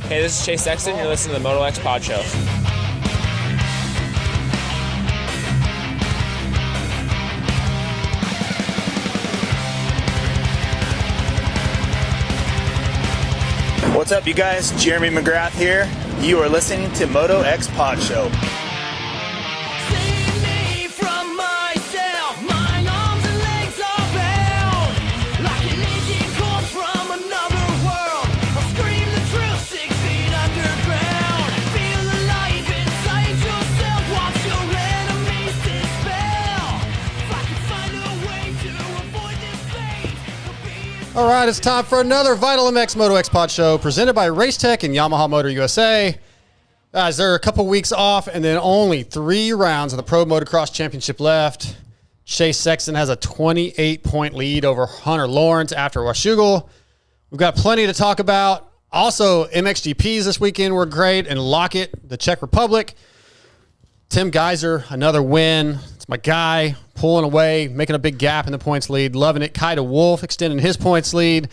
Hey, this is Chase Sexton. You're listening to the MotoXpod show. What's up, you guys? Jeremy McGrath here. You are listening to MotoXpod show. All right, it's time for another Vital MX MotoXpod show presented by Racetech and Yamaha Motor USA. Guys, they're a couple weeks off and then only 3 rounds of the Pro Motocross Championship left. Chase Sexton has a 28-point lead over Hunter Lawrence after Washougal. We've got plenty to talk about. Also, MXGPs this weekend were great, and Lockett, the Czech Republic. Tim Geiser, another win. It's my guy, pulling away, making a big gap in the points lead. Loving it. Kaida Wolf extending his points lead.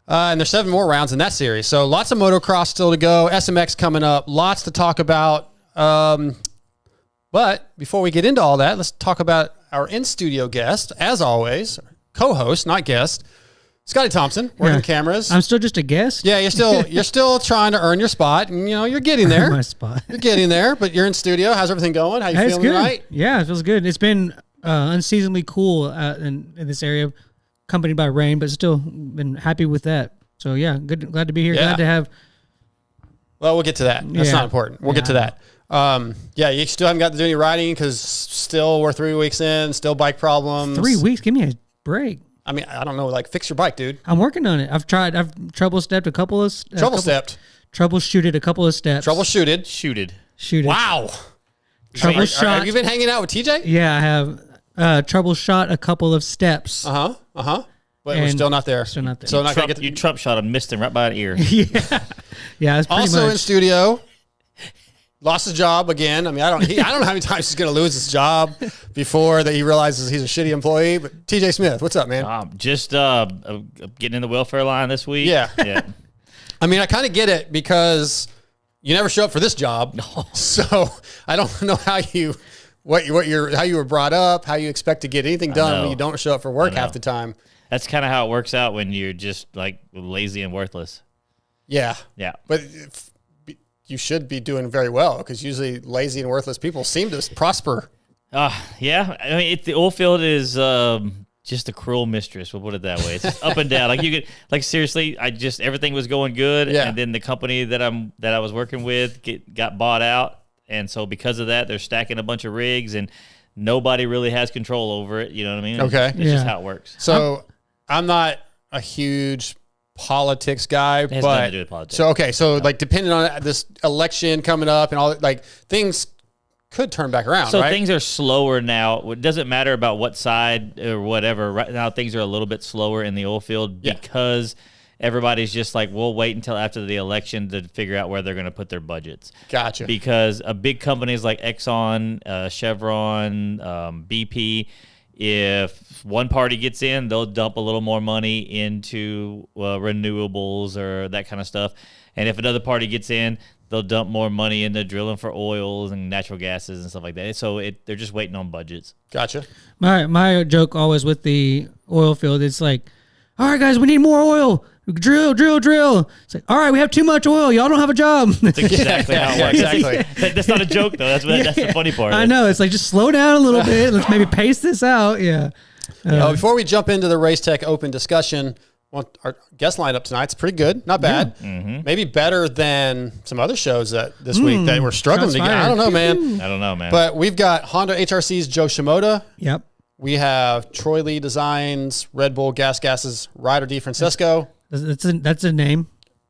And there's 7 more rounds in that series. So lots of motocross still to go. SMX coming up. Lots to talk about. But before we get into all that, let's talk about our in-studio guest, as always, co-host, not guest, Scotty Thompson, working cameras. I'm still just a guest. Yeah, you're still trying to earn your spot, and you're getting there. My spot. You're getting there, but you're in studio. How's everything going? How you feeling tonight? Yeah, it feels good. It's been unseasonably cool in this area, accompanied by rain, but still been happy with that. So yeah, good. Glad to be here. Yeah. Glad to have. Well, we'll get to that. That's not important. We'll get to that. You still haven't got to do any riding because still we're 3 weeks in, still bike problems. 3 weeks? Give me a break. I mean, I don't know, fix your bike, dude. I'm working on it. I've trouble-stepped a couple of... Troubleshooted a couple of steps. Shooted. Wow. Troubleshot. Have you been hanging out with TJ? Yeah, I have troubleshot a couple of steps. But we're still not there. Still not there. So You Trump shot and missed him right by an ear. Yeah. Yeah, it's pretty also much. in studio. Lost his job again. I mean, I don't know how many times he's going to lose his job before that he realizes he's a shitty employee. But TJ Smith, what's up, man? Just getting in the welfare line this week. Yeah. Yeah. I mean, I kind of get it because you never show up for this job. No. So I don't know how you were brought up, how you expect to get anything done when you don't show up for work half the time. That's kind of how it works out when you're just lazy and worthless. Yeah. Yeah. But you should be doing very well because usually lazy and worthless people seem to prosper. Yeah. I mean, the oil field is just a cruel mistress. We'll put it that way. It's just up and down. Seriously, everything was going good, and then the company that I was working with got bought out, and so because of that, they're stacking a bunch of rigs, and nobody really has control over it. You know what I mean? Okay, it's just how it works. So I'm not a huge politics guy, it has but nothing to do with politics. So depending on this election coming up and all, things could turn back around. So right? things are slower now. It doesn't matter about what side or whatever. Right now, things are a little bit slower in the oil field because everybody's just we'll wait until after the election to figure out where they're going to put their budgets. Gotcha. Because big companies like Exxon, Chevron, BP, if one party gets in, they'll dump a little more money into renewables or that kind of stuff. And if another party gets in, they'll dump more money into drilling for oils and natural gases and stuff like that. So they're just waiting on budgets. Gotcha. My joke always with the oil field, it's all right, guys, we need more oil. Drill. It's all right, we have too much oil. Y'all don't have a job. That's exactly how it works. Exactly. That's not a joke, though. That's the funny part. I know. It's just slow down a little bit. Let's maybe pace this out. Yeah. Before we jump into the Racetech Open discussion, our guest lineup tonight's pretty good. Not bad. Yeah. Mm-hmm. Maybe better than some other shows this week that we're struggling to get. I don't know, man. But we've got Honda HRC's Joe Shimoda. Yep. We have Troy Lee Designs, Red Bull Gas's Ryder DiFrancesco. That's a name.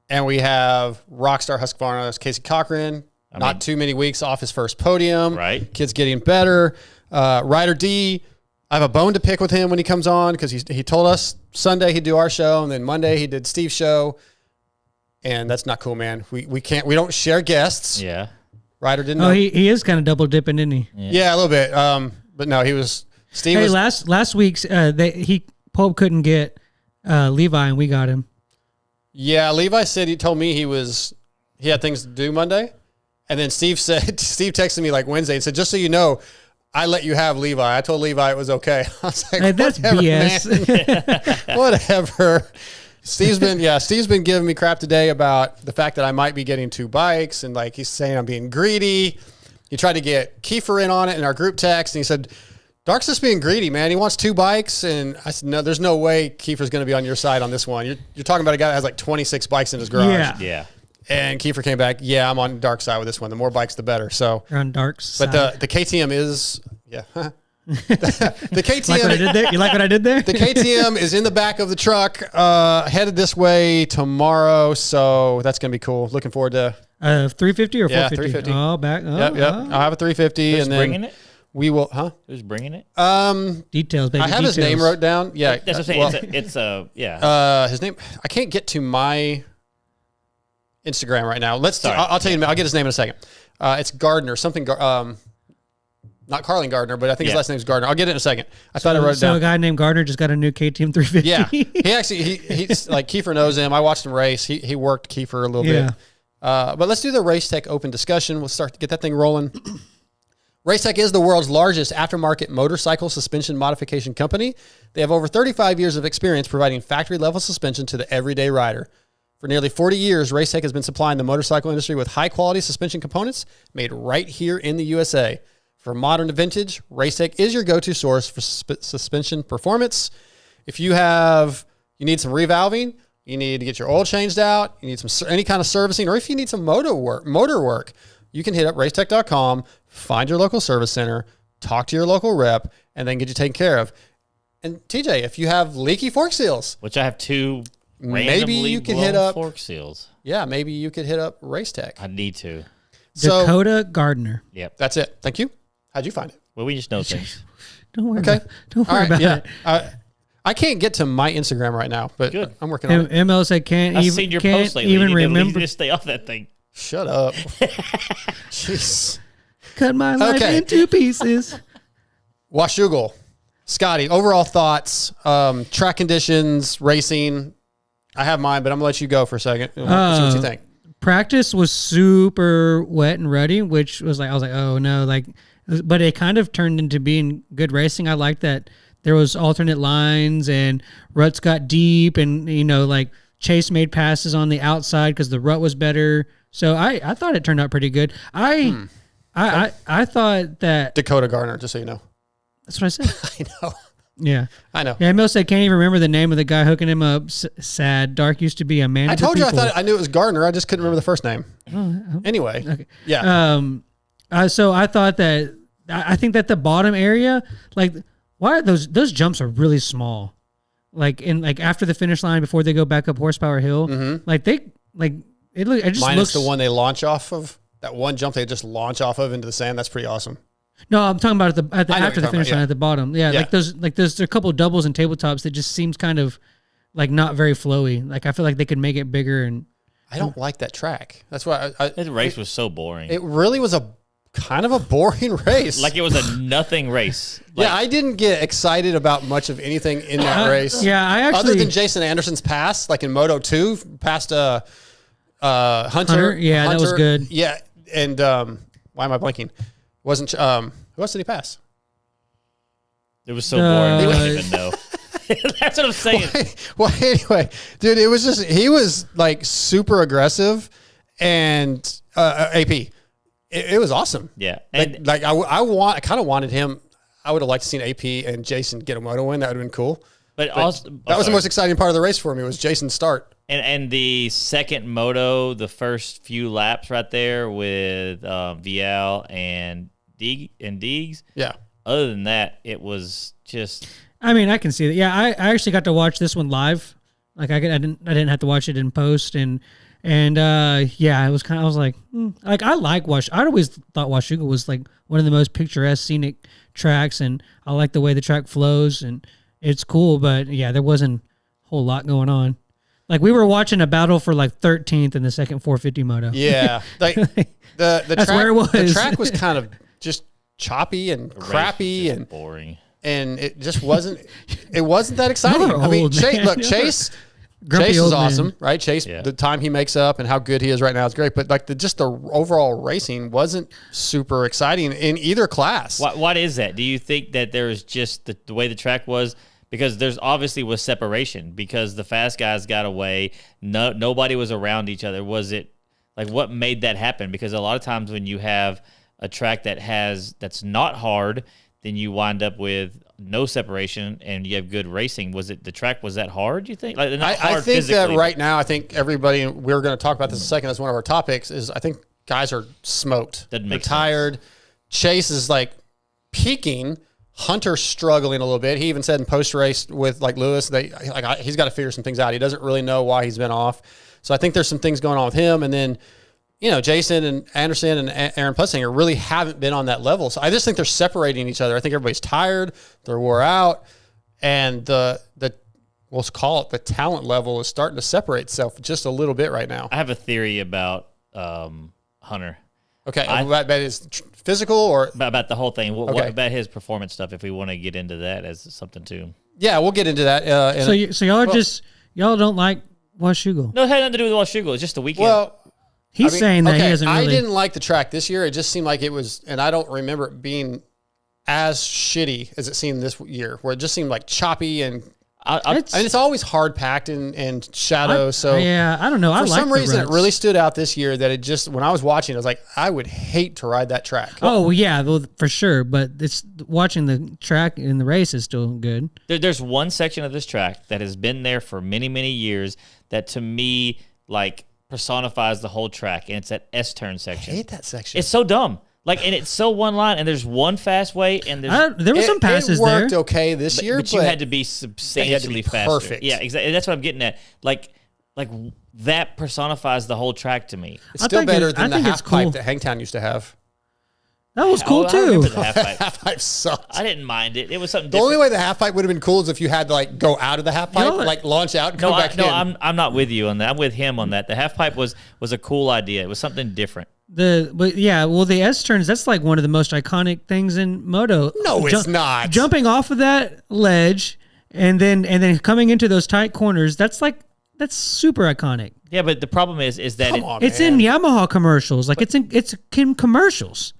And we have Rockstar Husqvarna's Casey Cochran. Not too many weeks off his first podium. Right. Kid's getting better. Ryder D, I have a bone to pick with him when he comes on because he told us Sunday he'd do our show, and then Monday he did Steve's show. And that's not cool, man. We don't share guests. Yeah. Ryder didn't know. He is kind of double dipping, isn't he? Yeah, a little bit. But no, Steve was... last week's, Pope couldn't get Levi, and we got him. Yeah, a little bit. Last week's, he couldn't get Levi, and we got him. Hey, last week's, he Pope couldn't get Levi, and we got him. He couldn't get Levi, and we got him. Yeah, Levi said he told me he had things to do Monday, and then Steve texted me like Wednesday and said, just so you know, I let you have Levi. I told Levi it was okay. I was like, Hey, that's whatever, BS. man. Whatever. Steve's been giving me crap today about the fact that I might be getting 2 bikes, and like he's saying I'm being greedy. He tried to get Kiefer in on it in our group text, and he said, Dark's just being greedy, man. He wants 2 bikes, and I said, no, there's no way Kiefer's going to be on your side on this one. You're talking about a guy that has like 26 bikes in his garage. Yeah. And Kiefer came back, yeah, I'm on Dark's side with this one. The more bikes, the better. So You're on Dark's side. But the KTM is, yeah. the KTM. Like what I did there? You like what I did there? The KTM is in the back of the truck, headed this way tomorrow. So that's going to be cool. Looking forward to 350 or 450? Yeah, 350. Oh, back. Oh, Yep. oh. I'll have a 350. Who's and then bringing it? we will, huh? Who's bringing it? Details, baby. I have details. his name wrote down. Yeah. That's what I'm well, saying. Yeah. his name, I can't get to my Instagram right now. Sorry. I'll tell you, I'll get his name in a second. It's Gardner, something, not Carlin Gardner, but I think his last name's Gardner. I'll get it in a second. I thought I wrote it down. So a guy named Gardner just got a new KTM 350. Yeah. He actually, he's like, Kiefer knows him. I watched him race. He worked Kiefer a little bit. But let's do the Race Tech Open discussion. We'll start to get that thing rolling. Race Tech is the world's largest aftermarket motorcycle suspension modification company. They have over 35 years of experience providing factory-level suspension to the everyday rider. For nearly 40 years, Race Tech has been supplying the motorcycle industry with high-quality suspension components made right here in the USA. From modern to vintage, Race Tech is your go-to source for suspension performance. If you need some revalving, you need to get your oil changed out, you need any kind of servicing, or if you need some motor work, you can hit up racetech.com, find your local service center, talk to your local rep, and then get you taken care of. And TJ, if you have leaky fork seals, Which I have 2 maybe you could hit blown up fork seals. Yeah, maybe you could hit up Race Tech. I need to. So Dakota Gardner. Yep. that's it. Thank you. How'd you find it? Well, we just know things. Don't worry Okay. about it. Don't All worry right. about Yeah. it. I can't get to my Instagram right now, but Good. I'm working on it. ML said can't I've even, seen your can't posts lately. even You need remember. to stay off that thing. Shut up. Jeez. Cut my life Okay. in 2 pieces. Washougal. Scotty, overall thoughts, track conditions, racing. I have mine, but I'm going to let you go for a second. See what you think. Practice was super wet and ruddy, which was like, I was like, oh no, but it kind of turned into being good racing. I liked that there was alternate lines and ruts got deep, and like Chase made passes on the outside because the rut was better. So I thought it turned out pretty good. I thought that Dakota Gardner, just so you know. that's what I said. I know. Yeah. I know. Yeah, Emil said can't even remember the name of the guy hooking him up. Sad. Dark used to be a man. I told you I knew it was Gardner. I just couldn't remember the first name. Anyway. Okay. Yeah. So I thought that I think that the bottom area, like, why are those jumps are really small, like after the finish line before they go back up Horsepower Hill, like it just Minus looks the one they launch off of. That one jump they just launch off of into the sand. That's pretty awesome. No, I'm talking about I know after the what you're finish talking line about, at the bottom. Yeah, Yeah. there's a couple doubles and tabletops that just seems kind of like not very flowy. Like I feel like they could make it bigger, and I don't like that track. That's why That race was so boring. it really was a kind of a boring race. Like it was a nothing race. Yeah, I didn't get excited about much of anything in that race. Yeah, I actually other than Jason Anderson's pass, like in Moto 2, past Hunter. Yeah, that was good. Yeah, and why am I blanking? Wasn't who else did he pass? It was so boring. I didn't even know. That's what I'm saying. Well, anyway, dude, it was just he was like super aggressive, and AP. It was awesome. Yeah, and I kind of wanted him. I would have liked to seen AP and Jason get a moto win. That would have been cool. but also That was the most exciting part of the race for me was Jason's start. And the second moto, the first few laps right there with VL and Deegs. Yeah. Other than that, it was just. I mean, I can see that. Yeah, I actually got to watch this one live. Like I didn't have to watch it in post, and yeah, it was kind of. I was like, like I like Wash. I always thought Washougal was like one of the most picturesque scenic tracks, and I like the way the track flows, and it's cool. But yeah, there wasn't a whole lot going on. Like we were watching a battle for like 13th in the second 450 moto. Yeah, like the That's track, where it was. The track was kind of just choppy and the race crappy was just and boring. and it just wasn't. It wasn't that exciting. You're I mean, old, Chase, man. look, Chase. Grumpy Chase is old man. awesome, right? Chase, Yeah. the time he makes up and how good he is right now is great. But like just the overall racing wasn't super exciting in either class. What is that? Do you think that there was just the way the track was? Because there's obviously was separation because the fast guys got away. Nobody was around each other. Was it like what made that happen? Because a lot of times when you have a track that's not hard, then you wind up with no separation and you have good racing. Was it the track was that hard, you think? Like, not I hard think that physically, right now, I think everybody, and we're going to talk about this in a second as one of our topics, is I think guys are smoked. Doesn't They're make sense. tired. Chase is like peaking. Hunter's struggling a little bit. He even said in post race with like Lewis, he's got to figure some things out. He doesn't really know why he's been off. So I think there's some things going on with him. And then, you know, Jason and Anderson and Aaron Plessinger really haven't been on that level. So I just think they're separating each other. I think everybody's tired. They're wore out. And we'll call it the talent level is starting to separate itself just a little bit right now. I have a theory about Hunter. Okay. About his physical or? About the whole thing. What Okay. about his performance stuff, if we want to get into that as something too? Yeah, we'll get into that. So y'all y'all don't like Washougal. No, it had nothing to do with Washougal. It's just the weekend. Well, He's saying that he okay, hasn't I really. didn't like the track this year. It just seemed like it was, and I don't remember it being as shitty as it seemed this year, where it just seemed like choppy and it's always hard packed and shadow. I don't know. I For like some the reason, ruts. it really stood out this year that it just, when I was watching, I was like, I would hate to ride that track. Oh yeah, well, for sure. But it's watching the track in the race is still good. There's one section of this track that has been there for many, many years that to me like personifies the whole track, and it's that S-turn I section. hate that section. It's so dumb. Like, and it's so one line, and there's one fast way, and There were some passes it worked there. okay this year, but you had to be substantially faster. perfect. Yeah, exactly. That's what I'm getting at. Like that personifies the whole track to me. It's still better than the think it's half pipe cool. that Hangtown used to have. That was cool I too. remember the half pipe. Half pipe sucked. I didn't mind it. It was something The different. only way the half pipe would have been cool is if you had to like go out of the half pipe, know what? like launch out and come back in. I'm not with you on that. I'm with him on that. The half pipe was a cool idea. It was something different. The S turns, that's like one of the most iconic things in moto. No, it's not. Jumping off of that ledge and then coming into those tight corners, that's super iconic. Yeah, but the problem is that Come on, It's man. in Yamaha commercials. Like it's in commercials.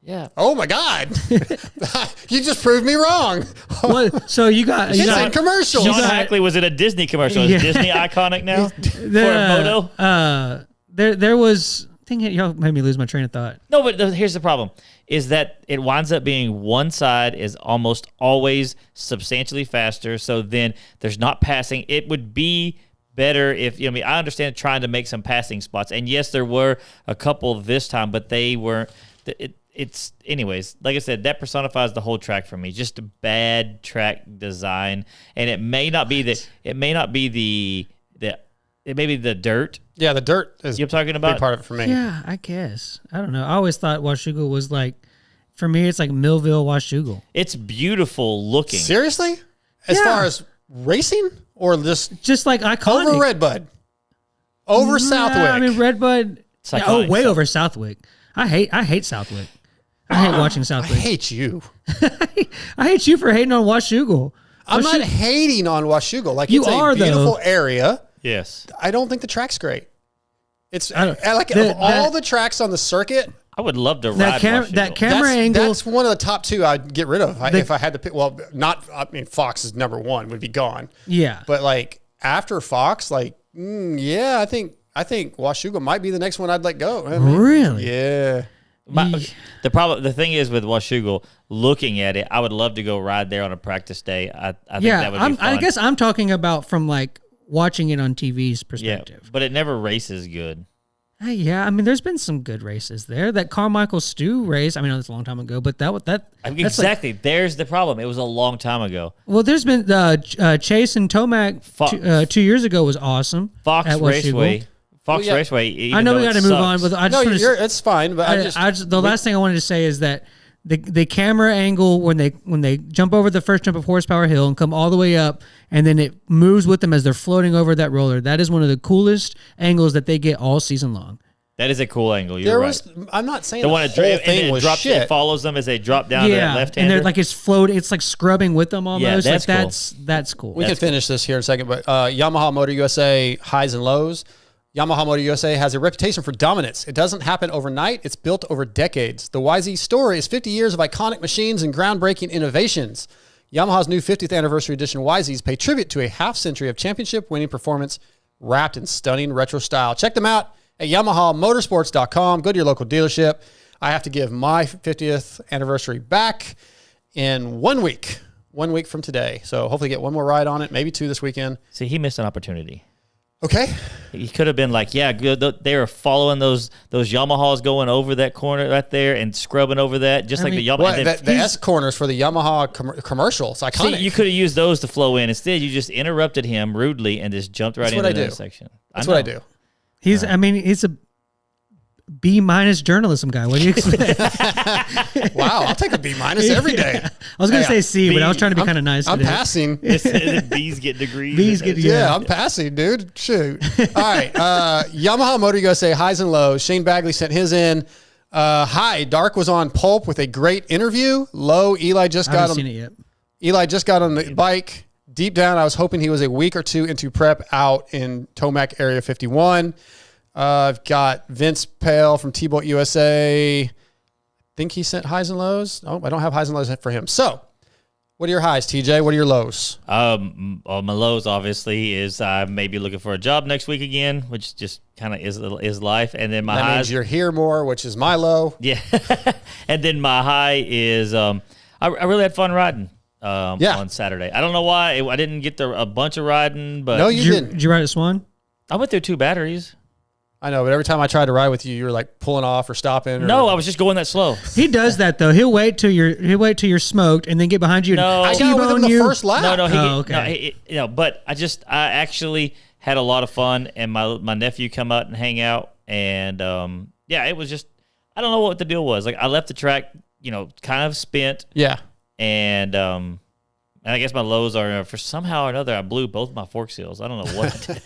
yeah. Oh my God! You just proved me wrong. So you got It's in commercials. Sean Hackley was in a Disney commercial. Is Yeah. Disney iconic now for a moto? There was. Dang it, y'all made me lose my train of thought. No, but here's the problem: is that it winds up being one side is almost always substantially faster. So then there's not passing. It would be better if I understand trying to make some passing spots, and yes, there were a couple this time, but they weren't. It's anyways. Like I said, that personifies the whole track for me. Just a bad track design, and it may not be the. It may not be the. It may be the dirt. Yeah, the dirt is You're talking a about? big part of it for me. Yeah, I guess. I don't know. I always thought Washougal was like, for me, it's like Millville Washougal. It's beautiful looking. Seriously? As Yeah. far as racing or Just like iconic. over Redbud? Over Southwick? I mean, Redbud. It's Yeah, iconic way stuff. over Southwick. I hate Southwick. I hate watching I Southwick. hate you. I hate you for hating on Washougal. I'm not hating on Washougal. Like, You it's are, a beautiful though. area. Yes. I don't think the track's great. It's I don't- like the- of all that- the tracks on the circuit, I would love to That ride Washougal. camera angle. that's one of the top two I'd get rid of if I had to pick. Well, Fox is number one, would be gone. Yeah. But like after Fox, like I think Washougal might be the next one I'd let go. I mean, Really? Yeah. The thing is with Washougal, looking at it, I would love to go ride there on a practice day. I think that would be fun. I guess I'm talking about from like watching it on TV's yeah, perspective. but it never races good. Hey, yeah, I mean, there's been some good races there. That Carmichael Stew race, I mean, that's a long time ago, but that's Exactly. There's the problem. It was a long time ago. well, there's been Chase and Tomac 2 years ago was awesome. Fox at Washougal. Raceway. Fox Well, yeah. Raceway. Even I know though we it got to move on, sucks. but I No, just want to. it's fine. But The last thing I wanted to say is that the camera angle when they jump over the first jump of Horsepower Hill and come all the way up, and then it moves with them as they're floating over that roller. That is one of the coolest angles that they get all season long. That is a cool angle. You're right. I'm not saying The the one whole that thing was drops, shit. it follows them as they drop down to that left hand. And they're like it's floating. It's like scrubbing with them almost. Yeah, that's like cool. that's cool. We can finish this here in a second, but Yamaha Motor USA highs and lows. Yamaha Motor USA has a reputation for dominance. It doesn't happen overnight. It's built over decades. The YZ story is 50 years of iconic machines and groundbreaking innovations. Yamaha's new 50th anniversary edition YZs pay tribute to a half-century of championship-winning performance wrapped in stunning retro style. Check them out at YamahaMotorsports.com. Go to your local dealership. I have to give my 50th anniversary back in 1 week. 1 week from today. So hopefully get one more ride on it, maybe 2 this weekend. See, he missed an opportunity. Okay. He could have been like, yeah, good. They were following those Yamahas going over that corner right there and scrubbing over that, just like the Yamaha. Well, the S corners for the Yamaha commercial. It's iconic. See, you could have used those to flow in. Instead, you just interrupted him rudely and just jumped right into that section. That's what I do. He's a B- journalism guy. What do you expect? Wow, I'll take a B- every day. I was going to say C, but I was trying to be kind of nice. I'm today. passing. B's get degrees. B's get Yeah, I'm passing, dude. Shoot. All right. Yamaha Motor USA highs and lows. Shane Bagley sent his in. High, Dark was on Pulp with a great interview. Low, Eli just I got haven't on. seen it yet. Eli just got on the bike. Deep down, I was hoping he was a week or two into prep out in Tomac Area 51. I've got Vince Pale from TBolt USA. I think he sent highs and lows. Oh, I don't have highs and lows for him. So, what are your highs, TJ? What are your lows? My lows obviously is I may be looking for a job next week again, which just kind of is life. And then my That highs, means you're here more, which is my low. yeah. And then my high is I really had fun riding on Saturday. I don't know why I didn't get a bunch of riding, but No, you didn't. Did you ride at Swan? I went through 2 batteries. I know, but every time I tried to ride with you, you were like pulling off or stopping. No, I was just going that slow. He does that though. He'll wait till you're smoked and then get behind you. No. I and got with him T-bone the you. first lap. No, but I actually had a lot of fun, and my nephew come out and hang out, and it was just, I don't know what the deal was. Like I left the track, kind of spent. Yeah. And I guess my lows are for somehow or another I blew both my fork seals. I don't know what I did.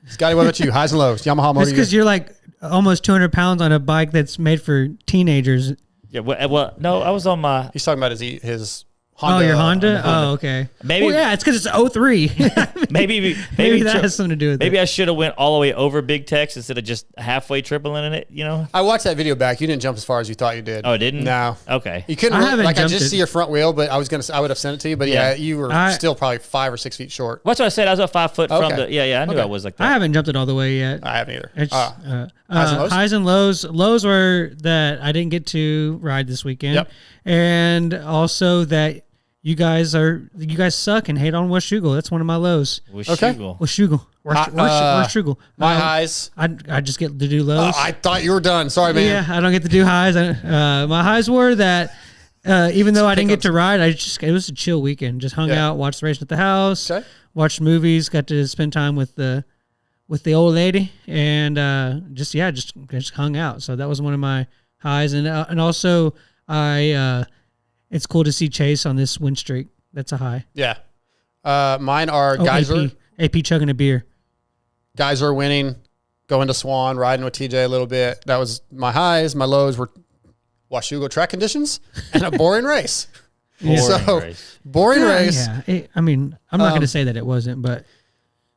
Scotty, what about you? Highs and lows. Yamaha Motor. It's because you're like almost 200 pounds on a bike that's made for teenagers. Yeah, well, no, I was on my. He's talking about his Honda. Oh, your Honda? Oh, okay. Maybe. Well, yeah, it's because it's 03. maybe that has something to do with it. Maybe I should have went all the way over Big Tex instead of just halfway tripling in it. I watched that video back. You didn't jump as far as you thought you did. Oh, it didn't? No. Okay. You couldn't. I haven't I jumped just it. see your front wheel, but I would have sent it to you. But yeah, you were still probably 5 or 6 feet short. That's what I said. I was about 5 foot from Okay. the. Yeah, I knew I was like that. I haven't jumped it all the way yet. I haven't either. It's, highs and lows? highs and lows. Lows were that I didn't get to ride this weekend, Yep. and also that you guys suck and hate on Washougal. That's one of my lows. Okay. Washougal. Washougal. My highs. I just get to do lows. I thought you were done. Sorry, man. Yeah, I don't get to do highs. My highs were that even though I didn't get to ride, it was a chill weekend. Just hung out, watched the race at the house, watched movies, got to spend time with the old lady, and just hung out. So that was one of my highs, and also it's cool to see Chase on this win streak. That's a high. Yeah. Mine are Geyser. AP chugging a beer. Geyser winning, going to Swan, riding with TJ a little bit. That was my highs. My lows were Washougal track conditions and a boring race. Boring race. Yeah. I'm not going to say that it wasn't, but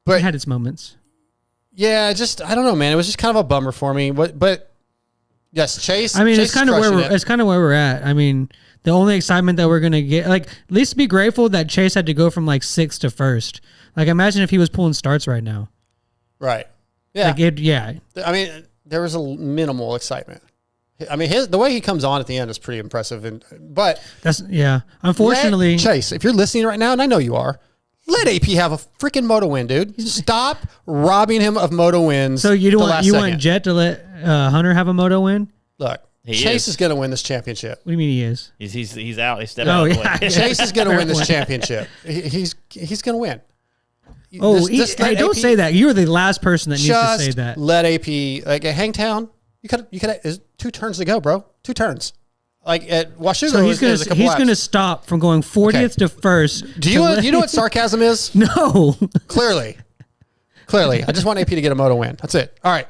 it had its moments. Yeah, I don't know, man. It was just kind of a bummer for me. But yes, Chase. Chase it's kind of where we're at. The only excitement that we're gonna get, at least be grateful that Chase had to go from 6th to 1st. Imagine if he was pulling starts right now. Right. Yeah. There was a minimal excitement. The way he comes on at the end is pretty impressive. But that's Unfortunately, Chase, if you're listening right now, and I know you are, let AP have a freaking moto win, dude. Stop robbing him of moto wins. So you want Jet to let Hunter have a moto win? Look, Chase is going to win this championship. What do you mean he is? He's out. He's stepping out of the way. Chase is going to win this championship. He's going to win. Don't say that. You're the last person that needs to say that. Let AP at Hangtown. You could. There's 2 turns to go, bro. 2 turns. At Washougal, so he's going to stop from going 40th to 1st. Do you know what sarcasm is? No. Clearly. I just want AP to get a moto win. That's it. All right.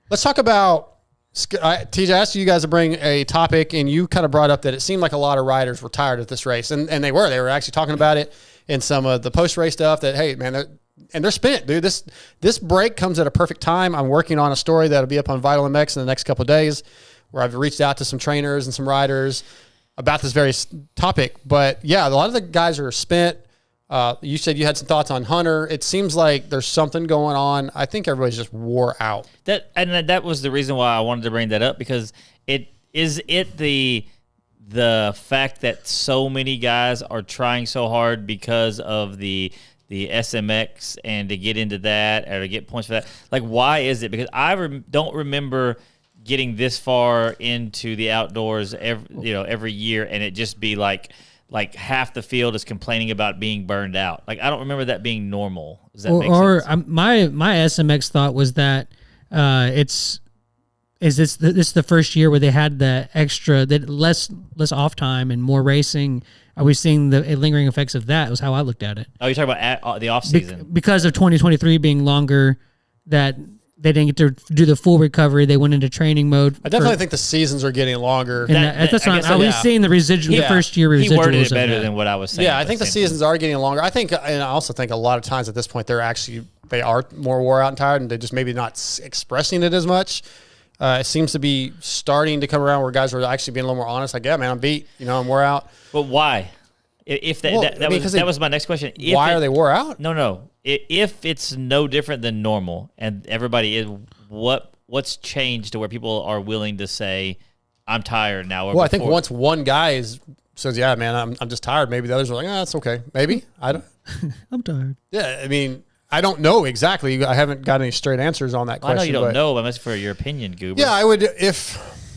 Let's talk about TJ. I asked you guys to bring a topic, and you kind of brought up that it seemed like a lot of riders were tired at this race, and they were actually talking about it in some of the post race stuff. That hey, man, they're spent, dude. This break comes at a perfect time. I'm working on a story that'll be up on Vital MX in the next couple of days, where I've reached out to some trainers and some riders about this very topic. But yeah, a lot of the guys are spent. You said you had some thoughts on Hunter. It seems like there's something going on. I think everybody's just wore out. That was the reason why I wanted to bring that up, because the fact that so many guys are trying so hard because of the SMX and to get into that or to get points for that. Like, why is it? Because I don't remember getting this far into the outdoors every year and it just be like half the field is complaining about being burned out. Like, I don't remember that being normal. Does that make sense? My SMX thought was that this the first year where they had the extra, that less off time and more racing. Are we seeing the lingering effects of that? Was how I looked at it. Oh, you're talking about the off season because of 2023 being longer, that they didn't get to do the full recovery. They went into training mode. I definitely think the seasons are getting longer. That's what I was seeing the residual, the first year residuals. He worded it better than what I was saying. Yeah, I think the seasons are getting longer. I think, and I also think a lot of times at this point they are more wore out and tired, and they're just maybe not expressing it as much. It seems to be starting to come around where guys are actually being a little more honest. Like, yeah, man, I'm beat. I'm wore out. But why? That was my next question. Why are they wore out? No. If it's no different than normal, and everybody is, what's changed to where people are willing to say, "I'm tired now"? Well, I think once one guy says, "Yeah, man, I'm just tired," maybe the others are like, "Ah, it's okay." Maybe I don't. I'm tired. Yeah, I mean, I don't know exactly. I haven't got any straight answers on that question. I know you don't know, but I'm asking for your opinion, Goober. Yeah, I would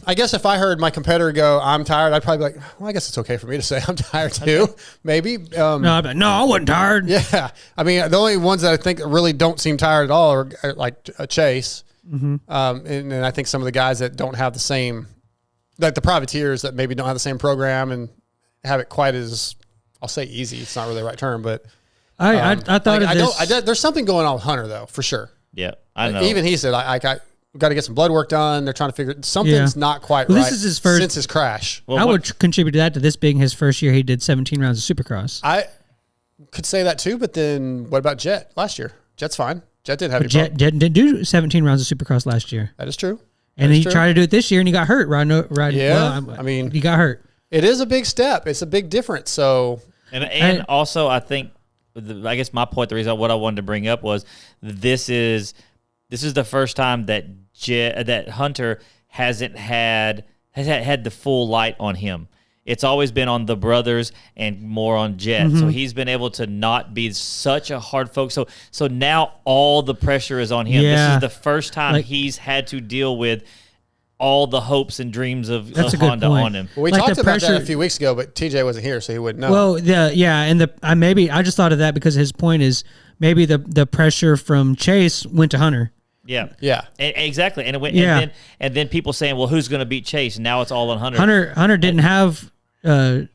I guess if I heard my competitor go, "I'm tired," I'd probably be like, "Well, I guess it's okay for me to say I'm tired too." Okay. Maybe. No, I wasn't tired. Yeah, I mean, the only ones that I think really don't seem tired at all are like Chase, and I think some of the guys that don't have the same, like the privateers that maybe don't have the same program and have it quite as, I'll say easy. It's not really the right term, but I thought of this. There's something going on with Hunter though, for sure. Yeah, I know. Even he said, "We've got to get some blood work done." They're trying to figure something's not quite right. This is his first since his crash. I would contribute to that, to this being his first year. He did 17 rounds of Supercross. I could say that too, but then what about Jet last year? Jet's fine. Jet didn't have any Jet didn't do 17 rounds of Supercross last year. That is true. And he tried to do it this year, and he got hurt. Right? Yeah, I mean, he got hurt. It is a big step. It's a big difference. So, and also, I think, I guess my point, the reason what I wanted to bring up was this is the first time that Hunter hasn't had the full light on him. It's always been on the brothers and more on Jet. So he's been able to not be such a hard focus. So now all the pressure is on him. Yeah. This is the first time he's had to deal with all the hopes and dreams of Honda on him. Well, we talked about that a few weeks ago, but TJ wasn't here, so he wouldn't know. Well, and I just thought of that because his point is maybe the pressure from Chase went to Hunter. Yeah, exactly, and it went. Yeah. And then people saying, "Well, who's going to beat Chase?" And now it's all on Hunter. Hunter didn't have a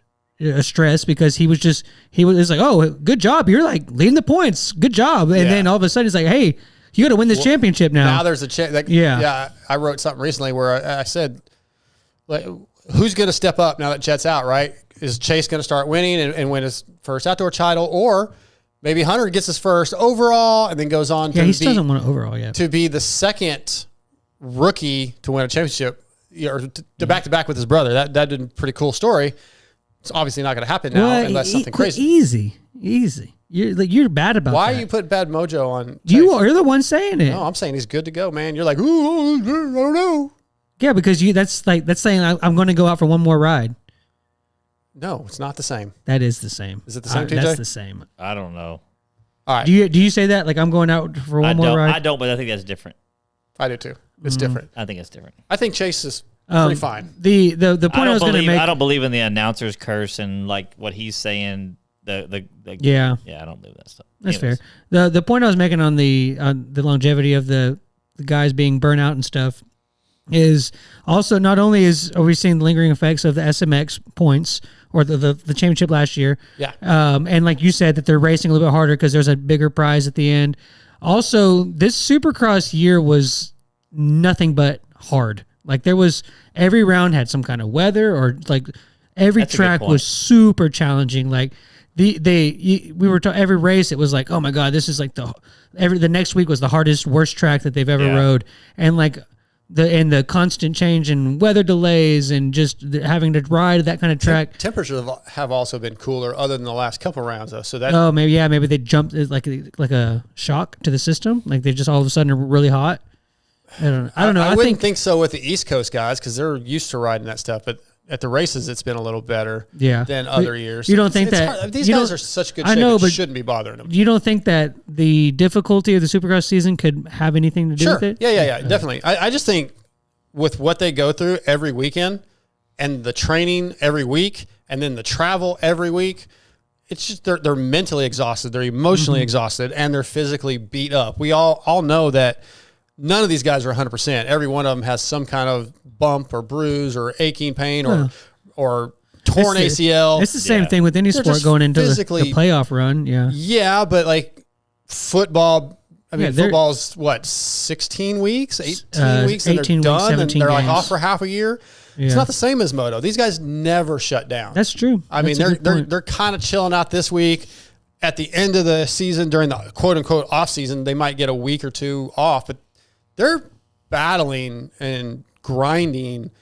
stress because he was like, "Oh, good job! You're like leading the points. Good job!" And then all of a sudden, he's like, "Hey, you got to win this championship now." Now there's a chance. I wrote something recently where I said, like, who's going to step up now that Jet's out? Right? Is Chase going to start winning and win his first outdoor title, or maybe Hunter gets his first overall and then goes on he still doesn't want an overall yet. To be the second rookie to win a championship, or to back-to-back with his brother. That'd been a pretty cool story. It's obviously not going to happen now unless something crazy. Easy. You're bad about Why that. are you putting bad mojo on Chase? You're the one saying it. No, I'm saying he's good to go, man. You're like, ooh, I don't know. Yeah, because that's saying I'm going to go out for one more ride. No, it's not the same. That is the same. Is it the same, TJ? That's the same. I don't know. All right. Do you say that? Like, I'm going out for one more ride? I don't, but I think that's different. I do too. It's different. I think it's different. I think Chase is pretty fine. The point I was going to make. I don't believe in the announcer's curse and like what he's saying. I don't believe that stuff. That's fair. The point I was making on the longevity of the guys being burnt out and stuff is also not only are we seeing the lingering effects of the SMX points or the championship last year. Yeah. And like you said, that they're racing a little bit harder because there's a bigger prize at the end. Also, this Supercross year was nothing but hard. Like there was every round had some kind of weather or like every That's a good track point. was super challenging. Like we were every race it was like, oh my god, this is like the next week was the hardest, worst track that they've ever rode, and like the constant change in weather delays and just having to ride that kind of track. Temperatures have also been cooler, other than the last couple rounds though. So that Maybe they jumped like a shock to the system, like they just all of a sudden are really hot. I don't know. I wouldn't think so with the East Coast guys because they're used to riding that stuff, but at the races, it's been a little better than other years. You don't think it's that hard. These guys are such good shape, it shouldn't be bothering them. You don't think that the difficulty of the Supercross season could have anything to do with it? Yeah, definitely. I just think with what they go through every weekend and the training every week and then the travel every week, it's just they're mentally exhausted, they're emotionally exhausted, and they're physically beat up. We all know that none of these guys are 100%. Every one of them has some kind of bump or bruise or aching pain or torn ACL. It's the same thing with any sport going into the playoff run. Yeah, but like football, football's what, 16 weeks, 18 weeks, and they're done, and they're like off for half a year. Yeah. It's not the same as moto. These guys never shut down. That's true. I mean, they're kind of chilling out this week. At the end of the season, during the quote unquote off season, they might get a week or two off, but they're battling and grinding.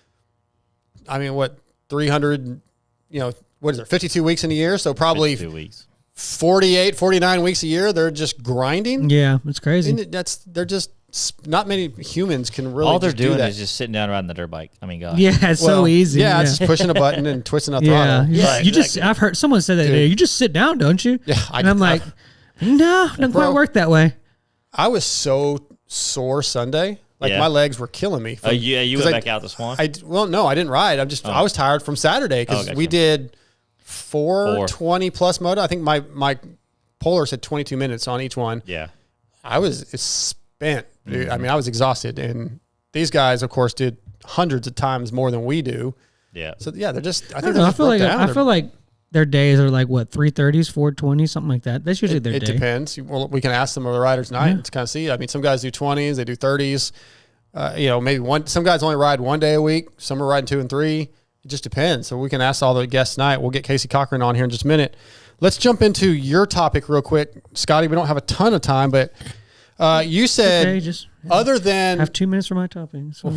I mean, what, 300, what is it, 52 weeks in a year? So probably 2 weeks. 48, 49 weeks a year. They're just grinding. Yeah, it's crazy. And they're just, not many humans can really all they're just do doing that. is just sitting down riding the dirt bike. I mean, gosh. Yeah, it's so easy. Yeah, it's just pushing a button and twisting a throttle. Yeah. Right. You just, I've heard someone said that today. You just sit down, don't you? Yeah. And I'm like, no, it doesn't quite work that way. I was so sore Sunday. Like my legs were killing me. You went back out this morning? Well, no, I didn't ride. I was tired from Saturday because we did 420 plus moto. I think my polar said 22 minutes on each one. Yeah. I was spent. Dude. I mean, I was exhausted. And these guys, of course, did hundreds of times more than we do. Yeah. So, yeah, they're just, I feel like their days are like, what, 330s, 420, something like that. That's usually their day. It depends. Well, we can ask them on the riders' night to kind of see. I mean, some guys do 20s, they do 30s. Maybe some guys only ride 1 day a week. Some are riding 2 and 3. It just depends. So we can ask all the guests tonight. We'll get Casey Cochran on here in just a minute. Let's jump into your topic real quick. Scotty, we don't have a ton of time, but you said other than... I have 2 minutes for my topic. So.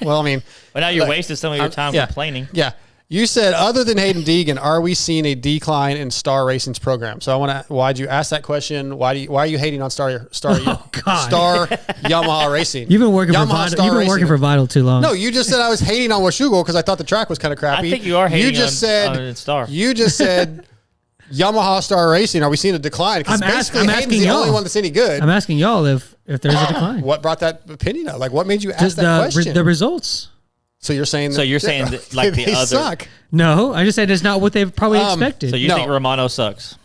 Well, I mean... But now you're wasting some of your time complaining. Yeah. You said, other than Hayden Deegan, are we seeing a decline in Star Racing's program? So I want to. Why'd you ask that question? Why are you hating on Star Yamaha Racing? You've been working for Vital too long. No, you just said I was hating on Washugal because I thought the track was kind of crappy. I think you are hating on Star. You just said Yamaha Star Racing. Are we seeing a decline? Because basically Hayden's the only one that's any good. I'm asking y'all if there's a decline. What brought that opinion up? Like, what made you ask that question? The results. So you're saying that like they the other suck. No, I just said it's not what they've probably expected. So you think Romano sucks?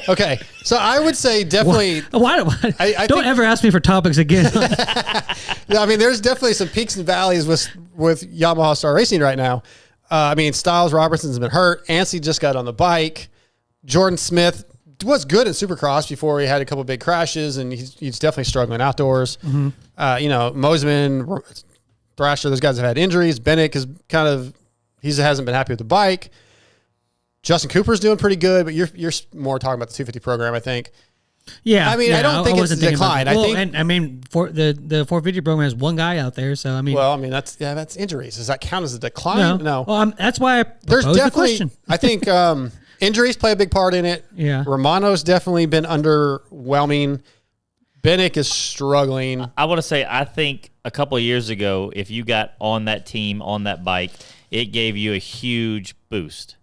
Okay, so I would say definitely. Why don't ever ask me for topics again. I mean, there's definitely some peaks and valleys with Yamaha Star Racing right now. I mean, Styles Robertson's been hurt. Anstey just got on the bike. Jordan Smith was good in Supercross before he had a couple big crashes, and he's definitely struggling outdoors. Mm-hmm. Mosman, Thrasher, those guys have had injuries. Bennick is hasn't been happy with the bike. Justin Cooper's doing pretty good, but you're more talking about the 250 program, I think. Yeah, I mean, I don't think it's a decline. For the 450 program has one guy out there, so I mean. Well, I mean that's injuries. Does that count as a decline? No. Well, that's why I there's posed definitely. The question. I think injuries play a big part in it. Yeah, Romano's definitely been underwhelming. Bennick is struggling. I want to say, I think a couple of years ago, if you got on that team, on that bike, it gave you a huge boost.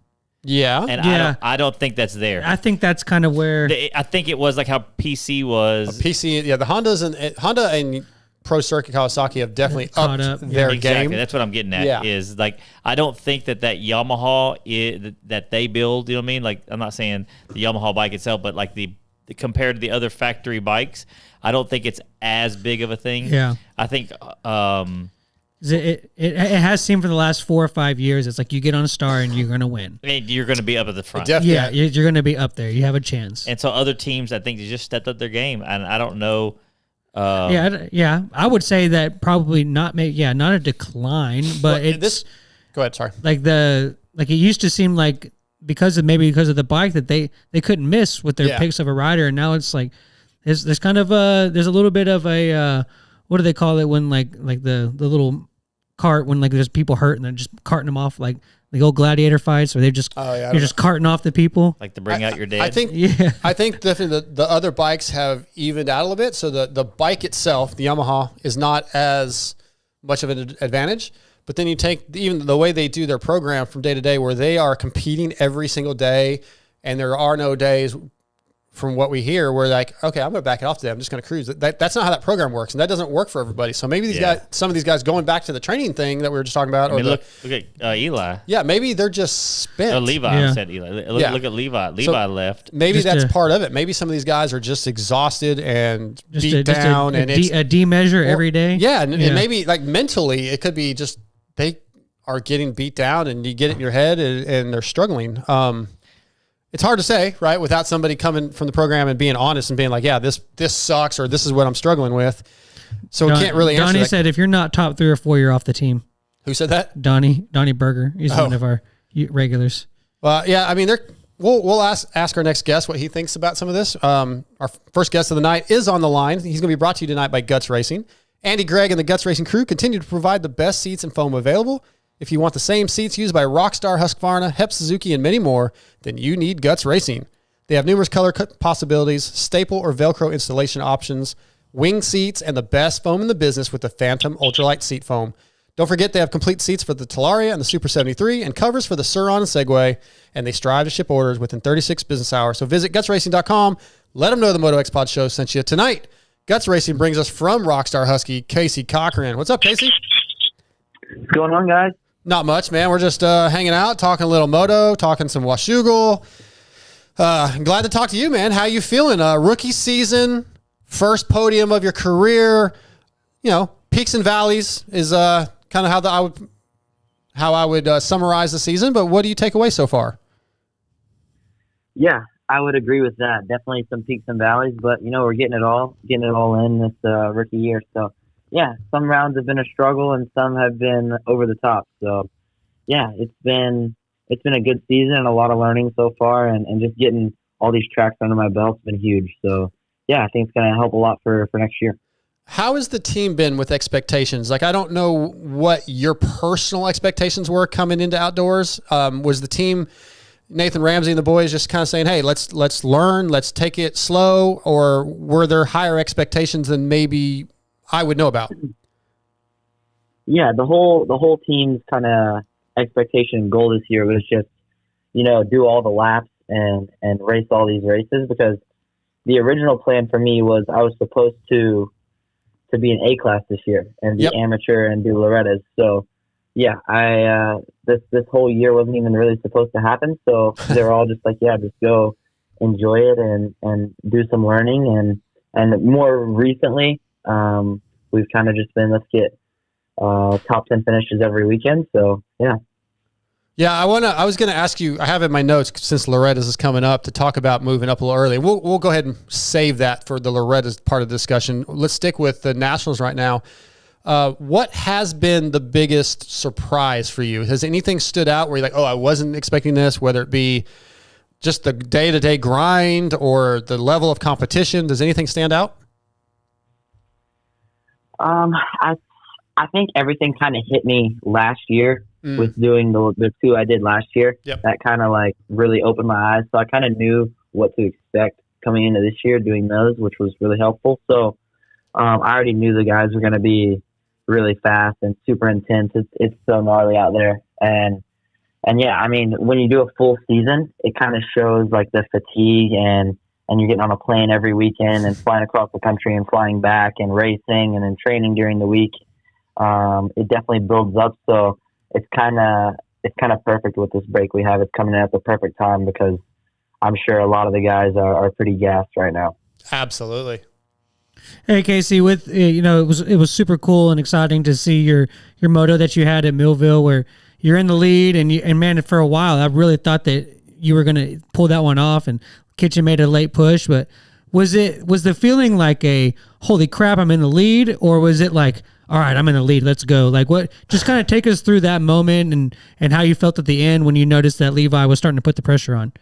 Yeah. And I don't think that's there. I think that's kind of where... I think it was like how PC was. PC, yeah, the Honda and Pro Circuit Kawasaki have definitely upped their game. That's what I'm getting at, is like, I don't think that Yamaha that they build, you know what I mean? Like, I'm not saying the Yamaha bike itself, but like compared to the other factory bikes, I don't think it's as big of a thing. Yeah. I think it has seemed for the last 4 or 5 years, it's like you get on a Star and you're going to win. You're going to be up at the front. Yeah, you're going to be up there. You have a chance. And so other teams, I think, they just stepped up their game. And I don't know I would say that probably not a decline, but Well, it's Go ahead. Sorry. like it used to seem like because of the bike that they couldn't miss with their picks of a rider, and now it's like there's kind of there's a little bit of a what do they call it when like the little cart when like there's people hurt and they're just carting them off like the old gladiator fights where they're just you're just carting off the people Like to bring out your dead. I think definitely the other bikes have evened out a little bit. So the bike itself, the Yamaha, is not as much of an advantage. But then you take even the way they do their program from day to day, where they are competing every single day, and there are no days, from what we hear, where like, okay, I'm going to back it off today. I'm just going to cruise. That's not how that program works, and that doesn't work for everybody. So maybe these guys, some of these guys, going back to the training thing that we were just talking about. look at Eli. Yeah, maybe they're just spent. Oh, Levi said Eli. Look at Levi. Levi left. Maybe that's part of it. Maybe some of these guys are just exhausted and beat down, and it's a D measure every day. Yeah, and maybe like mentally, it could be just they are getting beat down, and you get it in your head, and they're struggling. It's hard to say, right, without somebody coming from the program and being honest and being like, yeah, this sucks, or this is what I'm struggling with. So we can't really answer Donnie that. said if you're not top 3 or 4, you're off the team. Who said that? Donnie Berger. He's one of our regulars. Well, yeah, I mean, we'll ask our next guest what he thinks about some of this. Our first guest of the night is on the line. He's going to be brought to you tonight by Guts Racing. Andy Gregg and the Guts Racing crew continue to provide the best seats and foam available. If you want the same seats used by Rockstar, Husqvarna, Hep Suzuki, and many more, then you need Guts Racing. They have numerous color possibilities, staple or Velcro installation options, wing seats, and the best foam in the business with the Phantom Ultralight Seat Foam. Don't forget they have complete seats for the Talaria and the Super 73 and covers for the Sur-Ron and Segway, and they strive to ship orders within 36 business hours. So visit gutsracing.com. Let them know the MotoXpod show sent you. Tonight, Guts Racing brings us from Rockstar Husky, Casey Cochran. What's up, Casey? What's going on, guys? Not much, man. We're just hanging out, talking a little moto, talking some Washougal. I'm glad to talk to you, man. How you feeling? Rookie season, first podium of your career. You know, peaks and valleys is kind of how I would summarize the season. But what do you take away so far? Yeah, I would agree with that. Definitely some peaks and valleys, but we're getting it all in this rookie year. So. Yeah, some rounds have been a struggle and some have been over the top. So, yeah, it's been a good season and a lot of learning so far, and just getting all these tracks under my belt has been huge. So, yeah, I think it's going to help a lot for next year. How has the team been with expectations? Like, I don't know what your personal expectations were coming into outdoors. Was the team, Nathan Ramsey and the boys, just kind of saying, hey, let's learn, let's take it slow, or were there higher expectations than maybe I would know about? Yeah, the whole team's kind of expectation and goal this year was just, do all the laps and race all these races, because the original plan for me was I was supposed to be in A class this year and be amateur and do Loretta's. So yeah, I this whole year wasn't even really supposed to happen. So they're all just like, yeah, just go enjoy it and do some learning. And more recently, we've kind of just been, let's get top 10 finishes every weekend. So yeah. Yeah, I was going to ask you, I have in my notes, since Loretta's is coming up, to talk about moving up a little early. We'll go ahead and save that for the Loretta's part of the discussion. Let's stick with the Nationals right now. What has been the biggest surprise for you? Has anything stood out where you're like, oh, I wasn't expecting this, whether it be just the day-to-day grind or the level of competition? Does anything stand out? I think everything kind of hit me last year with doing the two I did last year. Yep. That kind of like really opened my eyes. So I kind of knew what to expect coming into this year doing those, which was really helpful. So I already knew the guys were going to be really fast and super intense. It's so gnarly out there. And yeah, I mean, when you do a full season, it kind of shows like the fatigue and you're getting on a plane every weekend and flying across the country and flying back and racing and then training during the week. It definitely builds up. So it's kind of perfect with this break we have. It's coming in at the perfect time because I'm sure a lot of the guys are pretty gassed right now. Absolutely. Hey Casey, with it was super cool and exciting to see your moto that you had at Millville, where you're in the lead and man, for a while I really thought that you were going to pull that one off, and Kitchen made a late push. But was the feeling like a holy crap, I'm in the lead, or was it like, all right, I'm in the lead, let's go? Like, what? Just kind of take us through that moment and how you felt at the end when you noticed that Levi was starting to put the pressure on.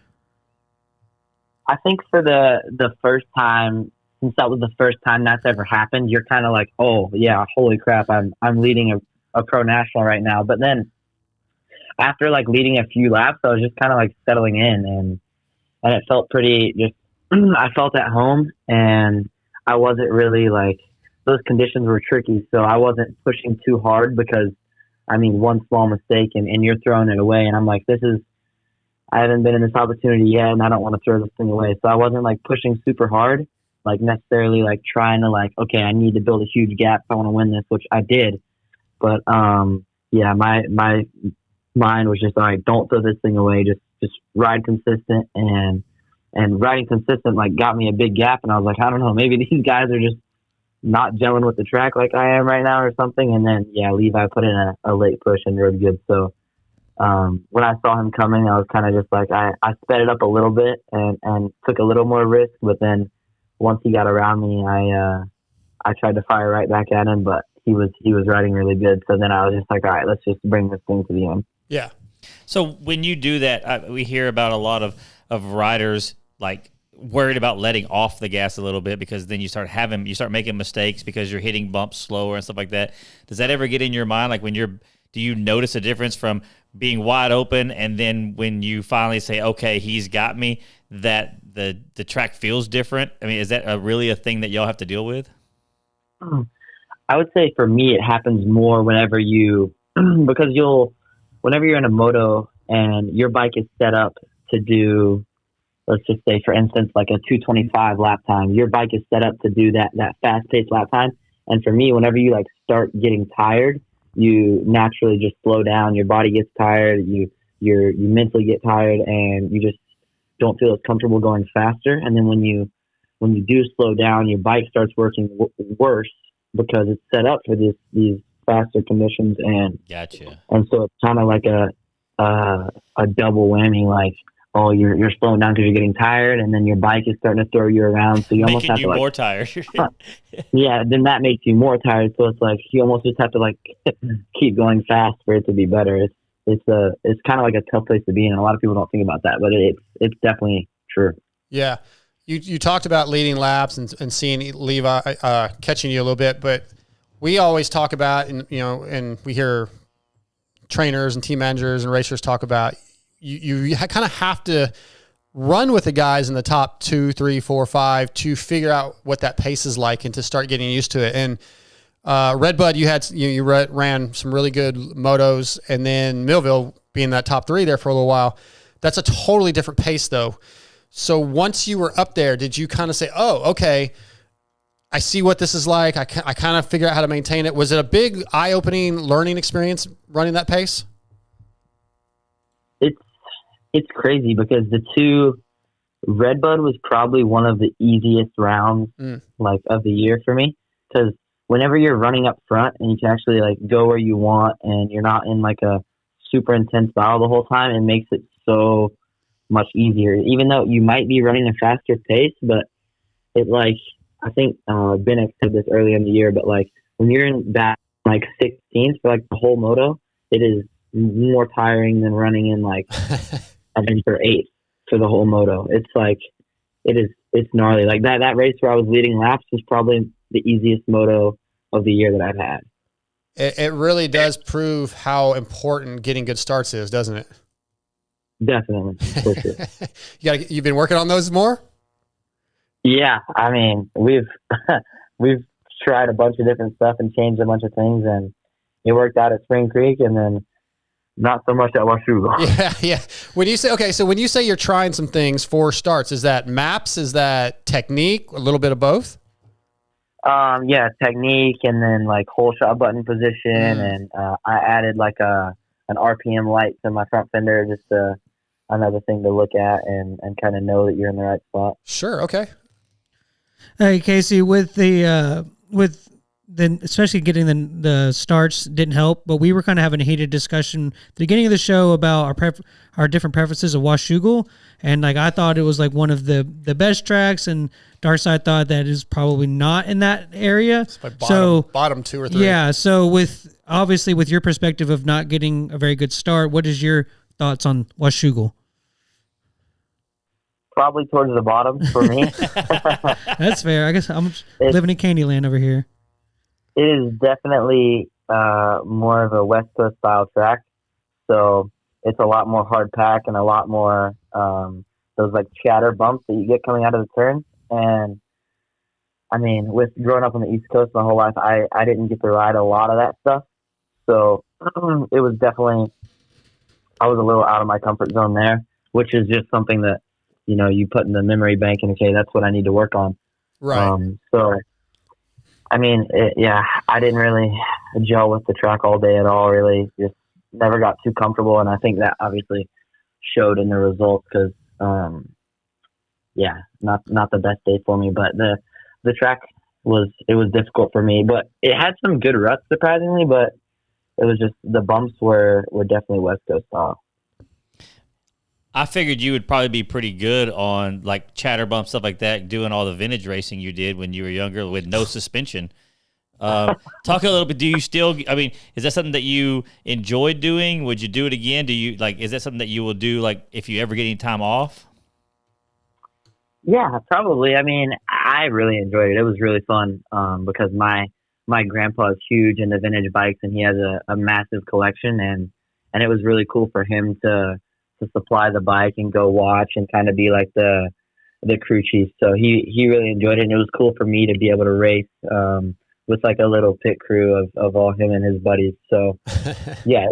I think for the first time, since that was the first time that's ever happened, you're kind of like, oh yeah, holy crap, I'm leading a pro national right now. But then after like leading a few laps, I was just kind of like settling in, and it felt pretty just. I felt at home, and I wasn't really like, those conditions were tricky, so I wasn't pushing too hard because, I mean, one small mistake and you're throwing it away, and I'm like, I haven't been in this opportunity yet, and I don't want to throw this thing away. So I wasn't like pushing super hard, like necessarily like trying to like, okay, I need to build a huge gap if I want to win this, which I did. But yeah, my mind was just, all right, don't throw this thing away, just ride consistent, and riding consistent like got me a big gap, and I was like, I don't know, maybe these guys are just not gelling with the track like I am right now or something. And then yeah, Levi put in a late push and rode good. So when I saw him coming, I was kind of just like, I sped it up a little bit and took a little more risk, but then once he got around me, I tried to fire right back at him, but he was riding really good. So then I was just like, all right, let's just bring this thing to the end. Yeah. So when you do that, we hear about a lot of riders like worried about letting off the gas a little bit, because then you start making mistakes because you're hitting bumps slower and stuff like that. Does that ever get in your mind? Like do you notice a difference from being wide open and then when you finally say, okay, he's got me, that the track feels different? I mean, is that really a thing that y'all have to deal with? I would say for me, it happens more whenever because whenever you're in a moto and your bike is set up to do, let's just say, for instance, like a 2:25 lap time, your bike is set up to do that fast-paced lap time. And for me, whenever you like start getting tired, you naturally just slow down. Your body gets tired. You mentally get tired, and you just don't feel as comfortable going faster. And then when you do slow down, your bike starts working worse because it's set up for these faster conditions. And gotcha. And so it's kind of like a double whammy, like, oh, you're slowing down because you're getting tired, and then your bike is starting to throw you around, so you almost have to like, more tired. Yeah, then that makes you more tired. So it's like you almost just have to like keep going fast for it to be better. It's kind of like a tough place to be in. A lot of people don't think about that, but it's definitely true. Yeah, you talked about leading laps and seeing Levi catching you a little bit, but we always talk about, and we hear trainers and team managers and racers talk about, you kind of have to run with the guys in the top 2, 3, 4, 5 to figure out what that pace is like and to start getting used to it. And Redbud, you ran some really good motos, and then Millville being that top 3 there for a little while. That's a totally different pace though. So once you were up there, did you kind of say, oh, okay, I see what this is like. I kind of figure out how to maintain it. Was it a big eye-opening learning experience running that pace? It's crazy because Redbud was probably one of the easiest rounds like of the year for me, because whenever you're running up front and you can actually like go where you want and you're not in like a super intense battle the whole time, it makes it so much easier. Even though you might be running a faster pace, but it like, I think Bennett said this earlier in the year, but like when you're in that like 16th for like the whole moto, it is more tiring than running in like I think for 8th for the whole moto. It's like it's gnarly. Like that race where I was leading laps was probably the easiest moto of the year that I've had. It really does prove how important getting good starts is, doesn't it? Definitely, for sure. You've been working on those more? Yeah, I mean, we've tried a bunch of different stuff and changed a bunch of things, and it worked out at Spring Creek, and then not so much at Washougal. Yeah. When you say you're trying some things for starts, is that maps? Is that technique? A little bit of both? Yeah, technique, and then like whole shot button position, and I added like an RPM light to my front fender, just another thing to look at and kind of know that you're in the right spot. Sure. Okay. Hey Casey, with the then especially getting the starts didn't help. But we were kind of having a heated discussion at the beginning of the show about our different preferences of Washougal, and like I thought it was like one of the best tracks, and Darkside thought that is probably not in that area. It's like bottom 2 or 3. Yeah. So with your perspective of not getting a very good start, what is your thoughts on Washougal? Probably towards the bottom for me. That's fair. I guess I'm living in Candyland over here. It is definitely more of a West Coast style track, so it's a lot more hard pack and a lot more those like chatter bumps that you get coming out of the turns. And I mean, with growing up on the East Coast my whole life, I didn't get to ride a lot of that stuff, so it was definitely, I was a little out of my comfort zone there, which is just something that, you know, you put in the memory bank and okay, that's what I need to work on. Right. So, I mean, I didn't really gel with the track all day at all, really. Just never got too comfortable, and I think that obviously showed in the results because, not the best day for me. But the track was difficult for me, but it had some good ruts, surprisingly, but it was just the bumps were definitely West Coast style. I figured you would probably be pretty good on like chatter bump stuff like that, doing all the vintage racing you did when you were younger with no suspension. Talk a little bit. Do you still? I mean, is that something that you enjoyed doing? Would you do it again? Do you like? Is that something that you will do like if you ever get any time off? Yeah, probably. I mean, I really enjoyed it. It was really fun because my grandpa is huge into vintage bikes and he has a massive collection, and it was really cool for him to supply the bike and go watch and kind of be like the crew chief. So he really enjoyed it, and it was cool for me to be able to race with like a little pit crew of all him and his buddies. So yeah,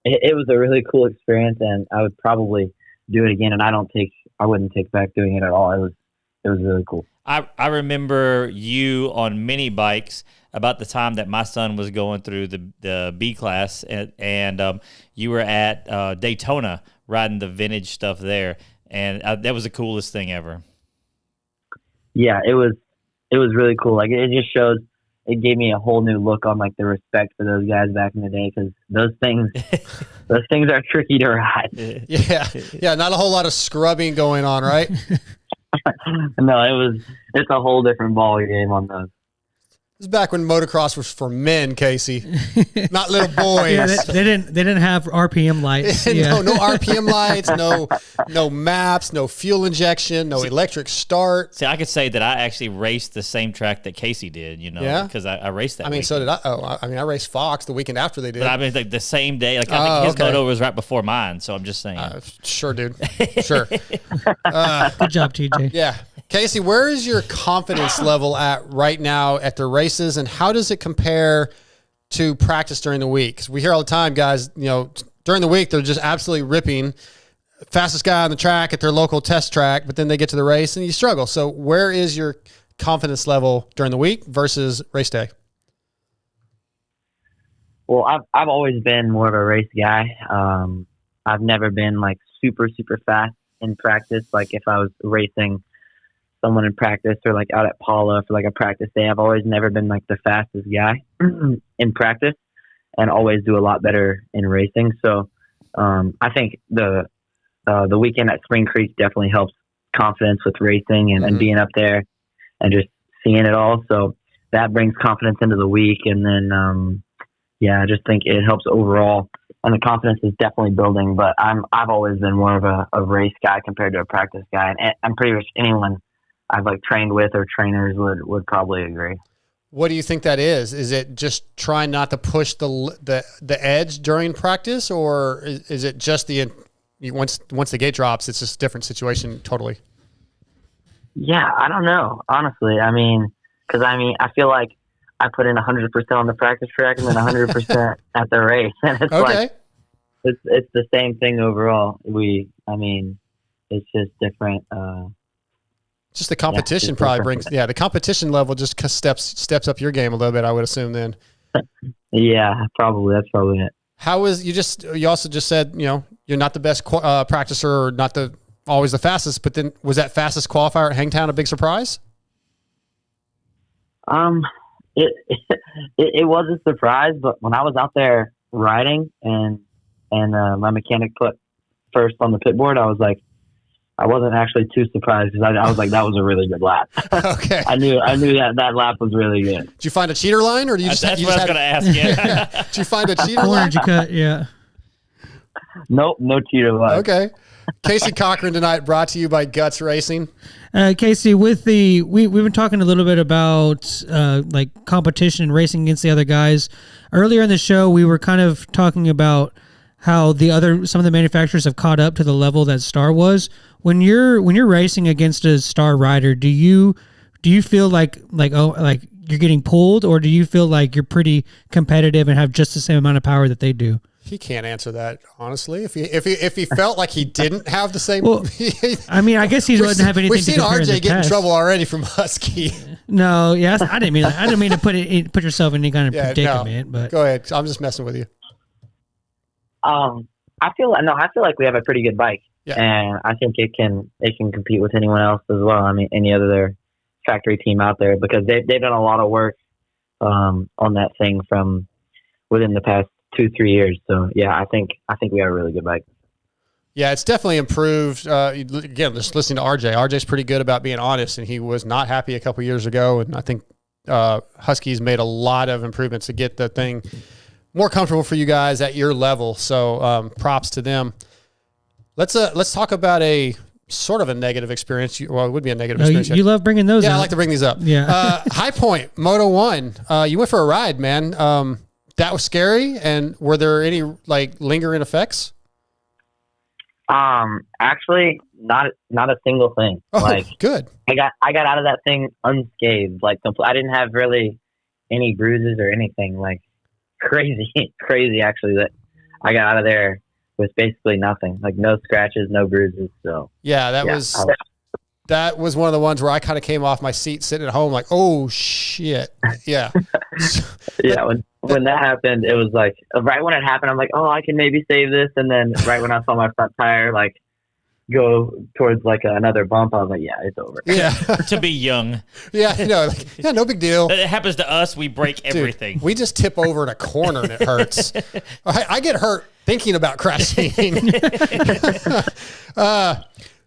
it was a really cool experience, and I would probably do it again. And I wouldn't take back doing it at all. It was really cool. I remember you on mini bikes about the time that my son was going through the B class, and you were at Daytona riding the vintage stuff there, and that was the coolest thing ever. Yeah, it was really cool. Like it just shows, it gave me a whole new look on like the respect for those guys back in the day, because those things are tricky to ride. Yeah, not a whole lot of scrubbing going on, right? No, it's a whole different ball game on those. This is back when motocross was for men, Casey, not little boys. Yeah, they didn't have RPM lights. Yeah. No RPM lights, no maps, no fuel injection, no electric start. See, I could say that I actually raced the same track that Casey did, because I raced that. I mean, weekend. So did I. Oh, I mean, I raced Fox the weekend after they did. But I mean, like the same day. Like I think his moto was right before mine, so I'm just saying. Sure, dude. Sure. Good job, TJ. Yeah. Casey, where is your confidence level at right now at the races, and how does it compare to practice during the week? 'Cause we hear all the time, guys, during the week, they're just absolutely ripping, fastest guy on the track at their local test track, but then they get to the race and you struggle. So where is your confidence level during the week versus race day? Well, I've always been more of a race guy. I've never been like super, super fast in practice. Like if I was racing someone in practice or like out at Paula for like a practice day, I've always never been like the fastest guy in practice, and always do a lot better in racing. So I think the weekend at Spring Creek definitely helps confidence with racing and being up there and just seeing it all. So that brings confidence into the week. And then, I just think it helps overall, and the confidence is definitely building. But I've always been more of a race guy compared to a practice guy. And I'm pretty much anyone I've like trained with or trainers would probably agree. What do you think that is? Is it just trying not to push the edge during practice, or is it just once the gate drops, it's just a different situation totally? Yeah, I don't know, honestly. I mean, because I feel like I put in 100% on the practice track and then 100% at the race, and it's like it's the same thing overall. It's just different. Just the competition probably brings, the competition level just steps up your game a little bit, I would assume then. Yeah, probably. That's probably it. How is, you also just said, you're not the best practicer or not always the fastest, but then was that fastest qualifier at Hangtown a big surprise? It it was a surprise, but when I was out there riding and my mechanic put first on the pit board, I wasn't actually too surprised because I was like, that was a really good lap. Okay. I knew that lap was really good. Did you find a cheater line, or do you just? That's you what just I was going to ask you. Did you find a cheater Corner line? did you cut? Yeah. Nope, no cheater line. Okay. Casey Cochran tonight, brought to you by Guts Racing. Casey, we've been talking a little bit about like competition and racing against the other guys. Earlier in the show, we were kind of talking about how some of the manufacturers have caught up to the level that Star was. When you're racing against a Star rider, do you feel like you're getting pulled, or do you feel like you're pretty competitive and have just the same amount of power that they do? He can't answer that honestly. If he felt like he didn't have the same, Well, I mean, I guess he doesn't have anything. We've seen to compare RJ the get in past. trouble already from Husky. No, yes, I didn't mean to put yourself in any kind of predicament. But go ahead. I'm just messing with you. I feel like we have a pretty good bike, and I think it can compete with anyone else as well. I mean, any other factory team out there, because they've done a lot of work on that thing from within the past 2-3 years. So yeah, I think we have a really good bike. Yeah, it's definitely improved. Again, just listening to RJ. RJ's pretty good about being honest, and he was not happy a couple years ago. And I think Husky's made a lot of improvements to get the thing more comfortable for you guys at your level. So props to them. Let's talk about a sort of a negative experience. Well, it would be a negative experience. You love bringing those. Yeah, up. I like to bring these up. Yeah. High Point Moto 1. You went for a ride, man. That was scary. And were there any like lingering effects? Actually, not a single thing. Oh, like, good. I got out of that thing unscathed. Like, I didn't have really any bruises or anything. Like, crazy actually, that I got out of there with basically nothing. Like, no scratches, no bruises. So yeah, that was one of the ones where I kind of came off my seat sitting at home like, oh shit. Yeah. Yeah, when that happened, it was like right when it happened, I'm like, oh, I can maybe save this. And then right when I saw my front tire like go towards like another bump, I was like, yeah, it's over. Yeah. To be young. Yeah, no big deal. It happens to us. We break everything. Dude, we just tip over in a corner and it hurts. I get hurt thinking about crashing.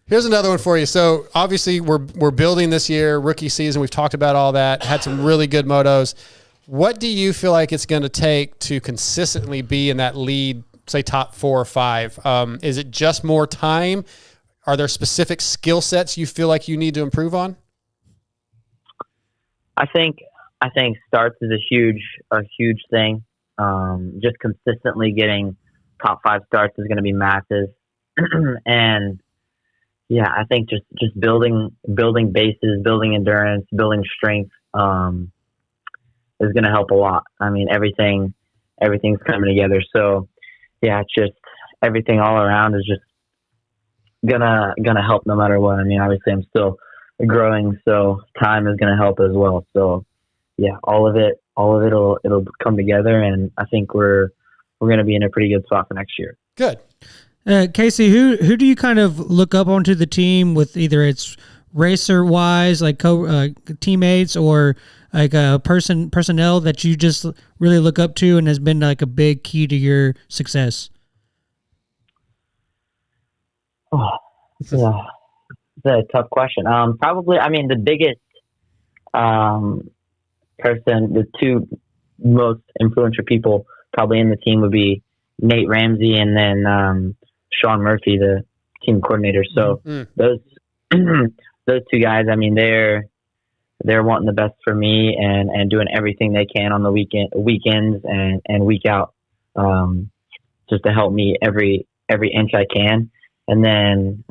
Here's another one for you. So obviously we're building this year, rookie season. We've talked about all that. Had some really good motos. What do you feel like it's going to take to consistently be in that lead, say top 4 or 5? Is it just more time? Are there specific skill sets you feel like you need to improve on? I think starts is a huge thing. Just consistently getting top 5 starts is going to be massive. And yeah, I think just building bases, building endurance, building strength, is going to help a lot. I mean, everything's coming together. So yeah, it's just everything all around is just gonna help no matter what. I mean, obviously I'm still growing, so time is gonna help as well. So yeah, all of it'll come together, and I think we're gonna be in a pretty good spot for next year. Good. Casey, who do you kind of look up onto the team with, either it's racer wise, like teammates, or like a personnel that you just really look up to and has been like a big key to your success? Oh, it's a tough question. Probably, I mean, the biggest person, the 2 most influential people probably in the team would be Nate Ramsey and then Sean Murphy, the team coordinator. So those 2 guys, I mean, they're wanting the best for me and doing everything they can on the weekends and week out, just to help me every inch I can. And then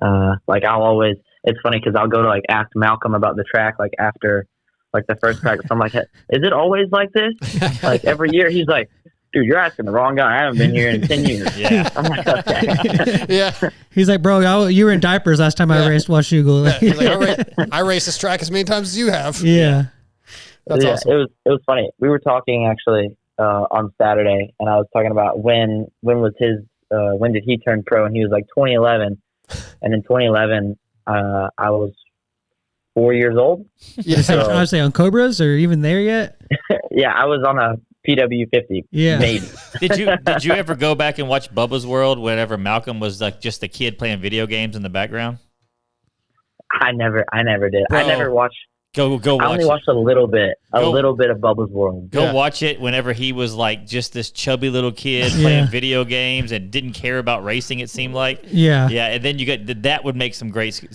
like it's funny because I'll go to like ask Malcolm about the track like after like the first practice. I'm like, is it always like this? Like every year? He's like, dude, you're asking the wrong guy. I haven't been here in 10 years. Yeah. I'm like, okay. Yeah. He's like, bro, you were in diapers last time I raced Washougal. Like, I raced this track as many times as you have. Yeah. That's awesome. It was funny. We were talking actually on Saturday, and I was talking about when did he turn pro, and he was like 2011, and in 2011 I was 4 years old. Yeah, so, I would say on Cobras or even there yet. Yeah, I was on a PW50. Yeah. Maybe. Did you ever go back and watch Bubba's World whenever Malcolm was like just a kid playing video games in the background? I never did. Bro, I never watched. Go watch I only it. watched a little bit of Bubba's World. Go Yeah. watch it whenever he was like just this chubby little kid playing video games and didn't care about racing. It seemed like, Yeah. and then you got that would make some great great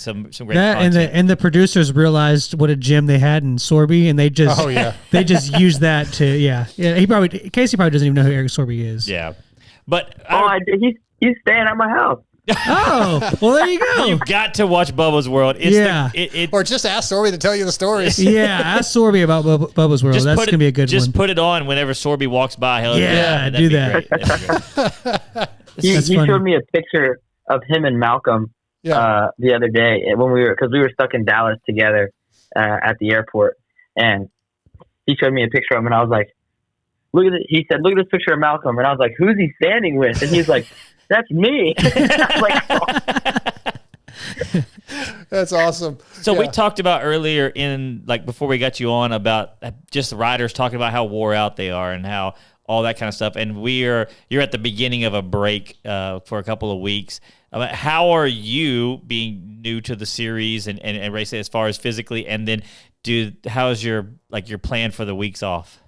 That content. and the producers realized what a gym they had in Sorby, and they just they just used that to Casey probably doesn't even know who Eric Sorby is. Yeah, but He's staying at my house. Oh, well, there you go. you've got to watch Bubba's World. It's Or just ask Sorby to tell you the stories. Yeah, ask Sorby about Bubba's World. That's going to be a good one. Just put it on whenever Sorby walks by. Do that. He funny. showed me a picture of him and Malcolm the other day when we were stuck in Dallas together at the airport, and he showed me a picture of him, and I was like, "Look at it." He said, "Look at this picture of Malcolm," and I was like, "Who's he standing with?" And he's like, "That's me." I was like, oh. That's awesome. So we talked about earlier before we got you on about just the riders talking about how wore out they are and how all that kind of stuff. And you're at the beginning of a break for a couple of weeks. How are you being new to the series and racing as far as physically? And then how's your plan for the weeks off?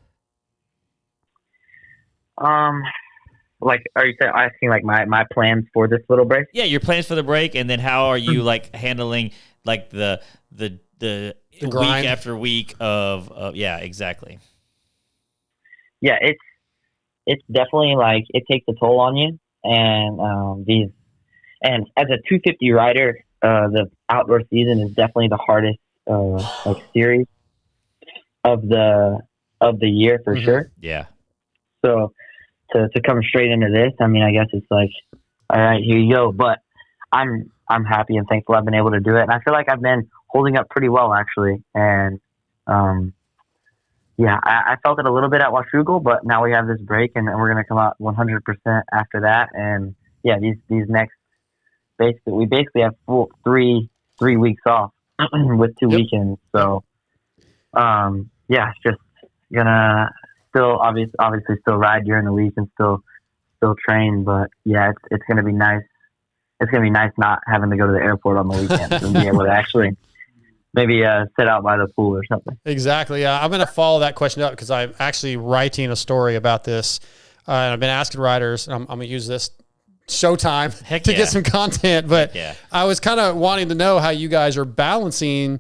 Are you asking my plans for this little break? Yeah, your plans for the break, and then how are you handling the week grind after week of exactly. Yeah, it's definitely it takes a toll on you, and as a 250 rider, the outdoor season is definitely the hardest series of the year for sure. Yeah. So to come straight into this, I mean, I guess it's all right, here you go. But I'm happy and thankful I've been able to do it, and I feel like I've been holding up pretty well actually. And I felt it a little bit at Washougal, but now we have this break, and we're going to come out 100% after that. And these next we basically have full three weeks off with 2 weekends. So it's just gonna still obviously still ride during the week and still train, but it's gonna be nice. It's gonna be nice not having to go to the airport on the weekends and be able to actually maybe sit out by the pool or something. Exactly. Yeah, I'm going to follow that question up because I'm actually writing a story about this, and I've been asking writers. And I'm going to use this showtime to get some content, but I was kind of wanting to know how you guys are balancing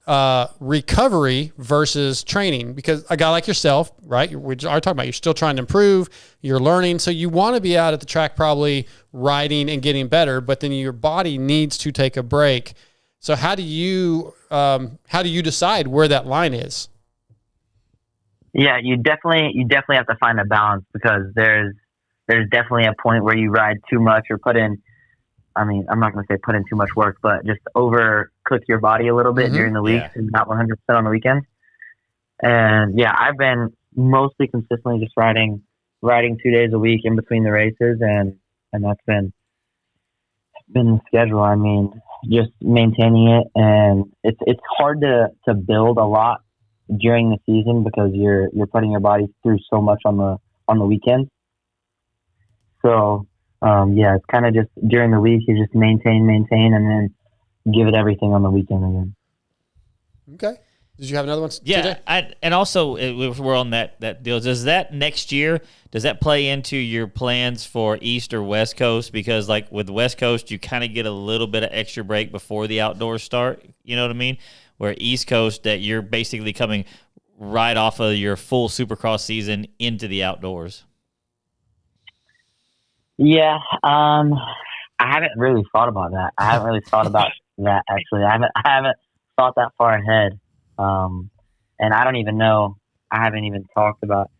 recovery versus training, because a guy like yourself, right? We are talking about you're still trying to improve, you're learning, so you want to be out at the track probably riding and getting better, but then your body needs to take a break. So how do you decide where that line is? Yeah, you definitely have to find a balance, because there's definitely a point where you ride too much or put in, I mean, I'm not going to say put in too much work, but just overcook your body a little bit during the week and not 100% on the weekends. And I've been mostly consistently just riding 2 days a week in between the races, and that's been the schedule. I mean, just maintaining it, and it's hard to build a lot during the season because you're putting your body through so much on the weekends. So it's kind of just during the week you just maintain, and then give it everything on the weekend again. Okay. Did you have another one? Yeah, and also if we're on that deal, does that next year, does that play into your plans for East or West Coast? Because with West Coast, you kind of get a little bit of extra break before the outdoors start. You know what I mean? Where East Coast, that you're basically coming right off of your full Supercross season into the outdoors. Yeah, I haven't really thought about that. I haven't really thought about that actually. I haven't thought that far ahead. And I don't even know. I haven't even talked about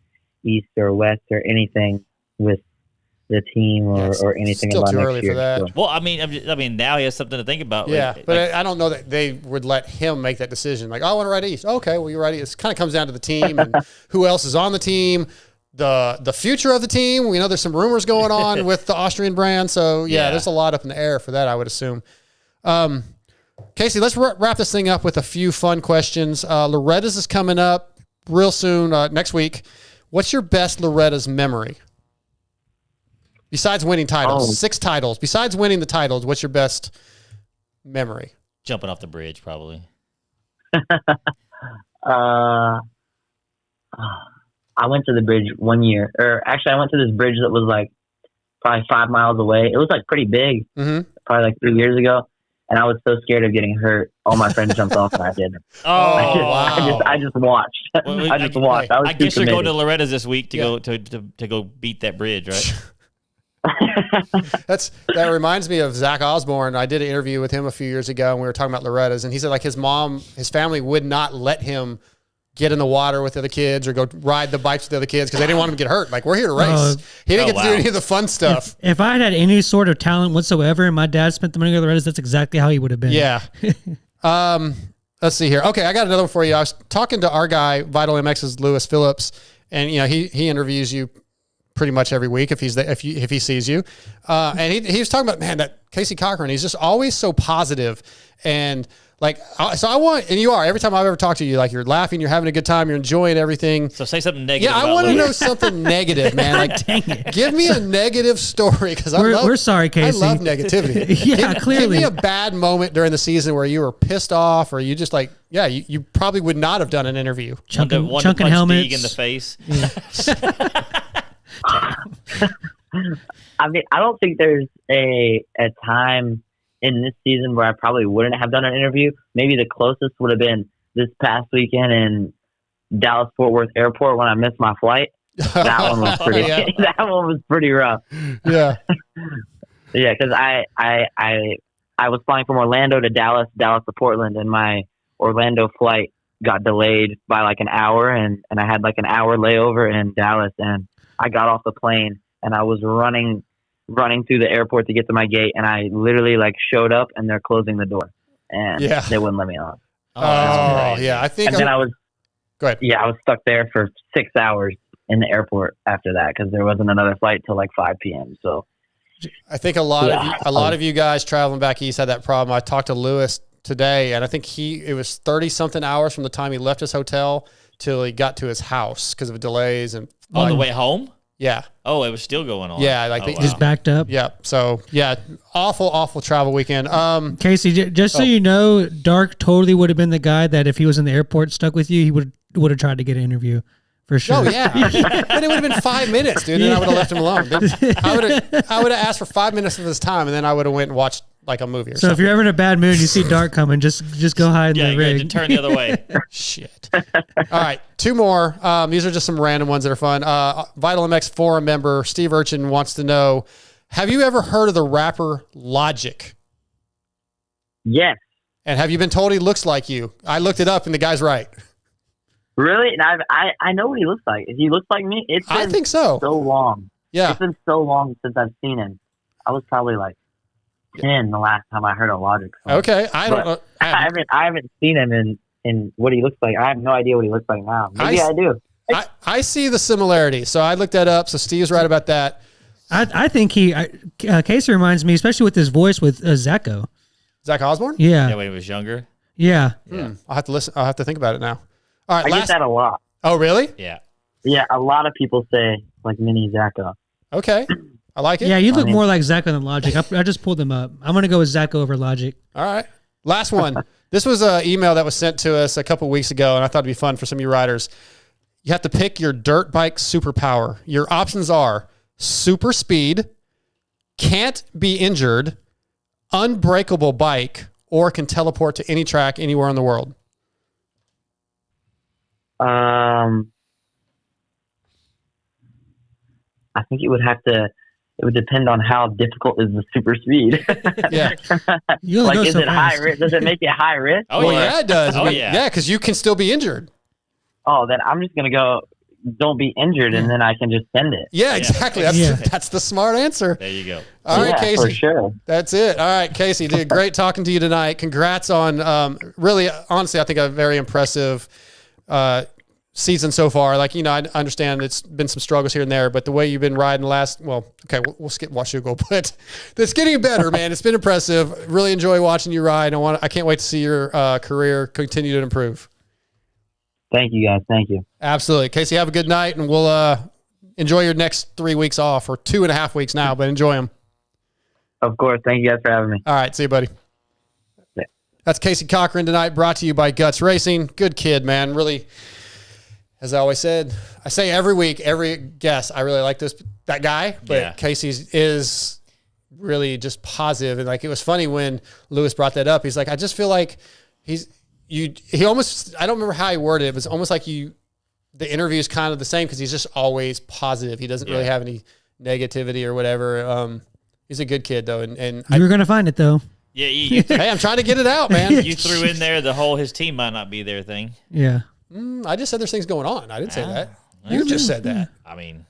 East or West or anything with the team or anything still about too next early year. for that. So. Well, I mean, now he has something to think about. Yeah, but I don't know that they would let him make that decision. I want to ride East. Okay, well, you're right East. It kind of comes down to the team and who else is on the team, the future of the team. We know there's some rumors going on with the Austrian brand. So, there's a lot up in the air for that, I would assume. Casey, let's wrap this thing up with a few fun questions. Loretta's is coming up. real soon, next week. What's your best Loretta's memory? Besides winning titles, 6 titles. Besides winning the titles, what's your best memory? Jumping off the bridge, probably. I went to the bridge one year, or actually, I went to this bridge that was like probably 5 miles away. It was like pretty big, probably like 3 years ago, and I was so scared of getting hurt. All my friends jumped off, and I didn't. I just watched. Well, I just watched. I guess you're going to committed. Loretta's this week to go beat that bridge, right? That reminds me of Zach Osborne. I did an interview with him a few years ago, and we were talking about Loretta's, and he said like his family would not let him get in the water with the other kids or go ride the bikes with the other kids because they didn't want him to get hurt. Like, we're here to race. He didn't get to do any of the fun stuff. If I had any sort of talent whatsoever and my dad spent the money on the Reddit, that's exactly how he would have been. Yeah. Let's see here. Okay, I got another one for you. I was talking to our guy, Vital MX's Lewis Phillips, and he interviews you pretty much every week if he sees you. And he was talking about, man, that Casey Cochran, he's just always so positive and like, so I want, and you are, every time I've ever talked to you, like you're laughing, you're having a good time, you're enjoying everything. So say something negative. Yeah, I want to know something negative, man. Like, Dang it. give me a negative story because We're sorry, Casey. I love negativity. Yeah, Give clearly. me a bad moment during the season where you were pissed off or you just like, you probably would not have done an interview. Chunking Chunking helmets. Deeg in the face. I mean, I don't think there's a time in this season where I probably wouldn't have done an interview. Maybe the closest would have been this past weekend in Dallas Fort Worth Airport when I missed my flight. That one was pretty. That one was pretty rough. Yeah. Yeah, because I was flying from Orlando to Dallas to Portland, and my Orlando flight got delayed by like an hour, and I had like an hour layover in Dallas, and I got off the plane and I was running through the airport to get to my gate, and I literally like showed up and they're closing the door and they wouldn't let me on. Yeah. I think. And then I was, go ahead. Yeah, I was stuck there for 6 hours in the airport after that because there wasn't another flight till like 5 p.m. So I think a lot of you guys traveling back east had that problem. I talked to Lewis today, and I think it was 30 something hours from the time he left his hotel till he got to his house because of delays and On the way home? Yeah. Oh, it was still going on. Yeah, like He's backed up. Yeah. So awful travel weekend. Casey, just so you know, Dark totally would have been the guy that if he was in the airport stuck with you, he would have tried to get an interview for sure. Oh yeah, but it would have been 5 minutes, dude, and I would have left him alone. I would have asked for 5 minutes of his time, and then I would have went and watched like a movie or So something. if you're ever in a bad mood, you see Dark coming, just go hide in the rig. Just turn the other way. Shit. All right, 2 more. These are just some random ones that are fun. Vital MX forum member Steve Urchin wants to know: have you ever heard of the rapper Logic? yes, And have you been told he looks like you? I looked it up, and the guy's right. really, and I know what he looks like. If he looks like me, it's been I think so. so long. Yeah. It's been so long since I've seen him. I was probably like 10 the last time I heard a Logic song. Okay. I don't know. I haven't seen him in what he looks like. I have no idea what he looks like now. Maybe I do. I see the similarity. So I looked that up. So Steve's right about that. I think Casey reminds me, especially with his voice, with Zacho. Zach Osborne? Yeah. Yeah, when he was younger. Yeah. I'll have to listen. I'll have to think about it now. All right. I get that a lot. Oh, really? Yeah. Yeah, a lot of people say like mini Zacho. Okay. I like it. Yeah, you look more like Zacho than Logic. I just pulled them up. I'm going to go with Zacho over Logic. All right. Last one. This was an email that was sent to us a couple weeks ago, and I thought it'd be fun for some of you riders. You have to pick your dirt bike superpower. Your options are super speed, can't be injured, unbreakable bike, or can teleport to any track anywhere in the world. I think it would depend on how difficult is the super speed. Yeah. You only Like, go is so it high fast. risk? Does it make it high risk? Oh, Well, yeah. yeah, it does. Oh, I mean, yeah. Yeah, because you can still be injured. Oh, then I'm just going to go, don't be injured, and then I can just send it. Yeah, exactly. That's the smart answer. There you go. All right, Yeah, Casey. for sure. That's it. All right, Casey, did great talking to you tonight. Congrats on really, honestly, I think a very impressive season so far. Like, I understand it's been some struggles here and there, but the way you've been riding we'll skip Washugo, but it's getting better, man. It's been impressive. Really enjoy watching you ride. I can't wait to see your career continue to improve. Thank you, guys. Thank you. Absolutely. Casey, have a good night, and we'll enjoy your next 3 weeks off, or 2.5 weeks now, but enjoy them. Of course. Thank you guys for having me. All right. See you, buddy. Yeah. That's Casey Cochran tonight, brought to you by Guts Racing. Good kid, man. Really, as I always said, I say every week, every guest, I really like that guy, but Casey's is really just positive. And like, it was funny when Lewis brought that up. He's like, I just feel like he almost, I don't remember how he worded it, but it's almost like the interview is kind of the same because he's just always positive. He doesn't really have any negativity or whatever. He's a good kid though. And you were going to find it though. Yeah. Hey, I'm trying to get it out, man. You threw in there the whole his team might not be there thing. Yeah. I just said there's things going on. I didn't say that. You just said that. I mean,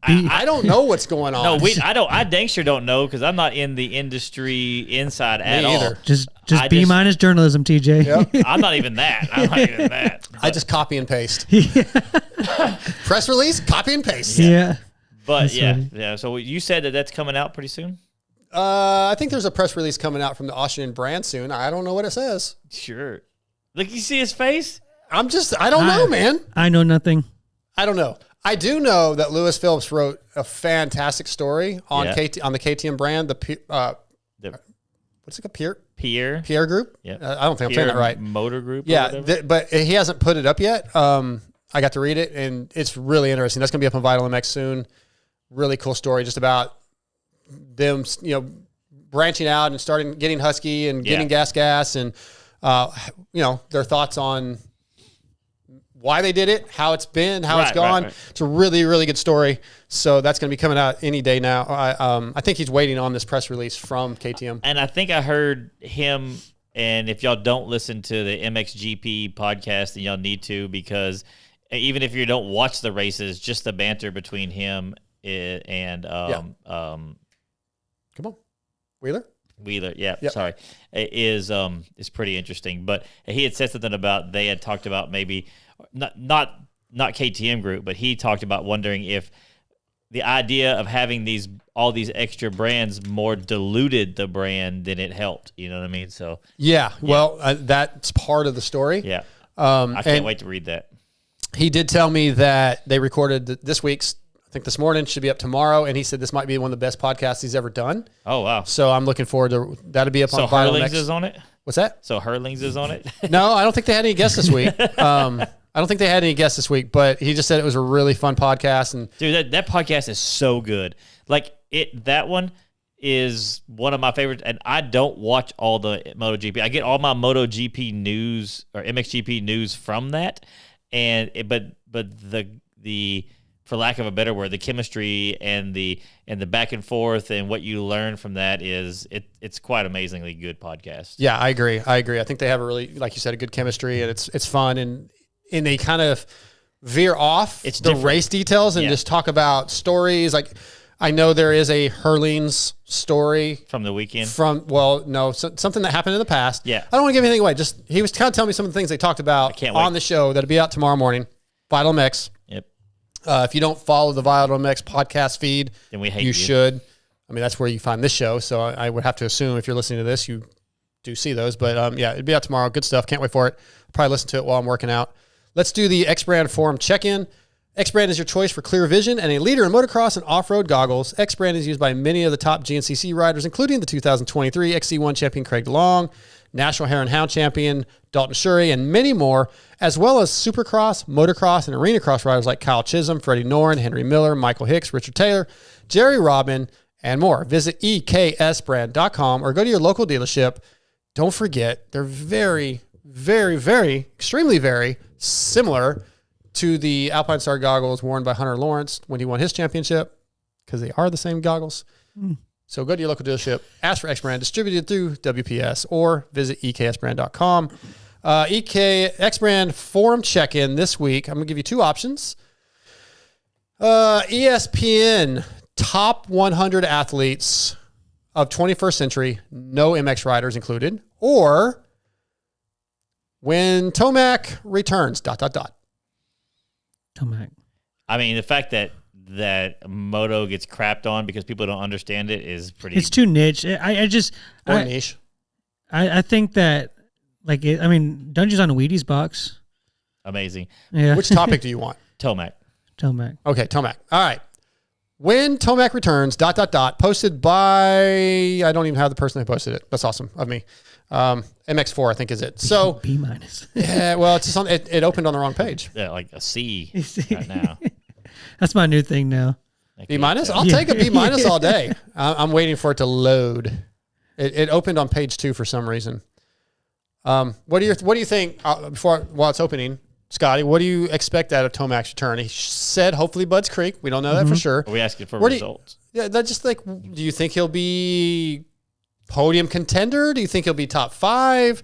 I don't know what's going on. No, I dang sure don't know because I'm not in the industry inside at either. all. Just B minus journalism, TJ. Yep. I'm not even that. I just copy and paste. Press release, copy and paste. Yeah. But That's yeah, funny. yeah. So you said that's coming out pretty soon? I think there's a press release coming out from the Austrian brand soon. I don't know what it says. Sure. Look, you see his face? I don't know, man. I know nothing. I don't know. I do know that Lewis Phillips wrote a fantastic story on Yeah. on the KTM brand. What's it called? Pierre Group. Yeah. I don't think I'm saying that right. Motor Group. or Yeah, whatever? but he hasn't put it up yet. I got to read it, and it's really interesting. That's going to be up on Vital MX soon. Really cool story, just about them, branching out and starting getting Husky and getting gas, and their thoughts on why they did it, how it's been, how it's gone. Right. It's a really, really good story. So that's going to be coming out any day now. I think he's waiting on this press release from KTM. And I think I heard him, and if y'all don't listen to the MXGP podcast, then y'all need to, because even if you don't watch the races, just the banter between him and Come on, Wheeler. Yep. Sorry, is pretty interesting. But he had said something about they had talked about maybe not KTM Group, but he talked about wondering if the idea of having all these extra brands more diluted the brand than it helped. You know what I mean? So well, that's part of the story. yeah, I can't wait to read that. He did tell me that they recorded this week's, I think this morning, should be up tomorrow, and he said this might be one of the best podcasts he's ever done. Oh, wow. So I'm looking forward to that'll be up So on Vital Hurlings next. is on it? What's that? So Hurlings is on it? No, I don't think they had any guests this week. I don't think they had any guests this week, but he just said it was a really fun podcast. And Dude, that podcast is so good. Like, that one is one of my favorites, and I don't watch all the MotoGP. I get all my MotoGP news or MXGP news from that, but the for lack of a better word, the chemistry and the back and forth and what you learn from that it's quite amazingly good podcast. yeah, I agree. I think they have a really, like you said, a good chemistry, and it's fun, and they kind of veer off It's the different. race details and just talk about stories. Like, I know there is a Hurlings story From the weekend. something that happened in the past. Yeah. I don't want to give anything away. Just, he was kind of telling me some of the things they talked about can't on wait. the show that'll be out tomorrow morning. Vital Mix. Yep. If you don't follow the Vital MX podcast feed, Then we hate you you. should. I mean, that's where you find this show. So I would have to assume if you're listening to this, you do see those. But it'll be out tomorrow. Good stuff. Can't wait for it. Probably listen to it while I'm working out. Let's do the X-Brand Forum check-in. X-Brand is your choice for clear vision and a leader in motocross and off-road goggles. X-Brand is used by many of the top GNCC riders, including the 2023 XC1 champion Craig DeLong, National Hare and Hound champion Dalton Shurry, and many more, as well as Supercross, motocross, and arena cross riders like Kyle Chisholm, Freddie Noren, Henry Miller, Michael Hicks, Richard Taylor, Jerry Robin, and more. Visit eksbrand.com or go to your local dealership. Don't forget, they're very, very, very, extremely very similar to the Alpine Star goggles worn by Hunter Lawrence when he won his championship, because they are the same goggles. So go to your local dealership, ask for X-Brand, distributed through WPS, or visit eksbrand.com. X-Brand Forum check-in this week. I'm going to give you two options. ESPN top 100 athletes of 21st century, no MX riders included, or when Tomac returns, ... Tomac. I mean, the fact that Moto gets crapped on because people don't understand it is pretty. It's too niche. Or niche. I think that, don't use on a Wheaties box. Amazing. Yeah. Which topic do you want? Tomac. Tomac. Okay, Tomac. All right. When Tomac returns, ... posted by, I don't even have the person who posted it. That's awesome of me. MX4, I think is it. So B-. yeah, well, it's just on, it opened on the wrong page. Yeah, like a C right now. That's my new thing now. B-? I'll take a B- all day. I'm waiting for it to load. It opened on page 2 for some reason. What do you think while it's opening, Scotty? What do you expect out of Tomac's return? He said hopefully Budds Creek. We don't know that for sure. Are we asking for results? That's just like, do you think he'll be podium contender? Do you think he'll be top 5?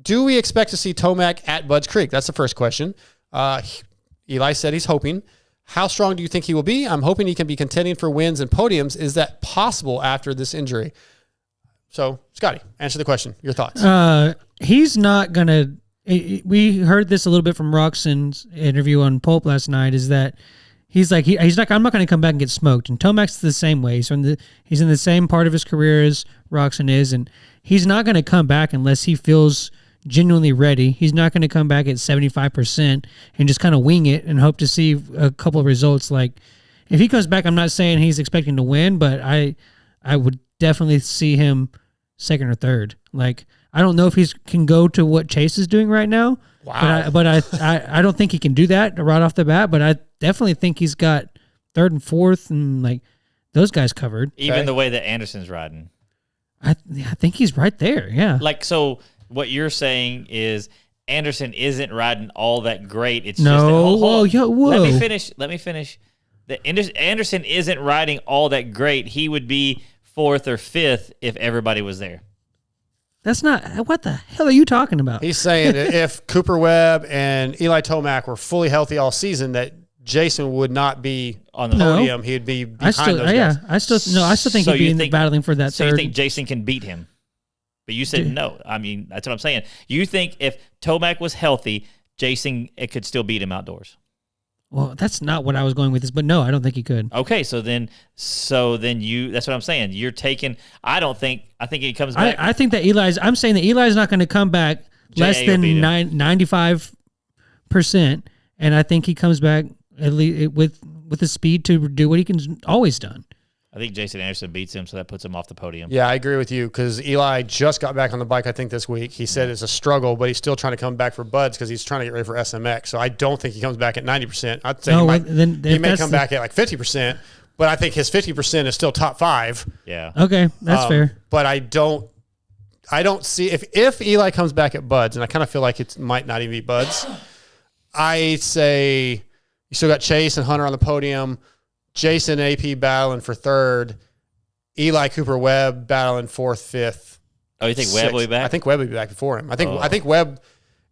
Do we expect to see Tomac at Budds Creek? That's the first question. Eli said he's hoping. How strong do you think he will be? I'm hoping he can be contending for wins and podiums. Is that possible after this injury? So, Scotty, answer the question. Your thoughts. He's not going to... We heard this a little bit from Roxon's interview on Pulp last night, is that he's like, he's like, I'm not going to come back and get smoked. And Tomac's the same way. He's in the same part of his career as Roxon is, and he's not going to come back unless he feels genuinely ready. He's not going to come back at 75% and just kind of wing it and hope to see a couple of results. Like, if he comes back, I'm not saying he's expecting to win, but I would definitely see him second or third. Like, I don't know if he can go to what Chase is doing right now. Wow. But I don't think he can do that right off the bat. But I definitely think he's got third and fourth and like those guys covered. Even the way that Anderson's riding. I think he's right there. Yeah. Like, so what you're saying is Anderson isn't riding all that great. It's no. just that, Whoa. Let me finish. Anderson isn't riding all that great. He would be 4th or 5th if everybody was there. That's not, what the hell are you talking about? He's saying that if Cooper Webb and Eli Tomac were fully healthy all season, that Jason would not be on the podium. He'd be behind those guys. Yeah, I still think he'd be battling for that so third. You think Jason can beat him? But you said no. I mean, that's what I'm saying. You think if Tomac was healthy, Jason could still beat him outdoors? Well, that's not what I was going with this, but no, I don't think he could. Okay, so then you, that's what I'm saying. You're taking, I think he comes back. I think that I'm saying that Eli's not going to come back less than 95%, and I think he comes back at least with the speed to do what he can always done. I think Jason Anderson beats him, so that puts him off the podium. Yeah, I agree with you because Eli just got back on the bike, I think, this week. He said it's a struggle, but he's still trying to come back for Budds because he's trying to get ready for SMX. So I don't think he comes back at 90%. I'd say he may come back at like 50%, but I think his 50% is still top 5. Yeah. Okay, that's fair. But I don't see if Eli comes back at Budds, and I kind of feel like it might not even be Budds. I say you still got Chase and Hunter on the podium. Jason AP battling for 3rd. Eli Cooper Webb battling 4th, 5th. Oh, you think Webb will be back? I think Webb will be back before him. I think Webb,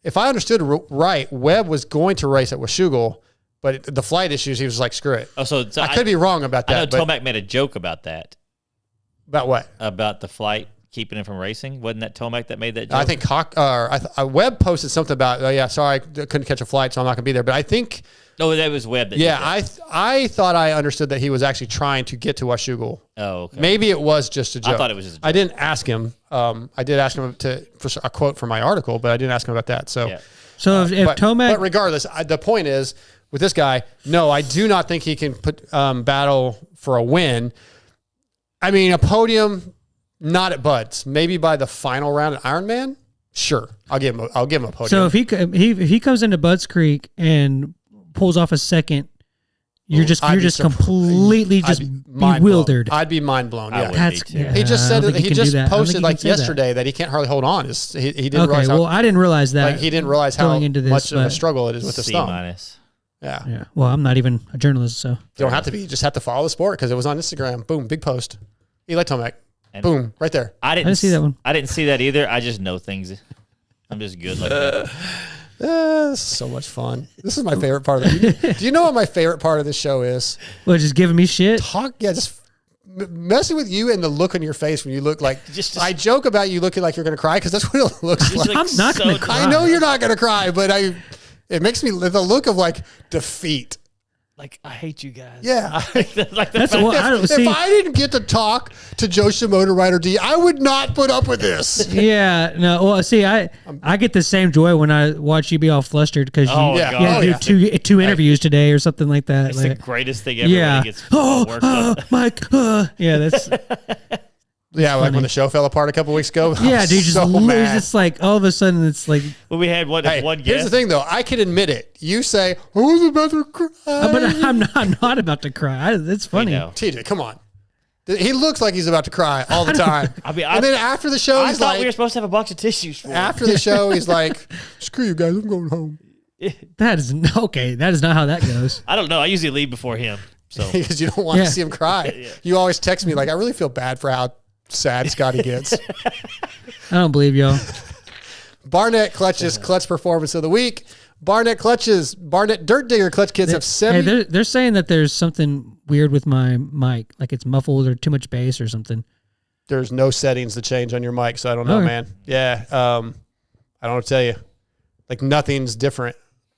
if I understood right, Webb was going to race at Washougal, but the flight issues, he was like, screw it. Oh, so I could be wrong about that. I know Tomac made a joke about that. About what? About the flight keeping him from racing. Wasn't that Tomac that made that joke? I think Webb posted something about, sorry, I couldn't catch a flight, so I'm not going to be there. But I think... Oh, that was Webb. I thought I understood that he was actually trying to get to Washougal. Oh, okay. Maybe it was just a joke. I thought it was just a joke. I didn't ask him. I did ask him for a quote from my article, but I didn't ask him about that. So, if Tomac... But regardless, the point is, with this guy, no, I do not think he can battle for a win. I mean, a podium, not at Budds. Maybe by the final round at Ironman? Sure. I'll give him a podium. So if he comes into Budds Creek and pulls off a second, you're just completely bewildered. I'd be mind blown. Yeah, he just said that he just posted like yesterday that he can't hardly hold on. He didn't realize. Well, I didn't realize that. Like he didn't realize how much of a struggle it is with the thumb. C-. Yeah. Well, I'm not even a journalist, so you don't have to be. You just have to follow the sport because it was on Instagram. Boom, big post. Eli Tomac. Boom, right there. I didn't see that one. I didn't see that either. I just know things. I'm just good like that. This is so much fun. This is my favorite part of it. Do you know what my favorite part of this show is? Well, just giving me shit? Just messing with you and the look on your face when you look like... I joke about you looking like you're going to cry because that's what it looks like. I'm not going to cry. I know you're not going to cry, but it makes me... The look of like defeat. like, I hate you guys. Yeah. That's what I don't see. If I didn't get to talk to Joe Shimoda, Ryder D, I would not put up with this. Yeah, no. Well, see, I get the same joy when I watch you be all flustered because you, Oh, Yeah. God. you had to yeah. do two interviews today or something like that. It's the Like, greatest thing ever yeah. when he gets worked up. Mike. Yeah, that's Yeah, like when the show fell apart a couple weeks ago. yeah, I'm dude. Just so mad. it's like all of a sudden it's like, Well, we had one Hey, guest. here's the thing, though. I can admit it. You say, I was about to cry. but I'm not about to cry. It's funny. know. TJ, come on. He looks like he's about to cry all the time. I mean, and then after the show, I he's thought like, we were supposed to have a box of tissues for him. after the show, he's like, screw you guys, I'm going home. That is okay. That is not how that goes. I don't know. I usually leave before him. So Because you don't want Yeah. to see him cry. You always text me like, I really feel bad for how sad Scotty gets. I don't believe y'all. Barnett Clutches Clutch Performance of the Week. Barnett Dirt Digger Clutch Kits have 70. Hey, they're saying that there's something weird with my mic, like it's muffled or too much bass or something. There's no settings to change on your mic, so I don't know, Okay. man. Yeah, I don't know what to tell you. Like nothing's different.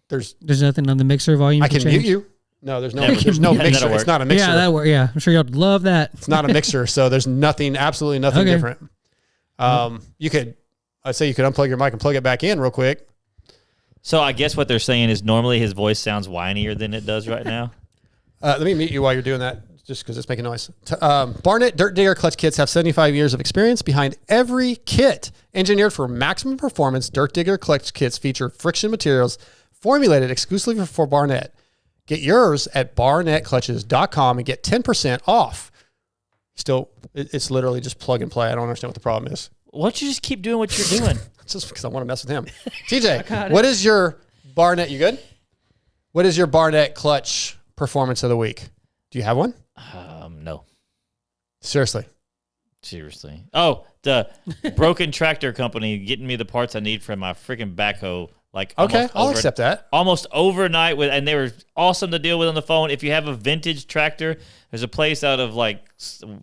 There's nothing on the mixer volume. I can change? mute you. No, there's no Yeah, mixer. that'll work. It's not a mixer. Yeah, that work. Yeah, I'm sure y'all love that. It's not a mixer, so there's absolutely nothing Okay. different. I'd say you could unplug your mic and plug it back in real quick. So I guess what they're saying is normally his voice sounds whinier than it does right now. Let me mute you while you're doing that, just because it's making noise. Barnett Dirt Digger Clutch Kits have 75 years of experience behind every kit. Engineered for maximum performance, Dirt Digger Clutch Kits feature friction materials formulated exclusively for Barnett. Get yours at barnettclutches.com and get 10% off. Still, it's literally just plug and play. I don't understand what the problem is. Why don't you just keep doing what you're doing? It's just because I want to mess with him. TJ, what is your Barnett? You good? What is your Barnett Clutch Performance of the Week? Do you have one? No. Seriously. Oh, the broken tractor company getting me the parts I need for my freaking backhoe. Like Okay, I'll accept that. Almost overnight and they were awesome to deal with on the phone. If you have a vintage tractor, there's a place out of like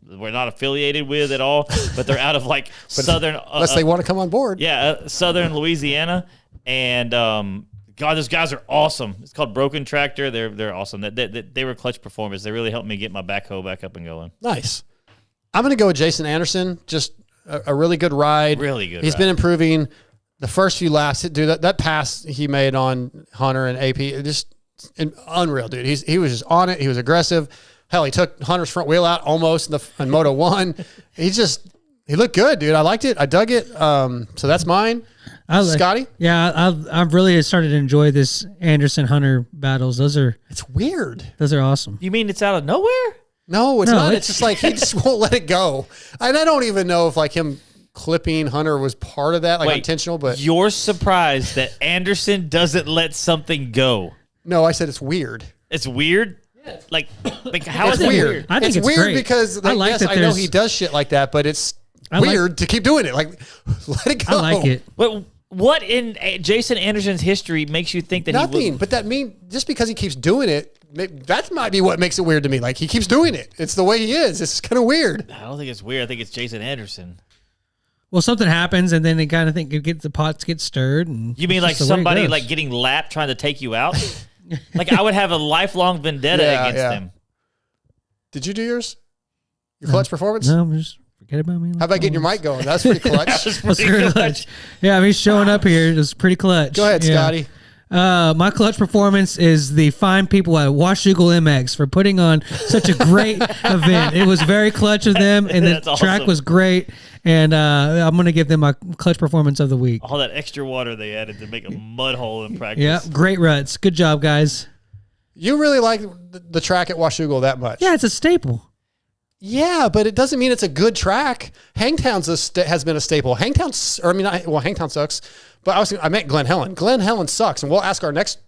we're not affiliated with at all, but they're out of like southern. Unless they want to come on board. Yeah, southern Louisiana, and God, those guys are awesome. It's called Broken Tractor. They're awesome. They were clutch performers. They really helped me get my backhoe back up and going. Nice. I'm going to go with Jason Anderson. Just a really good ride. Really good. He's been improving. The first few laps, dude, that pass he made on Hunter and AP, just unreal, dude. He was just on it. He was aggressive. Hell, he took Hunter's front wheel out almost in Moto 1. He looked good, dude. I liked it. I dug it. So that's mine. Scotty? Yeah, I've really started to enjoy this Anderson Hunter battles. It's weird. Those are awesome. You mean it's out of nowhere? No, it's No, not. It's just like he just won't let it go. And I don't even know if like him clipping Hunter was part of that, like intentional, but you're surprised that Anderson doesn't let something go. no, I said it's weird. It's weird. Like how It's is it weird. weird? I think it's weird great. because like, I like yes, that I know there's- he does shit like that, but it's I like- weird to keep doing it. Like, let it go. I like it. But what in Jason Anderson's history makes you think that Nothing, he would? but that mean just because he keeps doing it, that might be what makes it weird to me. Like he keeps doing it. It's the way he is. It's kind of weird. I don't think it's weird. I think it's Jason Anderson. Well, something happens, and then they kind of think the pots get stirred. And You mean it's like just the way it somebody goes. like getting lapped trying to take you out? Like I would have a lifelong vendetta Yeah, against yeah. him. Did you do yours? Your clutch performance? No, just forget about me. How about getting your mic going? That's pretty clutch. That's pretty clutch. Yeah, I mean, showing up here is pretty clutch. Go ahead, Yeah. Scotty. My clutch performance is the fine people at Washougal MX for putting on such a great event. It was very clutch of them, and the That's awesome. track was great. And I'm going to give them my clutch performance of the week. All that extra water they added to make a mud hole in practice. Yeah, great ruts. Good job, guys. You really like the track at Washougal that much? Yeah, it's a staple. Yeah, but it doesn't mean it's a good track. Hangtown's has been a staple. Hangtown sucks. But I meant Glen Helen. Glen Helen sucks, and we'll ask our next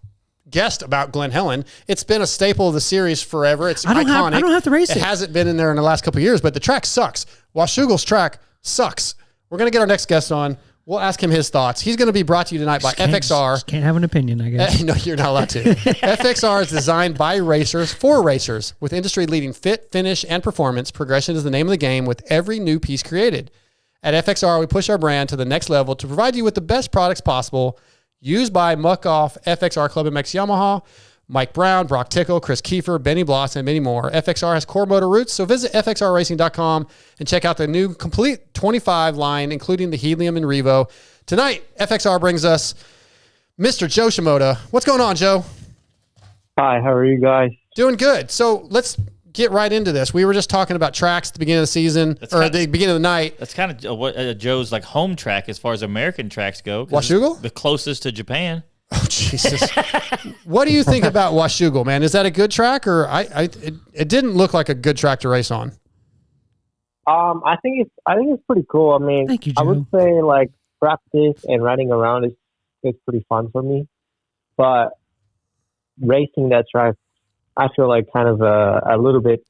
guest about Glen Helen. It's been a staple of the series forever. It's iconic. I don't have to race it. It hasn't been in there in the last couple of years, but the track sucks. Washougal's track sucks. We're gonna get our next guest on. We'll ask him his thoughts. He's going to be brought to you tonight by FXR. Just can't have an opinion, I guess. No, you're not allowed to. FXR is designed by racers for racers with industry-leading fit, finish, and performance. Progression is the name of the game with every new piece created. At FXR, we push our brand to the next level to provide you with the best products possible. Used by Muck Off, FXR Club MX Yamaha. Mike Brown, Brock Tickle, Chris Kiefer, Benny Bloss, and many more. FXR has core motor roots, so visit fxrracing.com and check out the new complete 25 line, including the Helium and Revo. Tonight, FXR brings us Mr. Joe Shimoda. What's going on, Joe? Hi, how are you guys? Doing good. So let's get right into this. We were just talking about tracks at the beginning of the season, at the beginning of the night. That's kind of what Joe's like home track as far as American tracks go. Washougal? The closest to Japan. Oh, Jesus. What do you think about Washougal, man? Is that a good track, or it didn't look like a good track to race on? I think it's pretty cool. I mean, Thank you, I Joe. would say like practice and riding around is pretty fun for me, but racing that track, I feel like kind of a little bit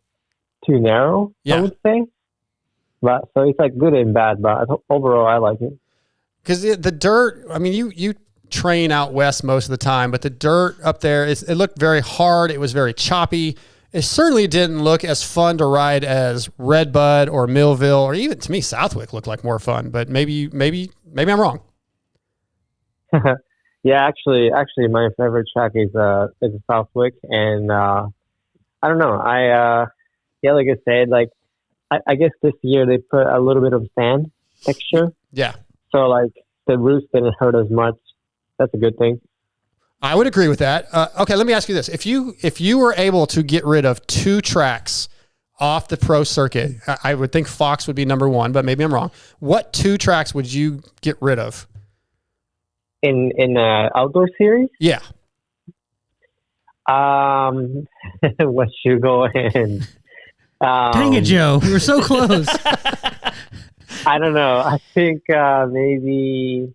too narrow. Yeah. I would say, but so it's like good and bad, but overall I like it. Because the dirt, I mean, you train out west most of the time, but the dirt up there, it looked very hard. It was very choppy. It certainly didn't look as fun to ride as Redbud or Millville, or even to me, Southwick looked like more fun. But maybe I'm wrong. Yeah, actually, my favorite track is Southwick, and I don't know. Like I said, like I guess this year they put a little bit of sand texture. Yeah. So like the roots didn't hurt as much. That's a good thing. I would agree with that. Okay, let me ask you this: if you were able to get rid of 2 tracks off the pro circuit, I would think Fox would be number 1, but maybe I'm wrong. What 2 tracks would you get rid of in outdoor series? Yeah. Washougal and Dang it, Joe. We were so close. I don't know. I think maybe.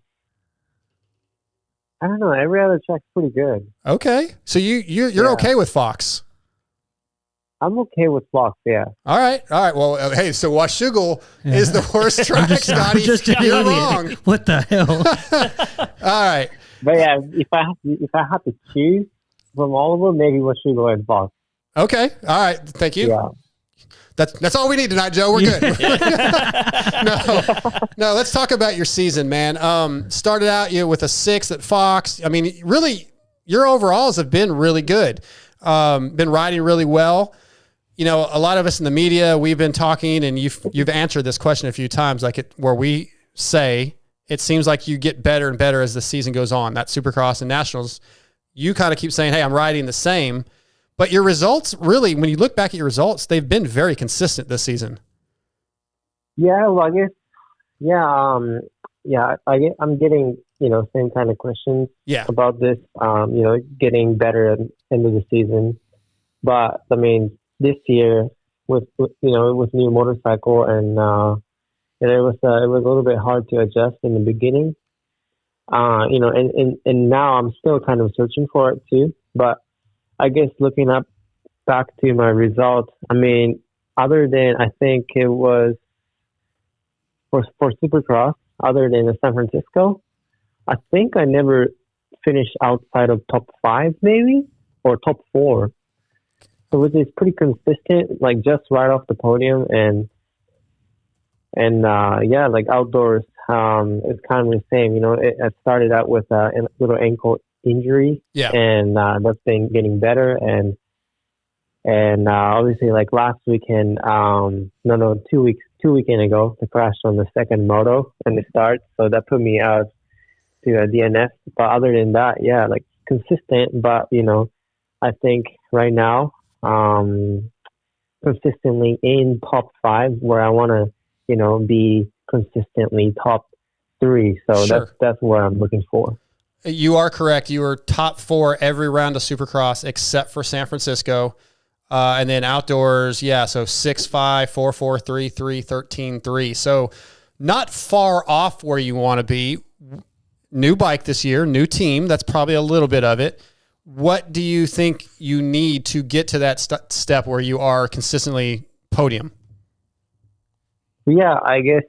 I don't know. Every other track's pretty good. Okay, so you're okay with Fox? I'm okay with Fox. Yeah. All right. Well, hey, so Washougal is the worst track, Scotty. You're wrong. What the hell? All right. But yeah, if I had to choose from all of them, maybe Washougal and Fox. Okay. All right. Thank you. Yeah. That's all we need tonight, Joe. We're good. No. Let's talk about your season, man. Started out with a 6 at Fox. I mean, really, your overalls have been really good. Been riding really well. You know, a lot of us in the media, we've been talking, and you've answered this question a few times, where we say it seems like you get better and better as the season goes on. That Supercross and Nationals, you kind of keep saying, "Hey, I'm riding the same." But your results, really, when you look back at your results, they've been very consistent this season. Yeah, well, I guess, I'm getting, same kind of questions about this, getting better at the end of the season. But, I mean, this year with new motorcycle and it was a little bit hard to adjust in the beginning. And now I'm still kind of searching for it too. But I guess looking back to my results, I mean, other than I think it was for Supercross, other than the San Francisco, I think I never finished outside of top 5 maybe, or top 4. So which is pretty consistent, like just right off the podium and like outdoors, it's kind of the same. I started out with a little ankle injury, and that's been getting better, and obviously like last weekend, 2 weekend ago, I crashed on the second moto in the start, so that put me out to a DNF. But other than that, like consistent. But I think right now, consistently in top 5, where I want to be consistently top 3. So Sure. that's what I'm looking for. You are correct. You were top 4 every round of Supercross except for San Francisco. And then outdoors, so 6-5, 4-4, 3-3, 13-3. So not far off where you want to be. New bike this year, new team. That's probably a little bit of it. What do you think you need to get to that step where you are consistently podium? Yeah, I guess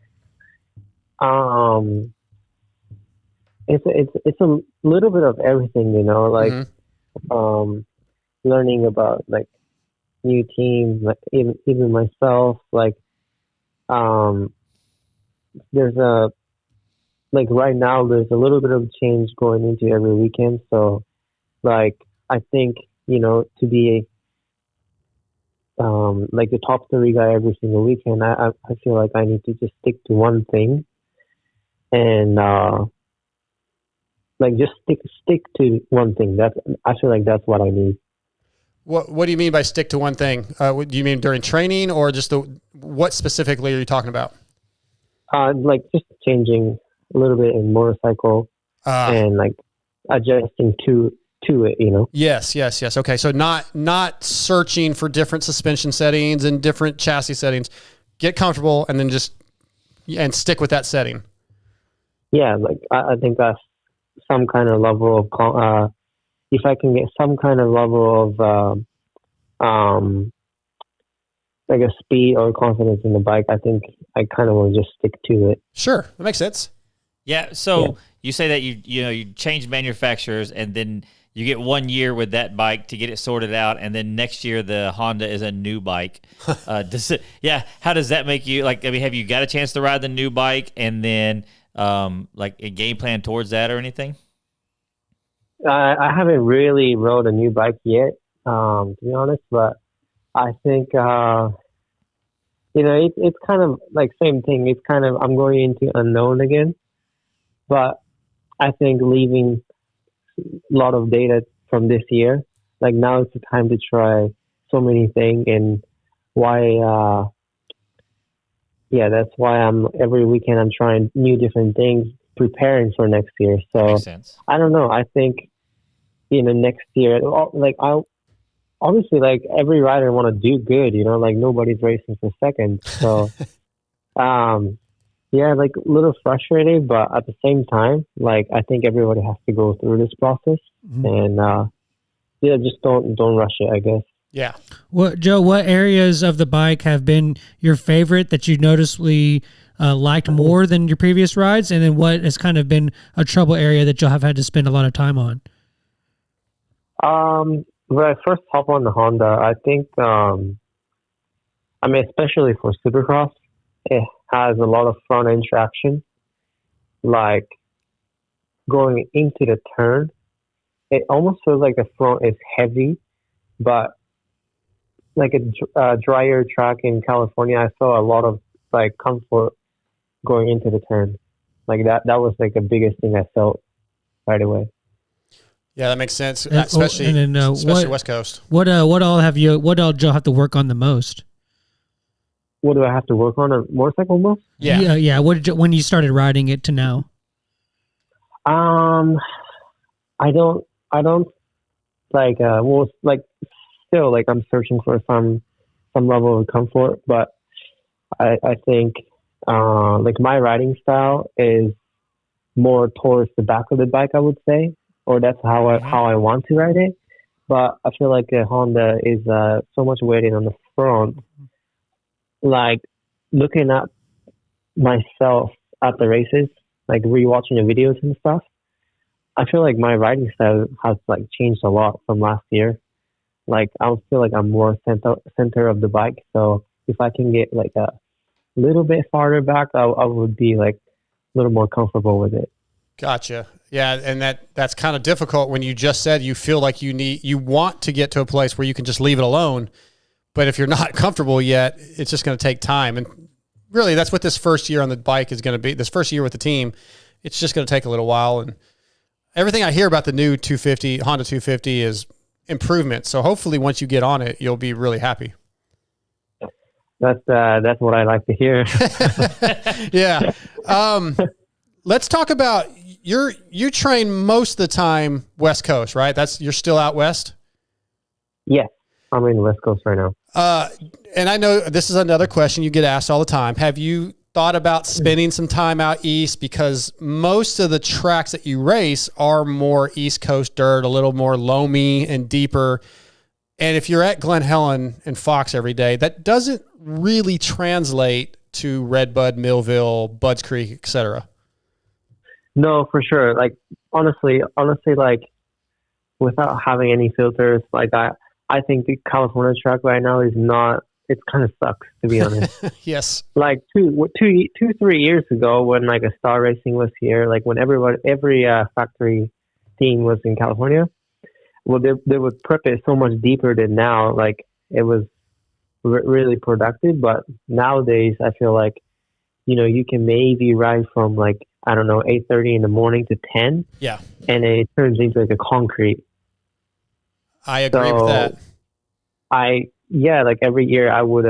it's a little bit of everything, like learning about like new teams, like even myself, like there's right now there's a little bit of change going into every weekend, so like I think to be like the top 30 guy every single weekend. I feel like I need to just stick to one thing and like just stick to one thing. I feel like that's what I need. What do you mean by stick to one thing? Do you mean during training or just what specifically are you talking about? Like just changing a little bit in motorcycle and like adjusting to it, Yes. Okay. So not searching for different suspension settings and different chassis settings. Get comfortable and then and stick with that setting. Yeah. Like I think that's some kind of level of, if I can get some kind of level of, like a speed or confidence in the bike, I think I kind of will just stick to it. Sure. That makes sense. Yeah. So you say that you change manufacturers and then you get 1 year with that bike to get it sorted out, and then next year the Honda is a new bike. How does that make you like? I mean, have you got a chance to ride the new bike, and then like a game plan towards that or anything? I haven't really rode a new bike yet, to be honest, but I think it's kind of like same thing. It's kind of I'm going into unknown again, but I think leaving a lot of data from this year, like now is the time to try so many things, and why that's why every weekend I'm trying new different things, preparing for next year. So makes sense. I don't know, I think next year, like obviously like every rider want to do good, like nobody's racing for second, so like a little frustrated, but at the same time, like I think everybody has to go through this process, and just don't rush it, I guess. Yeah. Joe, what areas of the bike have been your favorite that you noticeably liked more than your previous rides, and then what has kind of been a trouble area that you'll have had to spend a lot of time on? When I first hop on the Honda, I think especially for Supercross, it has a lot of front end traction. Like going into the turn, it almost feels like the front is heavy, but like a drier track in California, I saw a lot of like comfort going into the turn. Like that was like the biggest thing I felt right away. Yeah, that makes sense, especially West Coast. What all Joe have to work on the most? What do I have to work on a motorcycle most? Yeah. When you started riding it to now? I don't like still like I'm searching for some level of comfort, but I think like my riding style is more towards the back of the bike, I would say, or that's how I want to ride it. But I feel like a Honda is so much weighted on the front. Like looking at myself at the races, like rewatching the videos and stuff, I feel like my riding style has like changed a lot from last year. Like I feel like I'm more center of the bike. So if I can get like a little bit farther back, I would be like a little more comfortable with it. Gotcha. Yeah, and that's kind of difficult when you just said you feel like you want to get to a place where you can just leave it alone. But if you're not comfortable yet, it's just going to take time. And really, that's what this first year on the bike is going to be. This first year with the team, it's just going to take a little while. And everything I hear about the new Honda 250 is improvement. So hopefully once you get on it, you'll be really happy. That's what I like to hear. Yeah. Let's talk about you train most of the time West Coast, right? You're still out west? Yes. I'm in the West Coast right now. And I know this is another question you get asked all the time. Have you thought about spending some time out east? Because most of the tracks that you race are more East Coast dirt, a little more loamy and deeper. And if you're at Glen Helen and Fox every day, that doesn't really translate to Redbud, Millville, Budds Creek, etc. No, for sure. Like honestly, like without having any filters, like I think the California track right now is not. It kind of sucks, to be honest. Yes. Like 3 years ago, when like a Star Racing was here, like when every factory team was in California, well, they would prep it so much deeper than now. Like it was really productive. But nowadays, I feel like, you can maybe ride from like, I don't know, 8:30 in the morning to 10. Yeah. And it turns into like a concrete. I agree with that. Like every year I would,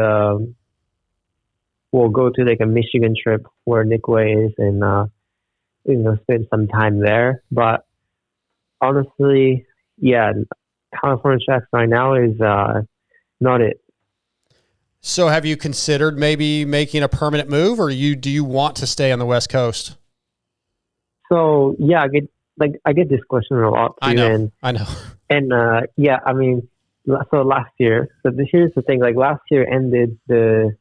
we'll go to like a Michigan trip where Nick Way is and, spend some time there. But honestly, yeah, California tracks right now is not it. So have you considered maybe making a permanent move, or do you want to stay on the West Coast? So yeah, I get this question a lot too. I know. And I mean, so last year. So here's the thing. Like last year ended the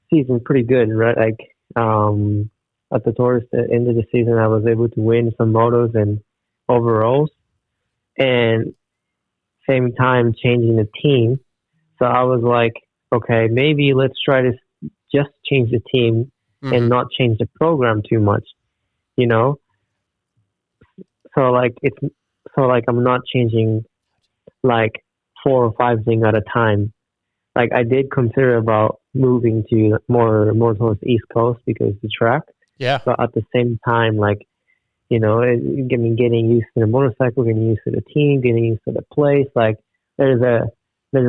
season pretty good, right? Like at the towards the end of the season, I was able to win some motos and overalls, and same time changing the team. So I was like, okay, maybe let's try to just change the team and not change the program too much, So like I'm not changing like 4 or 5 things at a time. Like I did consider about moving to more towards the East Coast because the track. Yeah. But at the same time, like, getting used to the motorcycle, getting used to the team, getting used to the place. Like there's a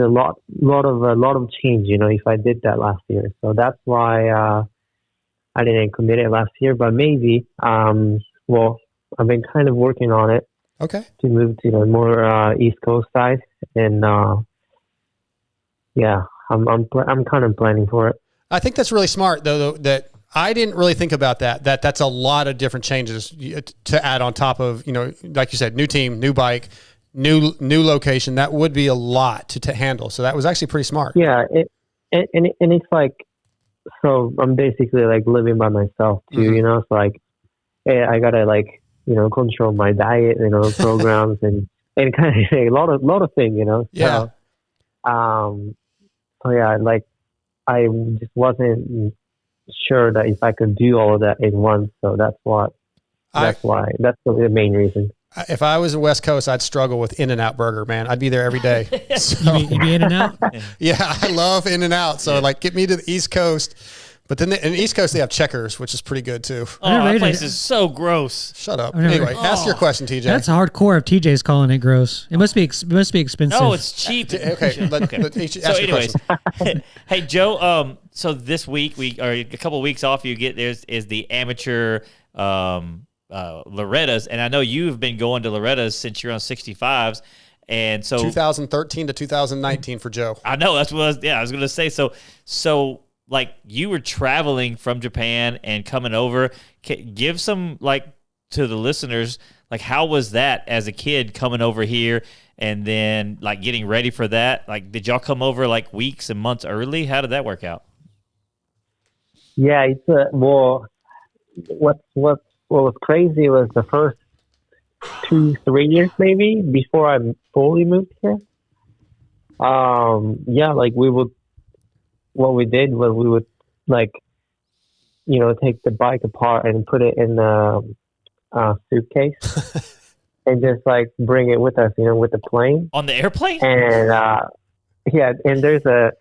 lot of change, if I did that last year. So that's why I didn't commit it last year. But maybe, I've been kind of working on it. Okay. To move to the more East Coast side, and I'm kind of planning for it. I think that's really smart, though. That I didn't really think about that. That's a lot of different changes to add on top of, like you said, new team, new bike, new location. That would be a lot to handle. So that was actually pretty smart. Yeah, it's like, so I'm basically like living by myself too. It's like I gotta like control my diet, programs and kind of a lot of things, Yeah. So yeah, like I just wasn't sure that if I could do all of that in once. So that's the main reason. If I was in West Coast, I'd struggle with In-N-Out Burger, man. I'd be there every day. So, you be In-N-Out? Yeah, I love In-N-Out. So like get me to the East Coast. But then in the East Coast, they have Checkers, which is pretty good too. Oh, that place is so gross. Shut up. Anyway, ask your question, TJ. That's hardcore if TJ's calling it gross. It must be expensive. No, it's cheap. Okay. So anyways, hey, Joe, so this week, a couple of weeks off you get is the amateur Loretta's. And I know you've been going to Loretta's since you're on 65s. And so 2013 to 2019 for Joe. I know. That's what I was going to say. So like you were traveling from Japan and coming over. Give some to the listeners, like how was that as a kid coming over here and then like getting ready for that? Like did y'all come over like weeks and months early? How did that work out? Yeah, it's what was crazy was the first 2-3 years maybe before I fully moved here. Like what we did was we would like, take the bike apart and put it in a suitcase and just like bring it with us, with the plane. On the airplane? And and there's a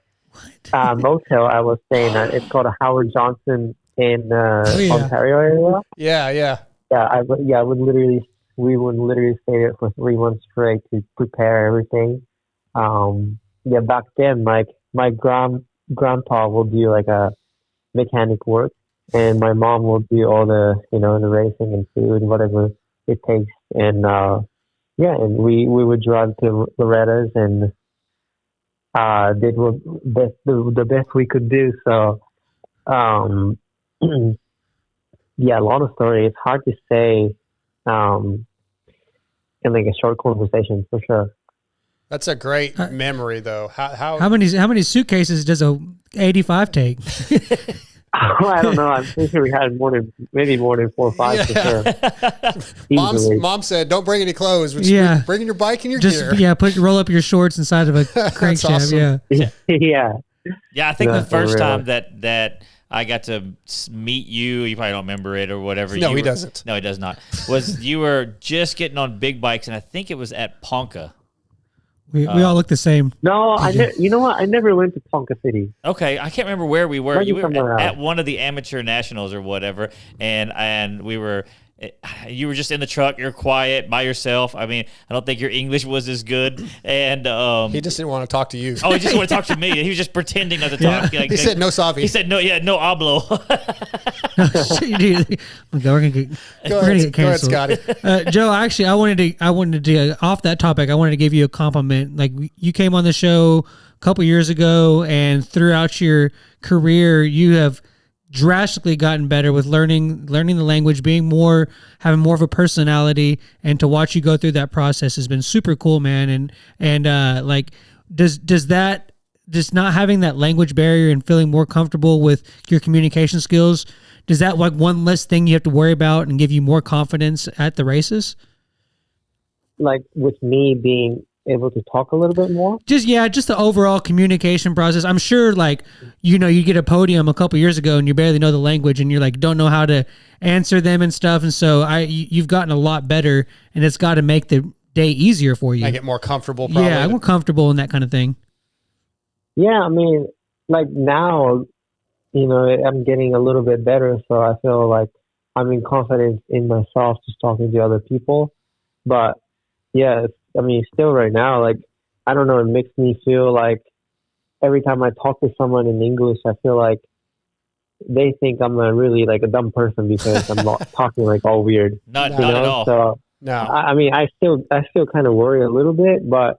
motel I was staying at. It's called a Howard Johnson in Ontario area. Yeah. We would literally stay there for 3 months straight to prepare everything. Back then, like my grandpa will do like a mechanic work, and my mom will do all the the racing and food, whatever it takes. And and we would drive to Loretta's and did the best we could do. So a lot of story. It's hard to say in like a short conversation for sure. That's a great memory, though. How many suitcases does a 85 take? I don't know. I'm pretty sure we had maybe more than 4 or 5 for sure. Mom said, "Don't bring any clothes. Bring your bike and your gear." Yeah, roll up your shorts inside of a crankshaft. Awesome. Yeah. I think the first time that I got to meet you. You probably don't remember it or whatever. No, he doesn't. No, he does not. Was you were just getting on big bikes, and I think it was at Ponca. We all look the same. No, you know what? I never went to Tonka City. Okay, I can't remember where we were. Maybe You were somewhere at else. one of the amateur nationals or whatever, and we were. You were just in the truck. You're quiet by yourself. I mean, I don't think your English was as good. And He just didn't want to talk to you. he just wanted to talk to me. He was just pretending not to talk. He said no savi. He said no. Yeah, no hablo. Dude, we're gonna get canceled. Go ahead, Scotty. Joe, actually, I wanted to off that topic. I wanted to give you a compliment. Like you came on the show a couple years ago, and throughout your career, you have drastically gotten better with learning the language, having more of a personality, and to watch you go through that process has been super cool, man. And like, does not having that language barrier and feeling more comfortable with your communication skills, does that like one less thing you have to worry about and give you more confidence at the races? Like with me being able to talk a little bit more. Just the overall communication process. I'm sure, like, you get a podium a couple years ago and you barely know the language and you're like, don't know how to answer them and stuff. And so you've gotten a lot better, and it's got to make the day easier for you. Make it more comfortable. Probably. Yeah, I'm more comfortable in that kind of thing. Yeah, I mean, like now, I'm getting a little bit better, so I feel like I'm in confidence in myself just talking to other people. But yeah, still right now, like, I don't know, it makes me feel like every time I talk to someone in English, I feel like they think I'm a dumb person because I'm not talking like all weird. Not at all. So, No. I still kind of worry a little bit, but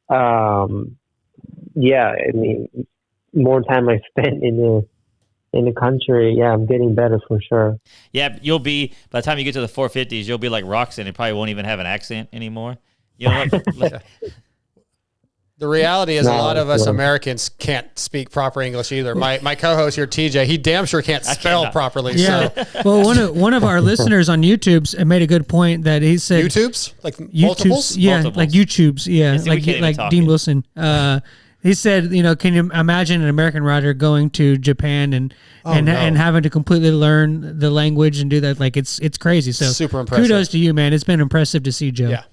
yeah, I mean, more time I spent in the country, yeah, I'm getting better for sure. Yeah, you'll be, by the time you get to the 450s, you'll be like Roxanne and probably won't even have an accent anymore. You know, like The reality is a lot of us Americans can't speak proper English either. My co-host here, TJ, he damn sure can't spell properly. Yeah. So. Well, one of our listeners on YouTube's made a good point that he said YouTube's? Like YouTube's, multiples? yeah, Multiples. like YouTube's, yeah, Yeah, see, we can't even like talk Dean yet. Wilson. He said, can you imagine an American rider going to Japan and having to completely learn the language and do that? Like it's crazy. So Super impressive. Kudos to you, man. It's been impressive to see, Joe. Yeah.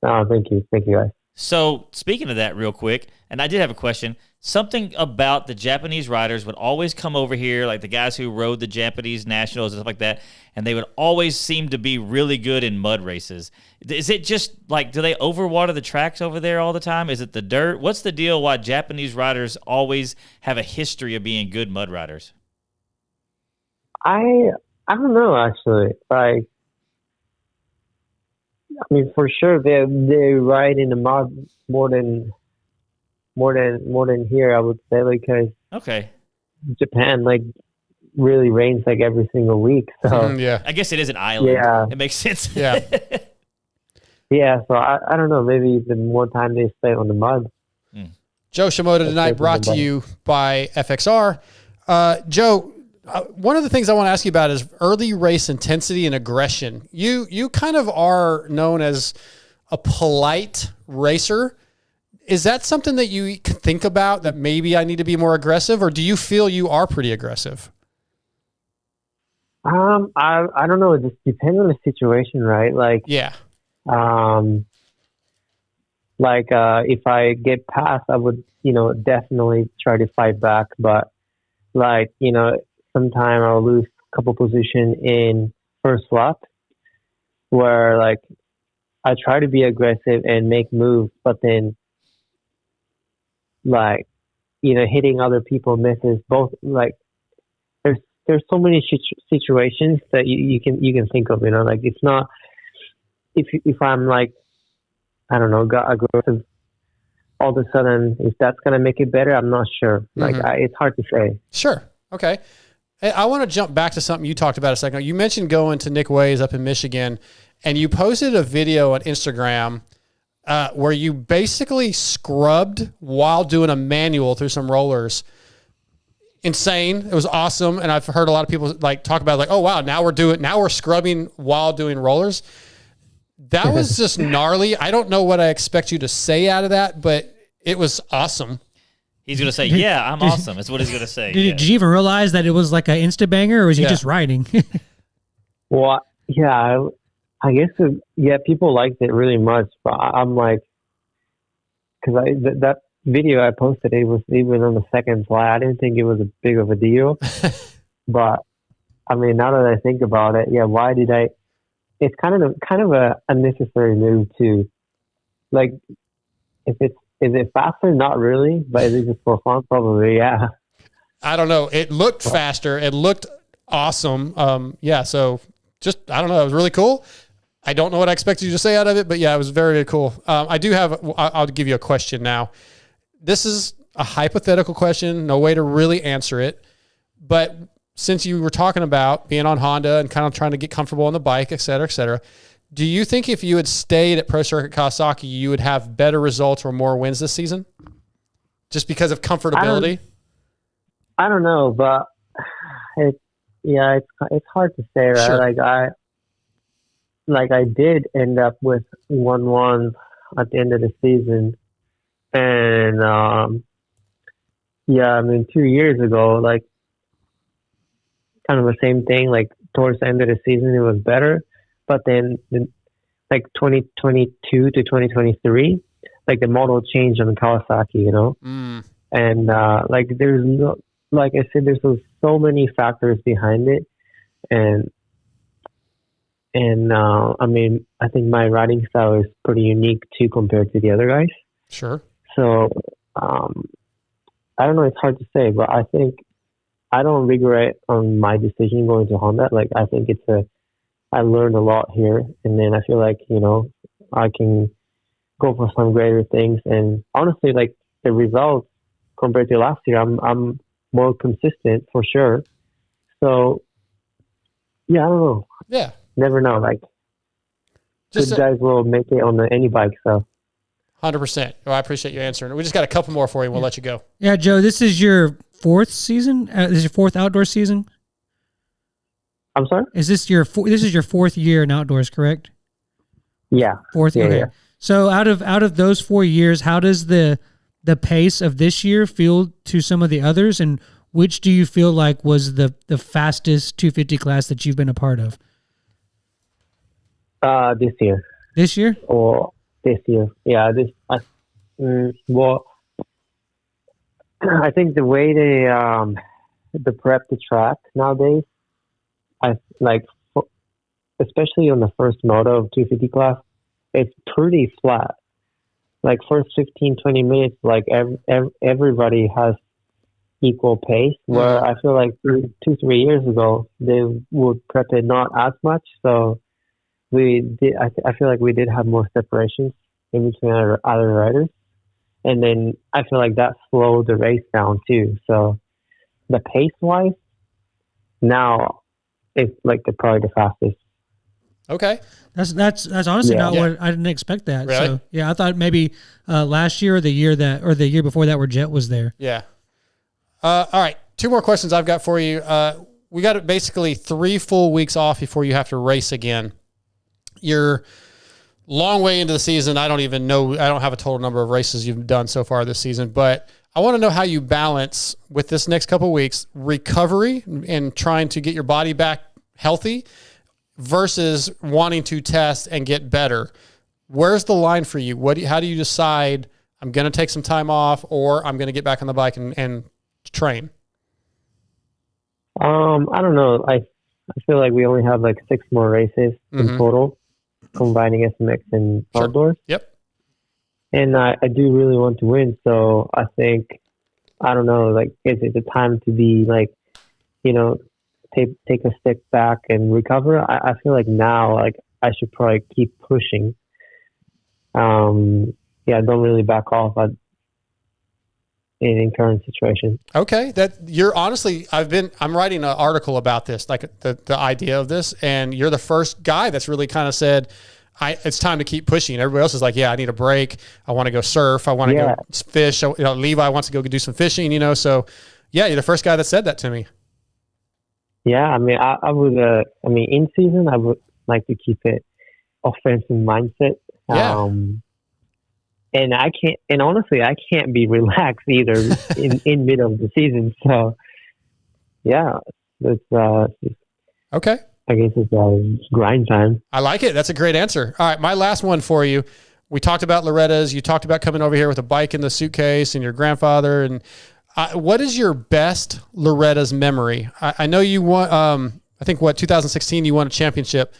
Oh, thank you guys. So, speaking of that real quick, and I did have a question, something about the Japanese riders would always come over here, like the guys who rode the Japanese nationals and stuff like that, and they would always seem to be really good in mud races. Is it just, like, do they overwater the tracks over there all the time? Is it the dirt? What's the deal why Japanese riders always have a history of being good mud riders? I don't know, actually. Like, I mean, for sure they ride in the mud more than here, I would say, because Okay. Japan really rains every single week. So Yeah. I guess it is an island. Yeah. It makes sense. Yeah. yeah, so I don't know, maybe the more time they spend on the mud. Joe Shimoda tonight, brought to you by FXR. Joe, one of the things I want to ask you about is early race intensity and aggression. You kind of are known as a polite racer. Is that something that you think about, that maybe I need to be more aggressive, or do you feel you are pretty aggressive? I don't know. It just depends on the situation, right? Yeah. If I get past, I would, definitely try to fight back. But sometime I'll lose a couple position in first lap where I try to be aggressive and make moves, but then hitting other people misses. Both there's so many situations that you can think of, it's not if I'm I don't know, got aggressive all of a sudden, if that's going to make it better, I'm not sure. It's hard to say. Sure. Okay. I want to jump back to something you talked about a second ago. You mentioned going to Nick Way's up in Michigan, and you posted a video on Instagram where you basically scrubbed while doing a manual through some rollers. Insane. It was awesome. And I've heard a lot of people talk about oh wow, now we're scrubbing while doing rollers. That was just gnarly. I don't know what I expect you to say out of that, but it was awesome. He's going to say, yeah, I'm awesome. That's what he's going to say. Did you even realize that it was like an Insta banger, or was he just riding? Well, yeah, I guess, people liked it really much, but I'm because that video I posted, it was even on the second fly. I didn't think it was a big of a deal, but I mean, now that I think about it, yeah, why did I? It's kind of a unnecessary move to, like, is it faster? Not really, but is it just for fun? Probably, yeah. I don't know. It looked faster. It looked awesome. Yeah. So just, I don't know. It was really cool. I don't know what I expected you to say out of it, but yeah, it was very, very cool. I do have, I'll give you a question now. This is a hypothetical question. No way to really answer it. But since you were talking about being on Honda and kind of trying to get comfortable on the bike, et cetera, do you think if you had stayed at Pro Circuit Kawasaki, you would have better results or more wins this season? Just because of comfortability? I don't know, but it's hard to say, right? Sure. Like I did end up with 1-1 at the end of the season, and I mean 2 years ago, like kind of the same thing. Like towards the end of the season, it was better, but then like 2022 to 2023, like the model changed on Kawasaki, you know, and like there's no, like I said, there's so many factors behind it, and I mean, I think my riding style is pretty unique too compared to the other guys. Sure. So, I don't know. It's hard to say, but I think I don't regret on my decision going to Honda. Like, I think I learned a lot here, and then I feel like, you know, I can go for some greater things. And honestly, like the results compared to last year, I'm more consistent for sure. So, yeah, I don't know. Yeah. Never know. Like, good guys will make it on any bike. So, 100%. Well, I appreciate you answering. We just got a couple more for you. We'll let you go. Yeah, Joe, this is your fourth season. This is your fourth outdoor season. I'm sorry. Is this this is your fourth year in outdoors, correct? Yeah. Fourth. Yeah, okay. yeah. So out of those 4 years, how does the pace of this year feel to some of the others, and which do you feel like was the fastest 250 class that you've been a part of? This year. This year? Or this year. Yeah. Well, I think the way they prep the track nowadays, I like, especially on the first moto of 250 class, it's pretty flat. Like first 15, 20 minutes, like everybody has equal pace. Where I feel like 2-3 years ago they would prep it not as much. So I feel like we did have more separations in between our other riders, and then I feel like that slowed the race down too. So the pace wise, now it's like probably the fastest. Okay, that's honestly not what I didn't expect that. Really? So yeah, I thought maybe last year or the year before that where Jet was there. Yeah. All right, 2 more questions I've got for you. We got basically 3 full weeks off before you have to race again. You're long way into the season. I don't even know. I don't have a total number of races you've done so far this season, but I want to know how you balance with this next couple of weeks recovery and trying to get your body back healthy versus wanting to test and get better. Where's the line for you? How do you decide I'm going to take some time off or I'm going to get back on the bike and train? I don't know. I feel like we only have like 6 more races in total, combining SMX and outdoors. Yep. And I do really want to win. So I think, I don't know, like, is it the time to be like, you know, take a step back and recover? I feel like now, like, I should probably keep pushing. Don't really back off in current situation. Okay. You're honestly, I'm writing an article about this, like the idea of this, and you're the first guy that's really kind of said, it's time to keep pushing. Everybody else is like, yeah, I need a break. I want to go surf. I want to go fish. Levi wants to go do some fishing, so yeah, you're the first guy that said that to me. Yeah. I mean, I would, in season, I would like to keep it offensive mindset. Yeah. And honestly, I can't be relaxed either in middle of the season. So yeah, it's, okay. I guess it's grind time. I like it. That's a great answer. All right. My last one for you. we talked about Loretta's. You talked about coming over here with a bike in the suitcase and your grandfather. And what is your best Loretta's memory? I know you won, I think 2016 you won a championship.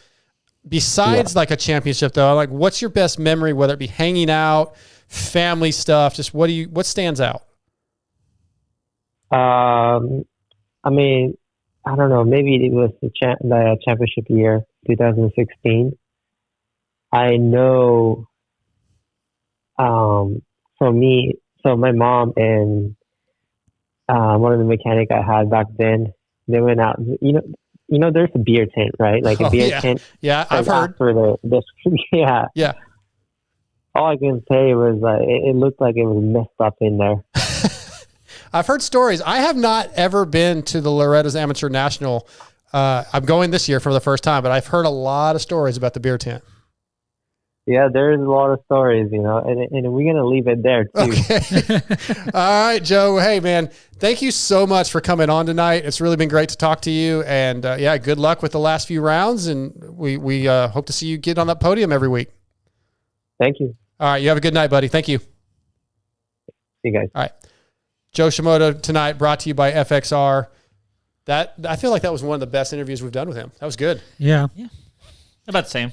Besides like a championship though, like what's your best memory, whether it be hanging out, family stuff, just what stands out? I mean, I don't know, maybe it was the championship year, 2016. I know, for me, so my mom and one of the mechanic I had back then, they went out, you know, there's a beer tent, right? Like a beer tent. Yeah, I've heard. Yeah. Yeah. All I can say was it looked like it was messed up in there. I've heard stories. I have not ever been to the Loretta's Amateur National. I'm going this year for the first time, but I've heard a lot of stories about the beer tent. Yeah, there's a lot of stories, you know, and we're going to leave it there too. Okay. All right, Joe. Hey, man, thank you so much for coming on tonight. It's really been great to talk to you. And yeah, good luck with the last few rounds. And we hope to see you get on that podium every week. Thank you. All right. You have a good night, buddy. Thank you. See you guys. All right. Joe Shimoda tonight, brought to you by FXR. I feel like that was one of the best interviews we've done with him. That was good. Yeah. About the same.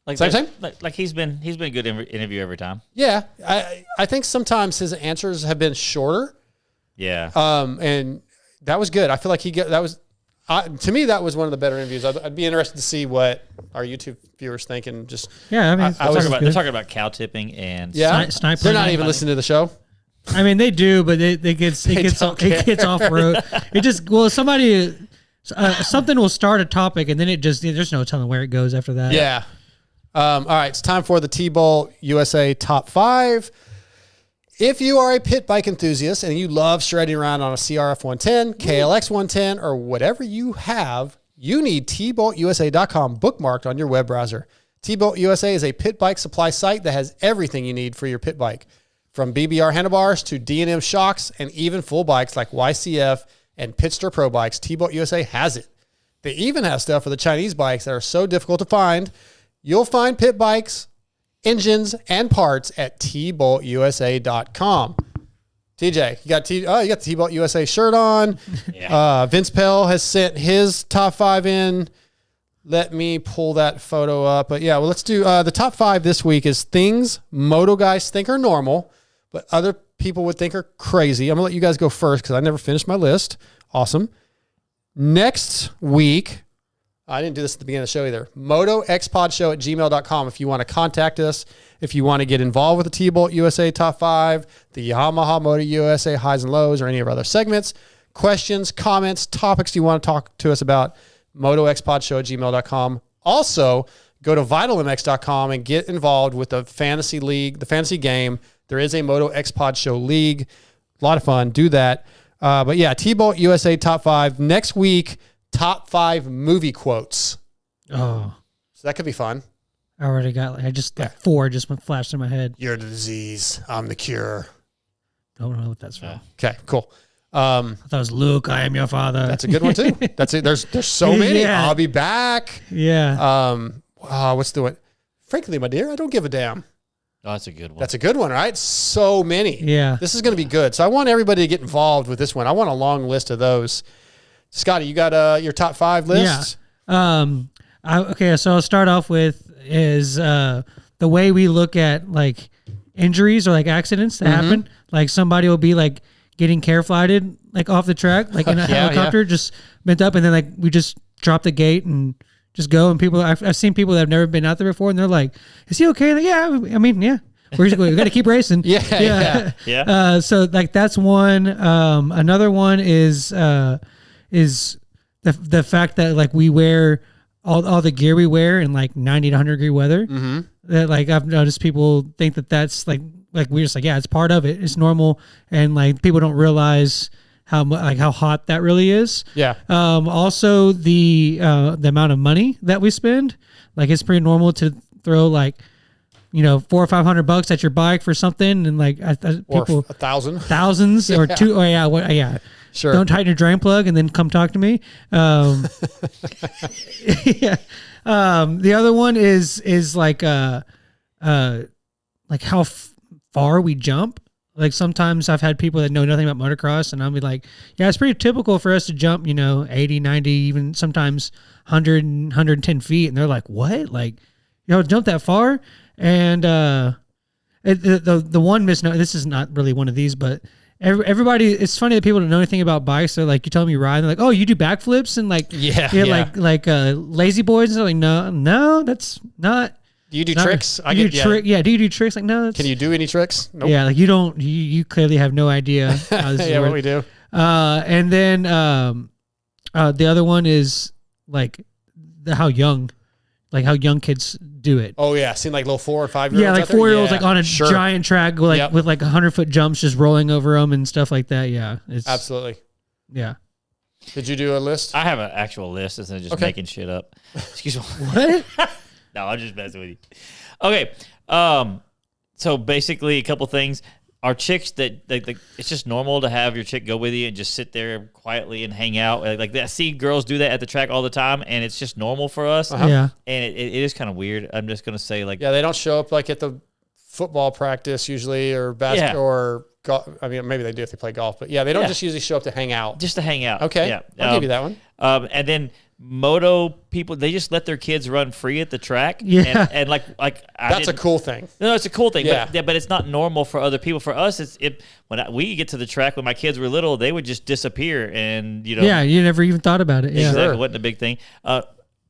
Like Same? Like he's been a good interview every time. Yeah. I think sometimes his answers have been shorter. Yeah. And that was good. I feel like to me, that was one of the better interviews. I'd be interested to see what our YouTube viewers think. And just, Yeah, I mean, they're talking about cow tipping and Sniper. They're not even listening to the show. I mean, they do, but it gets off road. It just something will start a topic and then there's no telling where it goes after that. Yeah. All right, it's time for the TBolt USA Top 5. If you are a pit bike enthusiast and you love shredding around on a CRF 110, KLX 110, or whatever you have, you need TBoltUSA.com bookmarked on your web browser. TBolt USA is a pit bike supply site that has everything you need for your pit bike, from BBR handlebars to D&M shocks and even full bikes like YCF and Pitster Pro bikes. TBolt USA has it. They even have stuff for the Chinese bikes that are so difficult to find. You'll find pit bikes, engines, and parts at TBoltUSA.com. TJ, you got the TBolt USA shirt on. Yeah. Vince Pell has sent his top 5 in. Let me pull that photo up. But yeah, well, let's do the top 5 this week is things moto guys think are normal, but other people would think are crazy. I'm going to let you guys go first because I never finished my list. Awesome. Next week, I didn't do this at the beginning of the show either. MotoXpodShow@gmail.com if you want to contact us, if you want to get involved with the TBolt USA Top 5, the Yamaha Moto USA Highs and Lows, or any of our other segments, questions, comments, topics you want to talk to us about, MotoXpodShow@gmail.com. Also, go to VitalMX.com and get involved with the fantasy league, the fantasy game. There is a MotoXpod Show league. A lot of fun. Do that. But yeah, TBolt USA Top 5. Next week, Top 5 movie quotes. Oh. So that could be fun. I already got, four just went flashed in my head. You're the disease. I'm the cure. Don't know what that's from. Okay, cool. I thought it was Luke, I am your father. That's a good one too. That's it. There's so many. Yeah. I'll be back. Yeah. What's the one? Frankly, my dear, I don't give a damn. Oh, that's a good one. That's a good one, right? So many. Yeah. This is going to be good. So I want everybody to get involved with this one. I want a long list of those. Scotty, you got your top 5 list? Yeah. Okay, so I'll start off with is the way we look at like injuries or like accidents that happen. Like somebody will be like getting care flighted like off the track, like in a helicopter, just bent up, and then like we just drop the gate and just go. And people, I've seen people that have never been out there before, and they're like, "Is he okay?" Like, yeah, I mean, yeah. We got to keep racing. Yeah. So like that's one. Another one is the fact that like we wear all the gear we wear in like 90 to 100 degree weather. That like I've noticed people think that that's like we're just like, yeah, it's part of it. It's normal, and like people don't realize how hot that really is. Yeah. Also the amount of money that we spend, like it's pretty normal to throw like, you know, $400 or $500 at your bike for something, and like people thousands or two. Oh yeah. Sure. Don't tighten your drain plug and then come talk to me. Yeah. The other one is like like how far we jump. Like sometimes I've had people that know nothing about motocross, and I'll be like, yeah, it's pretty typical for us to jump, 80, 90, even sometimes 100 and 110 feet. And they're like, what? Like, jump that far? And the one misnomer, this is not really one of these, but everybody, it's funny that people don't know anything about bikes. They're like, you tell me you ride, they're like, oh, you do backflips and like, like lazy boys. And they're like, no, that's not. Do you do tricks? Do you do tricks? Like, no. Can you do any tricks? Nope. Yeah, like you clearly have no idea how this what we do. And then the other one is like how young kids do it. Oh yeah, seen like little 4 or 5 year olds. Yeah, like 4-year-olds like on a giant track, like with like 100-foot jumps, just rolling over them and stuff like that. Yeah, it's absolutely. Yeah. Did you do a list? I have an actual list instead of just making shit up. Excuse me. What? No, I'm just messing with you. Okay. So basically a couple things. Our chicks that it's just normal to have your chick go with you and just sit there quietly and hang out. Like I see girls do that at the track all the time, and it's just normal for us. Yeah. And it is kind of weird. I'm just gonna say they don't show up like at the football practice usually or basketball or golf. I mean, maybe they do if they play golf, but they don't just usually show up to hang out. Just to hang out. Okay. Yeah. I'll give you that one. And then moto people, they just let their kids run free at the track. Yeah. And like that's a cool thing. No, it's a cool thing. Yeah. But it's not normal for other people. For us, when we get to the track when my kids were little, they would just disappear and Yeah, you never even thought about it. Yeah. Exactly. It wasn't a big thing.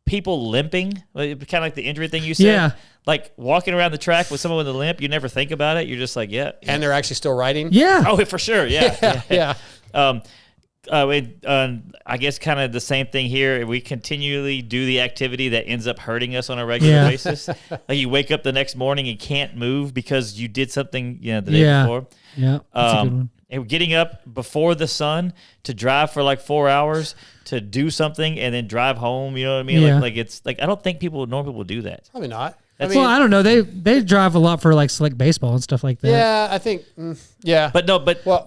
People limping, kind of like the injury thing you said. Yeah. Like walking around the track with someone with a limp, you never think about it. You're just like, yeah. And they're actually still riding? Yeah. Oh, for sure. Yeah. Yeah. I guess kind of the same thing here. We continually do the activity that ends up hurting us on a regular basis. Like you wake up the next morning and can't move because you did something the day before. Yeah, that's a good one. And getting up before the sun to drive for like 4 hours to do something and then drive home. You know what I mean? Yeah. Like it's like I don't think normal people do that. Probably not. I don't know. They drive a lot for like select baseball and stuff like that. Yeah, I think. But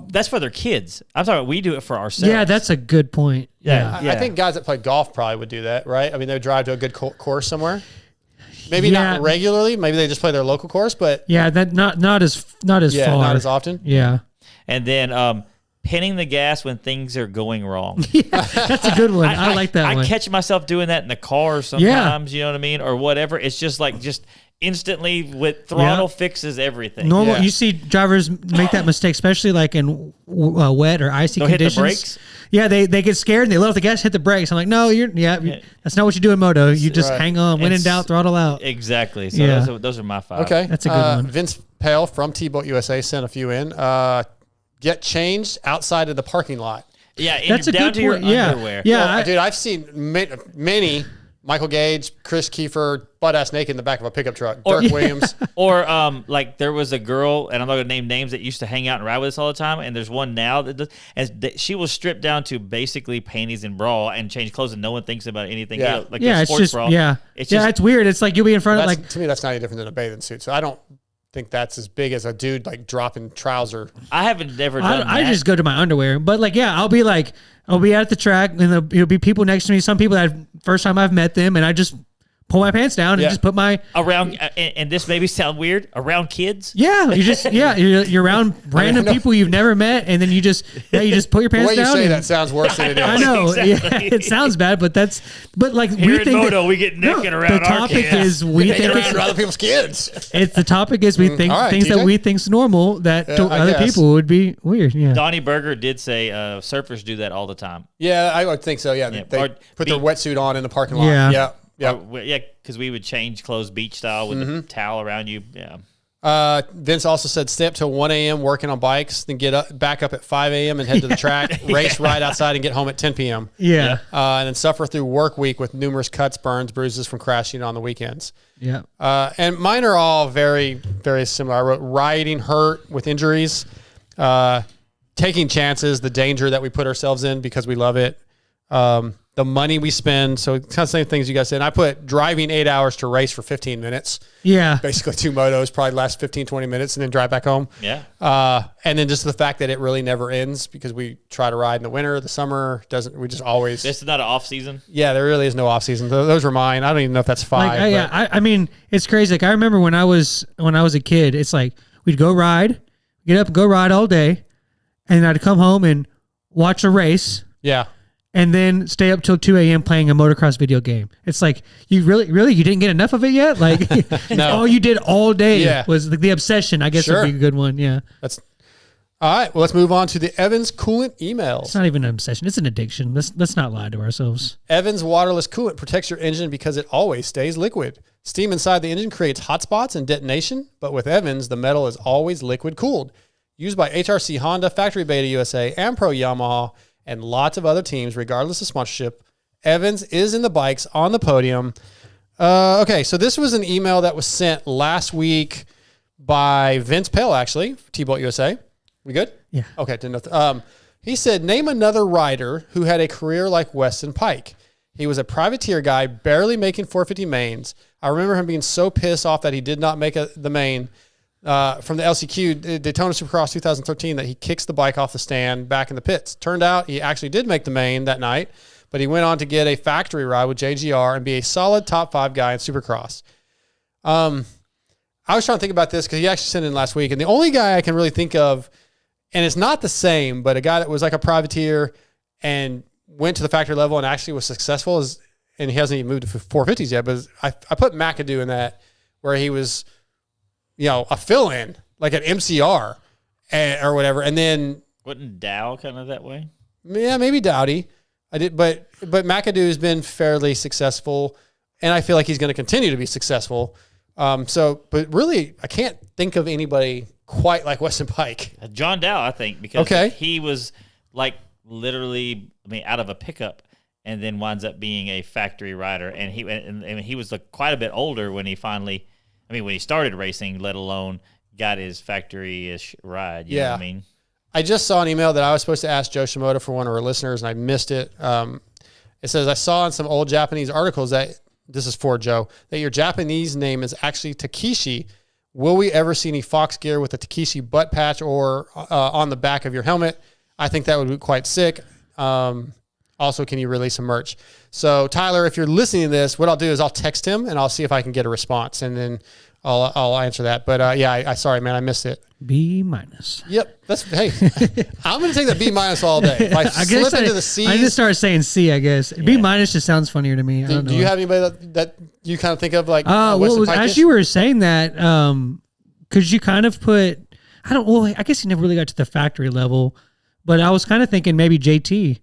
that's for their kids. I'm talking. We do it for ourselves. Yeah, that's a good point. Yeah. I think guys that play golf probably would do that, right? I mean, they would drive to a good course somewhere. Maybe not regularly. Maybe they just play their local course, but that not as far, not as often. Yeah. And then pinning the gas when things are going wrong. That's a good one. I like that one. I catch myself doing that in the car sometimes, you know what I mean? Or whatever. It's just like instantly with throttle fixes everything. Normal. You see drivers make that mistake, especially like in wet or icy conditions. Hit the brakes? Yeah, they get scared and they let off the gas, hit the brakes. I'm like, no, that's not what you do in moto. You just hang on. When in doubt, throttle out. Exactly. So those are my 5. Okay. That's a good one. Vince Pale from TBolt USA sent a few in. Get changed outside of the parking lot. Yeah, that's down to your underwear. Yeah, dude, I've seen many Michael Gage, Chris Kiefer, butt-ass naked in the back of a pickup truck. Dirk Williams. Or like there was a girl, and I'm not going to name names, that used to hang out and ride with us all the time, and there's one now that does, and she was stripped down to basically panties and bra and change clothes, and no one thinks about anything. Yeah, like a sports bra. It's weird. It's like you'll be in front of like. To me, that's not any different than a bathing suit. So I don't think that's as big as a dude like dropping trouser. I haven't never done that. I just go to my underwear, but like I'll be at the track and there'll be people next to me. Some people that first time I've met them, and I just pull my pants down and just put my around. And this maybe sound weird around kids. Yeah, you just you're around random people you've never met, and then you just put your pants down. The way you say that sounds worse than it is. I know. Exactly. Yeah, it sounds bad, but like here we think moto, we get naked around the topic our kids. is we think around other people's kids. It's the topic is we think things TJ? That we think's normal that to other guess. people would be weird. Yeah. Donnie Berger did say surfers do that all the time. Yeah, I would think so. Yeah, they put their wetsuit on in the parking lot. Yeah. Yeah, because we would change clothes beach style with a towel around you. Yeah. Vince also said stay up till 1 a.m. working on bikes, then back up at 5 a.m. and head to the track, race right outside and get home at 10 p.m. Yeah. And then suffer through work week with numerous cuts, burns, bruises from crashing on the weekends. Yeah. And mine are all very, very similar. I wrote riding hurt with injuries, taking chances, the danger that we put ourselves in because we love it. the money we spend. So it's kind of the same things you guys said. And I put driving 8 hours to race for 15 minutes. Yeah. Basically 2 motos, probably last 15, 20 minutes and then drive back home. Yeah. And then just the fact that it really never ends because we try to ride in the winter, the summer we just always. This is not an off season. Yeah, there really is no off season. Those were mine. I don't even know if that's 5. I mean, it's crazy. Like I remember when I was a kid, it's like we'd go ride, get up and go ride all day. And then I'd come home and watch a race. Yeah. And then stay up till 2 a.m. playing a motocross video game. It's like, you really, you didn't get enough of it yet? Like, No. all you did all day was the obsession, I guess would be a good one, yeah. That's all right. Well, let's move on to the Evans Coolant emails. It's not even an obsession. It's an addiction. Let's not lie to ourselves. Evans waterless coolant protects your engine because it always stays liquid. Steam inside the engine creates hot spots and detonation, but with Evans, the metal is always liquid cooled. Used by HRC Honda, Factory Beta USA, and Pro Yamaha, and lots of other teams, regardless of sponsorship. Evans is in the bikes on the podium. Okay, so this was an email that was sent last week by Vince Pell, actually, TBolt USA. We good? Yeah. Okay, didn't know. He said, name another rider who had a career like Weston Pike. He was a privateer guy, barely making 450 mains. I remember him being so pissed off that he did not make the main from the LCQ Daytona Supercross 2013 that he kicks the bike off the stand back in the pits. Turned out he actually did make the main that night, but he went on to get a factory ride with JGR and be a solid top 5 guy in Supercross. I was trying to think about this because he actually sent in last week, and the only guy I can really think of, and it's not the same, but a guy that was like a privateer and went to the factory level and actually was successful and he hasn't even moved to 450s yet, but I put McAdoo in that where he was, a fill-in, like an MCR or whatever. And then Wasn't Dow kind of that way? Yeah, maybe Dowdy. But McAdoo has been fairly successful, and I feel like he's going to continue to be successful. But really, I can't think of anybody quite like Weston Pike. John Dow, I think, because he was like literally, out of a pickup, and then winds up being a factory rider. And he was quite a bit older when he finally, when he started racing, let alone got his factory-ish ride. You know what I mean? I just saw an email that I was supposed to ask Joe Shimoda for one of our listeners, and I missed it. It says, I saw in some old Japanese articles that, this is for Joe, that your Japanese name is actually Takeshi. Will we ever see any Fox gear with a Takeshi butt patch or on the back of your helmet? I think that would be quite sick. Also, can you release some merch? So, Tyler, if you're listening to this, what I'll do is I'll text him, and I'll see if I can get a response, and then I'll answer that. But, I sorry, man, I missed it. B-. Yep. Hey, I'm going to take that B- all day. If I slip into the C. I just started saying C, I guess. Yeah. B- just sounds funnier to me. Do you have anybody that you kind of think of like as you were saying that, could you kind of put, I guess he never really got to the factory level, but I was kind of thinking maybe JT.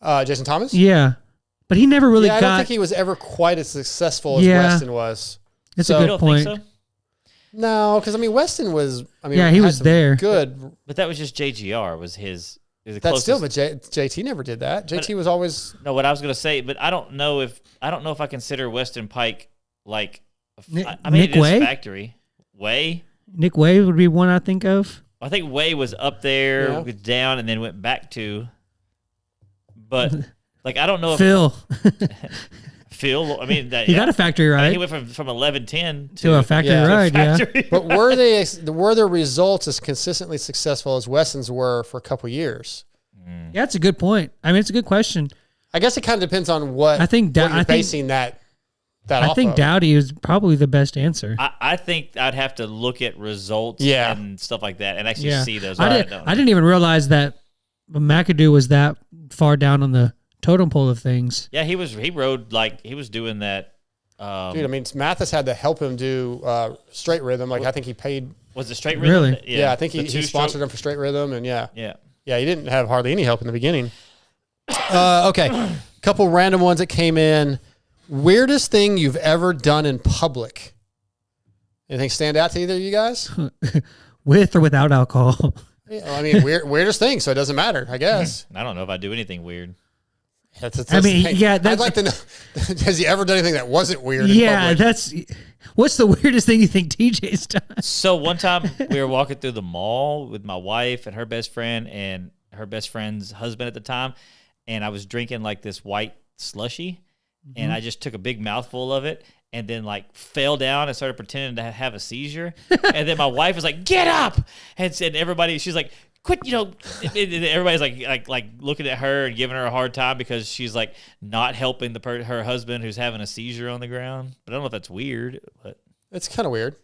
Jason Thomas? Yeah. But he never really got. I don't think he was ever quite as successful as Weston was. That's a good point. Think so? No, because Weston was. He was there. Good, but that was just JGR. Was his? That's closest. Still, but JT never did that. JT was always. No, what I was going to say, but I don't know if I consider Weston Pike like. Nick Way? Factory Way. Nick Way would be one I think of. I think Way was up there, down, and then went back to. But I don't know if Phil. Phil, he got a factory ride. He went from 11-10 to a factory ride, But were their results as consistently successful as Weston's were for a couple years? Yeah, that's a good point. It's a good question. I guess it kind of depends on what you're basing that off I think of. Dowdy is probably the best answer. I think I'd have to look at results and stuff like that and actually see those. I didn't even realize that McAdoo was that far down on the totem pole of things. Yeah, he rode he was doing that. Dude, Mathis had to help him do straight rhythm. I think he paid. Was it straight rhythm? Really? Yeah, I think he sponsored him for straight rhythm, and yeah, he didn't have hardly any help in the beginning. Okay, couple random ones that came in. Weirdest thing you've ever done in public? Anything stand out to either of you guys? With or without alcohol? Weirdest thing, so it doesn't matter, I guess. I don't know if I do anything weird. I'd like to know, has he ever done anything that wasn't weird? Yeah, what's the weirdest thing you think TJ's done? So one time we were walking through the mall with my wife and her best friend and her best friend's husband at the time, and I was drinking like this white slushy, and I just took a big mouthful of it, and then like fell down and started pretending to have a seizure. And then my wife was like, "Get up!" And said she's like, "Quit!" And everybody's like looking at her and giving her a hard time because she's like not helping her husband who's having a seizure on the ground. But I don't know if that's weird, but It's kind of weird.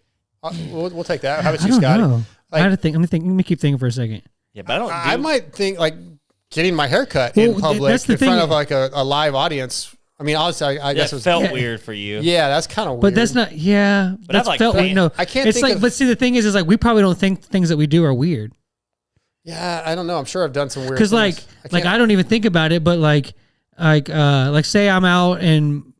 We'll take that. How about I you, don't Scotty? know. Like- I had to think. Let me keep thinking for a second. yeah, but I don't. I might think like getting my hair cut in Well, public that's the in front thing. of like a live audience. I mean, honestly, I guess it that was. felt weird for you. Yeah, that's kind of weird. But that's not. Yeah, But I've that's like felt planned- weird. No, I can't It's think like, of- but see, the thing is like we probably don't think things that we do are weird. Yeah, I don't know. I'm sure I've done some weird. Because like can't- I don't even think about it, but like say I'm out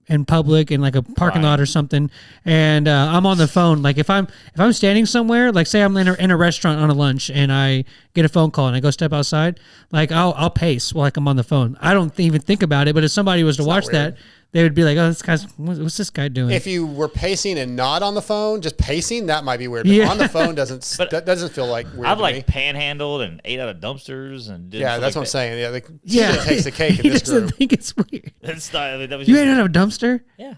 in public in like a parking lot or something, and I'm on the phone. Like if I'm standing somewhere, like say I'm in a restaurant on a lunch, and I get a phone call and I go step outside, like I'll pace while like I'm on the phone. I don't even think about it. But if somebody was to watch that, they would be like, "Oh, what's this guy doing?" if you were pacing and not on the phone, just pacing, that might be weird. But Yeah. on the phone doesn't But that doesn't feel like weird. I've to like me. panhandled and ate out of dumpsters and did Yeah, shit that's like what I'm that. saying. Yeah, yeah, it takes the cake in he this doesn't group. think it's weird. That's not, I mean, that was You just, ain't out of a dumpster. yeah.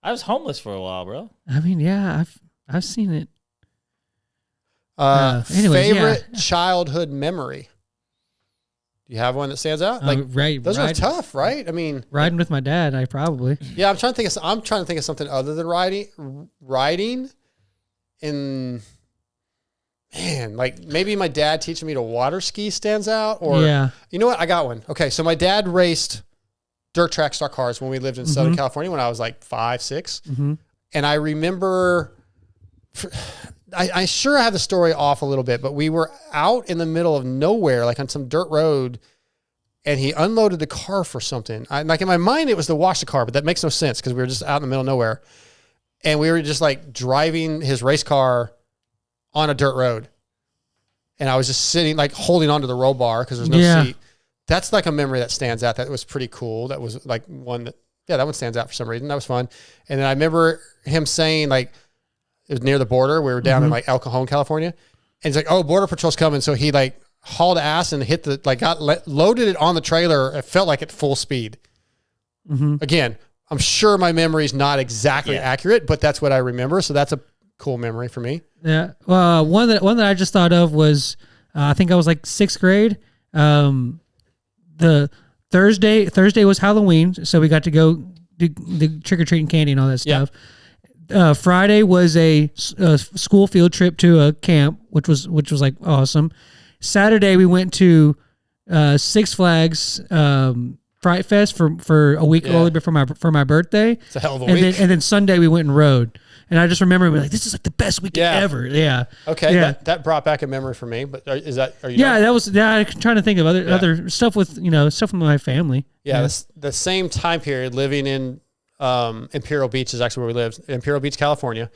I was homeless for a while, bro. I mean, yeah, I've seen it. Favorite childhood memory? Do you have one that stands out? Like those are tough, right? I mean, riding with my dad, I probably. yeah, I'm trying to think of something other than riding. In man, like maybe my dad teaching me to water ski stands out, or Yeah. you know what? I got one. Okay, so my dad raced dirt track stock cars when we lived in Southern California when I was like 5, 6, and I remember. I sure have the story off a little bit, but we were out in the middle of nowhere, like on some dirt road, and he unloaded the car for something. Like in my mind, it was to wash the car, but that makes no sense because we were just out in the middle of nowhere. And we were just like driving his race car on a dirt road. And I was just sitting, like holding onto the roll bar because there's no seat. That's like a memory that stands out. That was pretty cool. That was like one that, that one stands out for some reason. That was fun. And then I remember him saying like, it was near the border. We were down in like El Cajon, California. And he's like, oh, Border Patrol's coming. So he like hauled ass and hit loaded it on the trailer. It felt like at full speed. Again, I'm sure my memory is not exactly accurate, but that's what I remember. So that's a cool memory for me. Yeah. Well, one that I just thought of was I think I was like 6th grade. The Thursday was Halloween, so we got to go do the trick or treating candy and all that stuff. Friday was a school field trip to a camp, which was like awesome. Saturday we went to Six Flags Fright Fest for a week early for my birthday. It's a hell of a and week. and then Sunday we went and rode. And I just remember being like, this is like the best weekend ever. Yeah. Okay. Yeah. That brought back a memory for me, but are you Yeah, done? that was. Yeah, I'm trying to think of other stuff with stuff with my family. Yeah, the same time period living in Imperial Beach is actually where we lived. Imperial Beach, California.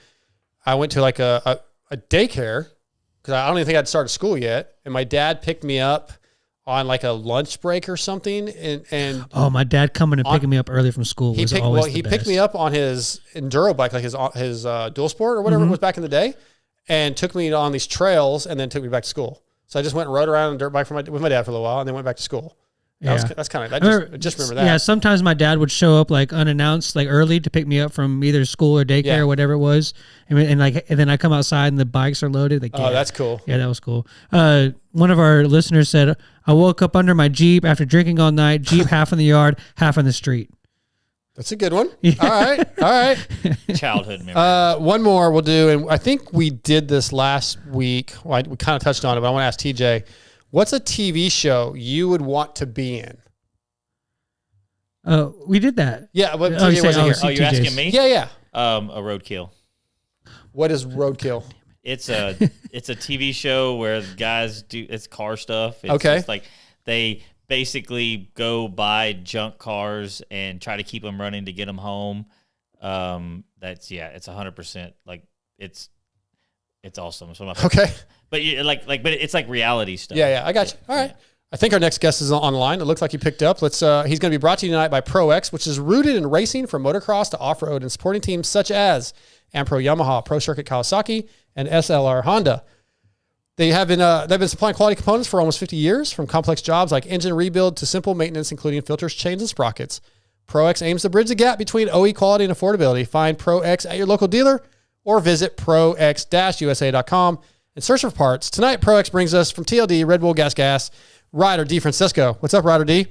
I went to like a daycare because I don't even think I'd started school yet, and my dad picked me up on like a lunch break or something. And oh, my dad coming and picking me up early from school was always the he best. picked me up on his enduro bike, like his dual sport or whatever it was back in the day, and took me on these trails and then took me back to school. So I just went and rode around on a dirt bike with my dad for a little while and then went back to school. That's kind of I just remember that. Yeah, sometimes my dad would show up like unannounced, like early to pick me up from either school or daycare or whatever it was, and then I come outside and the bikes are loaded. Like, that's cool. Yeah, that was cool. One of our listeners said, "I woke up under my Jeep after drinking all night. Jeep half in the yard, half in the street." That's a good one. All right. Childhood memory. One more we'll do, and I think we did this last week. Well, we kind of touched on it, but I want to ask TJ. What's a TV show you would want to be in? We did that. Yeah, but TJ wasn't here. Oh, you're asking me? Yeah. A roadkill. What is Roadkill? It's a TV show where guys it's car stuff. It's Okay. just like they basically go buy junk cars and try to keep them running to get them home. It's 100% like it's awesome. So Okay. But but it's like reality stuff. Yeah, I got you. All right. I think our next guest is online. It looks like he picked up. He's going to be brought to you tonight by Pro X, which is rooted in racing from motocross to off-road and supporting teams such as Ampro Yamaha, Pro Circuit Kawasaki, and SLR Honda. They've been supplying quality components for almost 50 years, from complex jobs like engine rebuild to simple maintenance, including filters, chains, and sprockets. ProX aims to bridge the gap between OE quality and affordability. Find ProX at your local dealer or visit prox-usa.com and search for parts. Tonight, ProX brings us from TLD, Red Bull Gas, Ryder DiFrancesco. What's up, Ryder D?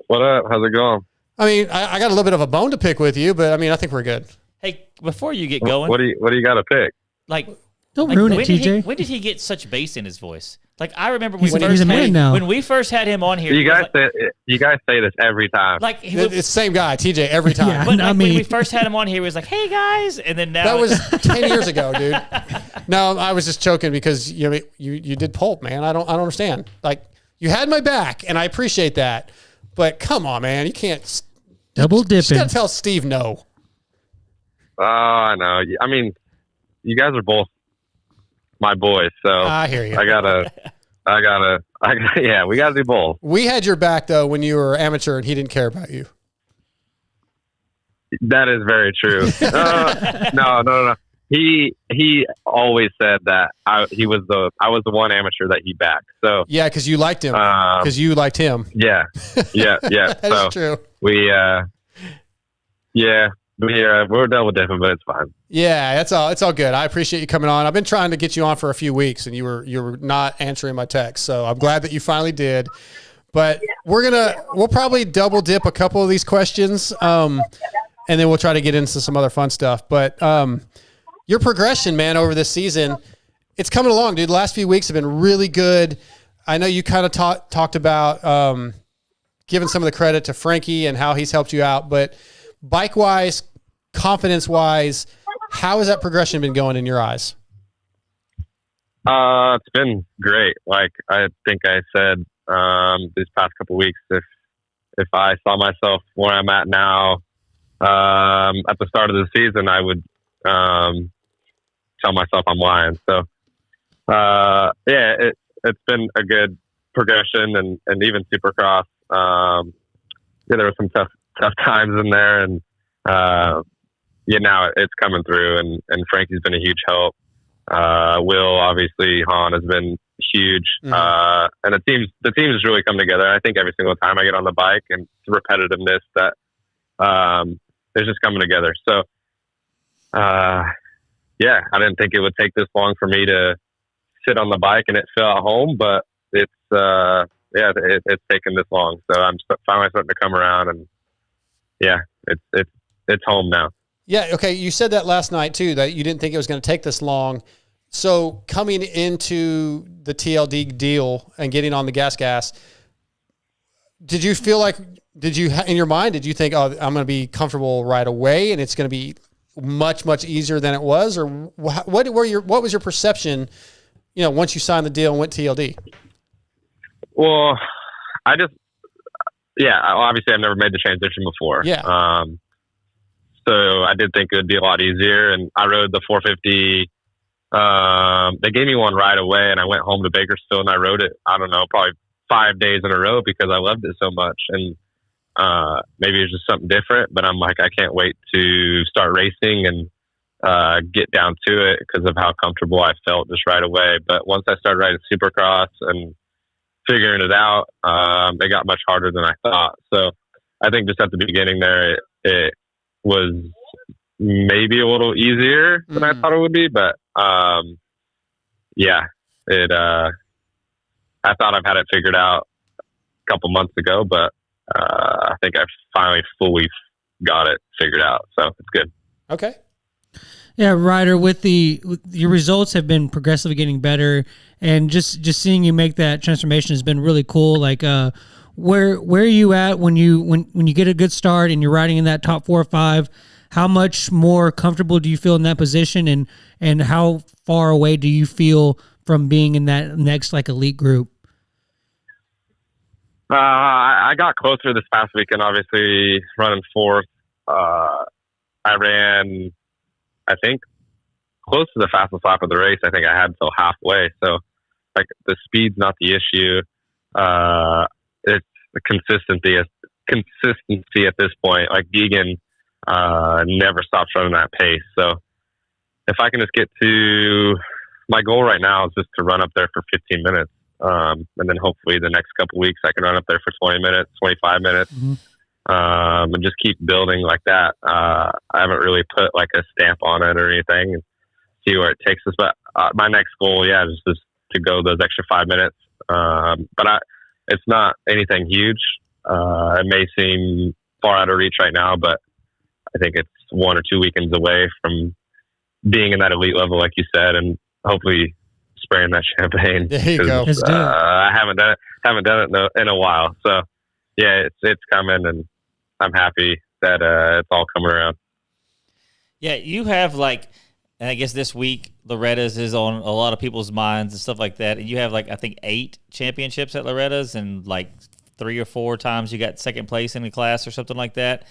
What up? How's it going? I mean, I got a little bit of a bone to pick with you, but I mean, I think we're good. Hey, before you get going, What do you got to pick? Don't ruin it, when did TJ. when did he get such bass in his voice? Like, I remember when He's a man now. when we first had him on here. You guys say this every time. like It's the same guy, TJ, every time. Yeah. but not like me. when we first had him on here, he was like, "Hey guys," and then now That was 10 years ago, dude. No, I was just joking because you did pulp, man. I don't understand. Like, you had my back, and I appreciate that. But come on, man, you can't Double You just dipping. gotta tell Steve no. Oh, I know. I mean, you guys are both my boys, so I hear you. yeah, we gotta do both. We had your back though when you were amateur, and he didn't care about you. That is very true. No. He always said that I was the one amateur that he backed. So Yeah, because you liked him. Because you liked him. yeah. That So is true. we're double dipping, but it's fine. Yeah, it's all good. I appreciate you coming on. I've been trying to get you on for a few weeks, and you were not answering my text. So I'm glad that you finally did. But we'll probably double dip a couple of these questions, and then we'll try to get into some other fun stuff. But your progression, man, over this season, it's coming along, dude. The last few weeks have been really good. I know you kind of talked about giving some of the credit to Frankie and how he's helped you out, but bike-wise, confidence-wise, how has that progression been going in your eyes? It's been great. Like I think I said these past couple weeks, if I saw myself where I'm at now at the start of the season, I would tell myself I'm lying. So it's been a good progression, and even Supercross. There were some tough times in there, and now it's coming through, and Frankie's been a huge help. Will, obviously, Han has been huge. And the team has really come together. I think every single time I get on the bike, and the repetitiveness that it's just coming together. So I didn't think it would take this long for me to sit on the bike and it feel at home, but it's taken this long. So I'm finally starting to come around, and it's home now. Yeah. Okay. You said that last night too, that you didn't think it was going to take this long. So coming into the TLD deal and getting on the gas, did you feel like, in your mind, did you think, oh, I'm going to be comfortable right away and it's going to be much, much easier than it was? Or what was your perception, once you signed the deal and went TLD? Well, obviously I've never made the transition before. Yeah. So I did think it would be a lot easier, and I rode the 450. They gave me one right away, and I went home to Bakersfield and I rode it, I don't know, probably 5 days in a row because I loved it so much. And maybe it's just something different, but I'm like, I can't wait to start racing and get down to it because of how comfortable I felt just right away. But once I started riding Supercross and figuring it out, it got much harder than I thought. So I think just at the beginning there, it was maybe a little easier than I thought it would be, but I thought I've had it figured out a couple months ago, but I think I finally fully got it figured out, so it's good. Okay. Yeah, Ryder, your results have been progressively getting better, and just seeing you make that transformation has been really cool. Like, where are you at when you get a good start and you're riding in that top 4 or 5? How much more comfortable do you feel in that position, and how far away do you feel from being in that next elite group? I got closer this past weekend, obviously running 4th. I ran, I think, close to the fastest lap of the race. I think I had until halfway. So, the speed's not the issue. It's the consistency at this point. Deegan never stops running that pace. So, if I can just get to my goal right now is just to run up there for 15 minutes. And then hopefully the next couple weeks I can run up there for 20 minutes, 25 minutes, and just keep building like that. I haven't really put like a stamp on it or anything and see where it takes us. But my next goal, is just to go those extra 5 minutes. But it's not anything huge. It may seem far out of reach right now, but I think it's 1 or 2 weekends away from being in that elite level, like you said, and hopefully spraying that champagne. There you go. I haven't done it in a while. So yeah, it's coming, and I'm happy that it's all coming around. Yeah, you have like, and I guess this week Loretta's is on a lot of people's minds and stuff like that. And you have like, I think 8 championships at Loretta's, and like 3 or 4 times you got second place in the class or something like that.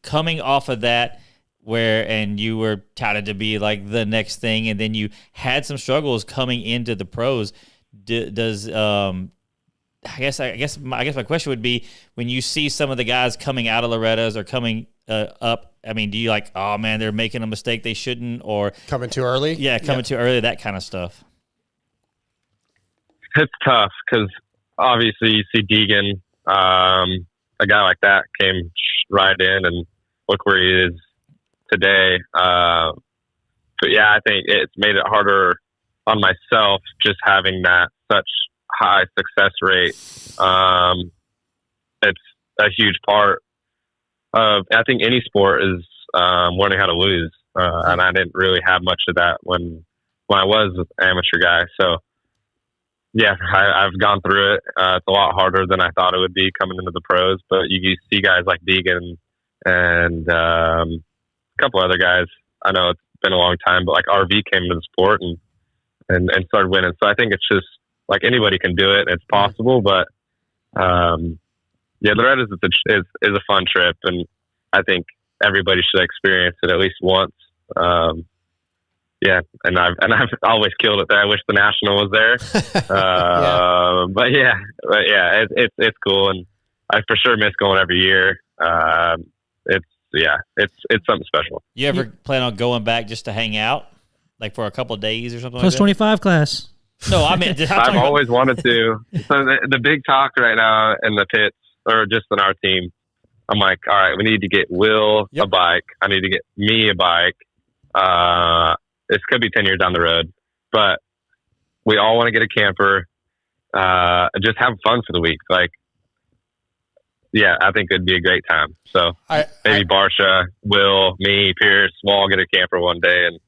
Coming off of that, and you were touted to be like the next thing, and then you had some struggles coming into the pros. I guess my question would be, when you see some of the guys coming out of Loretta's or coming up, I mean, do you like, oh man, they're making a mistake they shouldn't, or coming too early? Yeah, coming too early, that kind of stuff. It's tough because obviously you see Deegan, a guy like that came right in, and look where he is today. But yeah, I think it's made it harder on myself just having that such high success rate. It's a huge part of, I think any sport is learning how to lose. And I didn't really have much of that when I was an amateur guy. So yeah, I've gone through it. It's a lot harder than I thought it would be coming into the pros, but you see guys like Deegan and a couple other guys. I know it's been a long time, but like RV came into the sport and started winning. So I think it's just like anybody can do it. It's possible, but yeah, Loretta's is a fun trip, and I think everybody should experience it at least once. Yeah, and I've always killed it there. I wish the national was there, but yeah, it's cool, and I for sure miss going every year. It's something special. You ever plan on going back just to hang out, like for a couple of days or something? Plus like that? 25 class. No, I mean, I've always wanted to. So the big talk right now in the pits, or just on our team, I'm like, all right, we need to get Will a bike. I need to get me a bike. This could be 10 years down the road, but we all want to get a camper, just have fun for the week. Like, yeah, I think it'd be a great time. So maybe Barsha, Will, me, Pierce, we'll all get a camper one day, and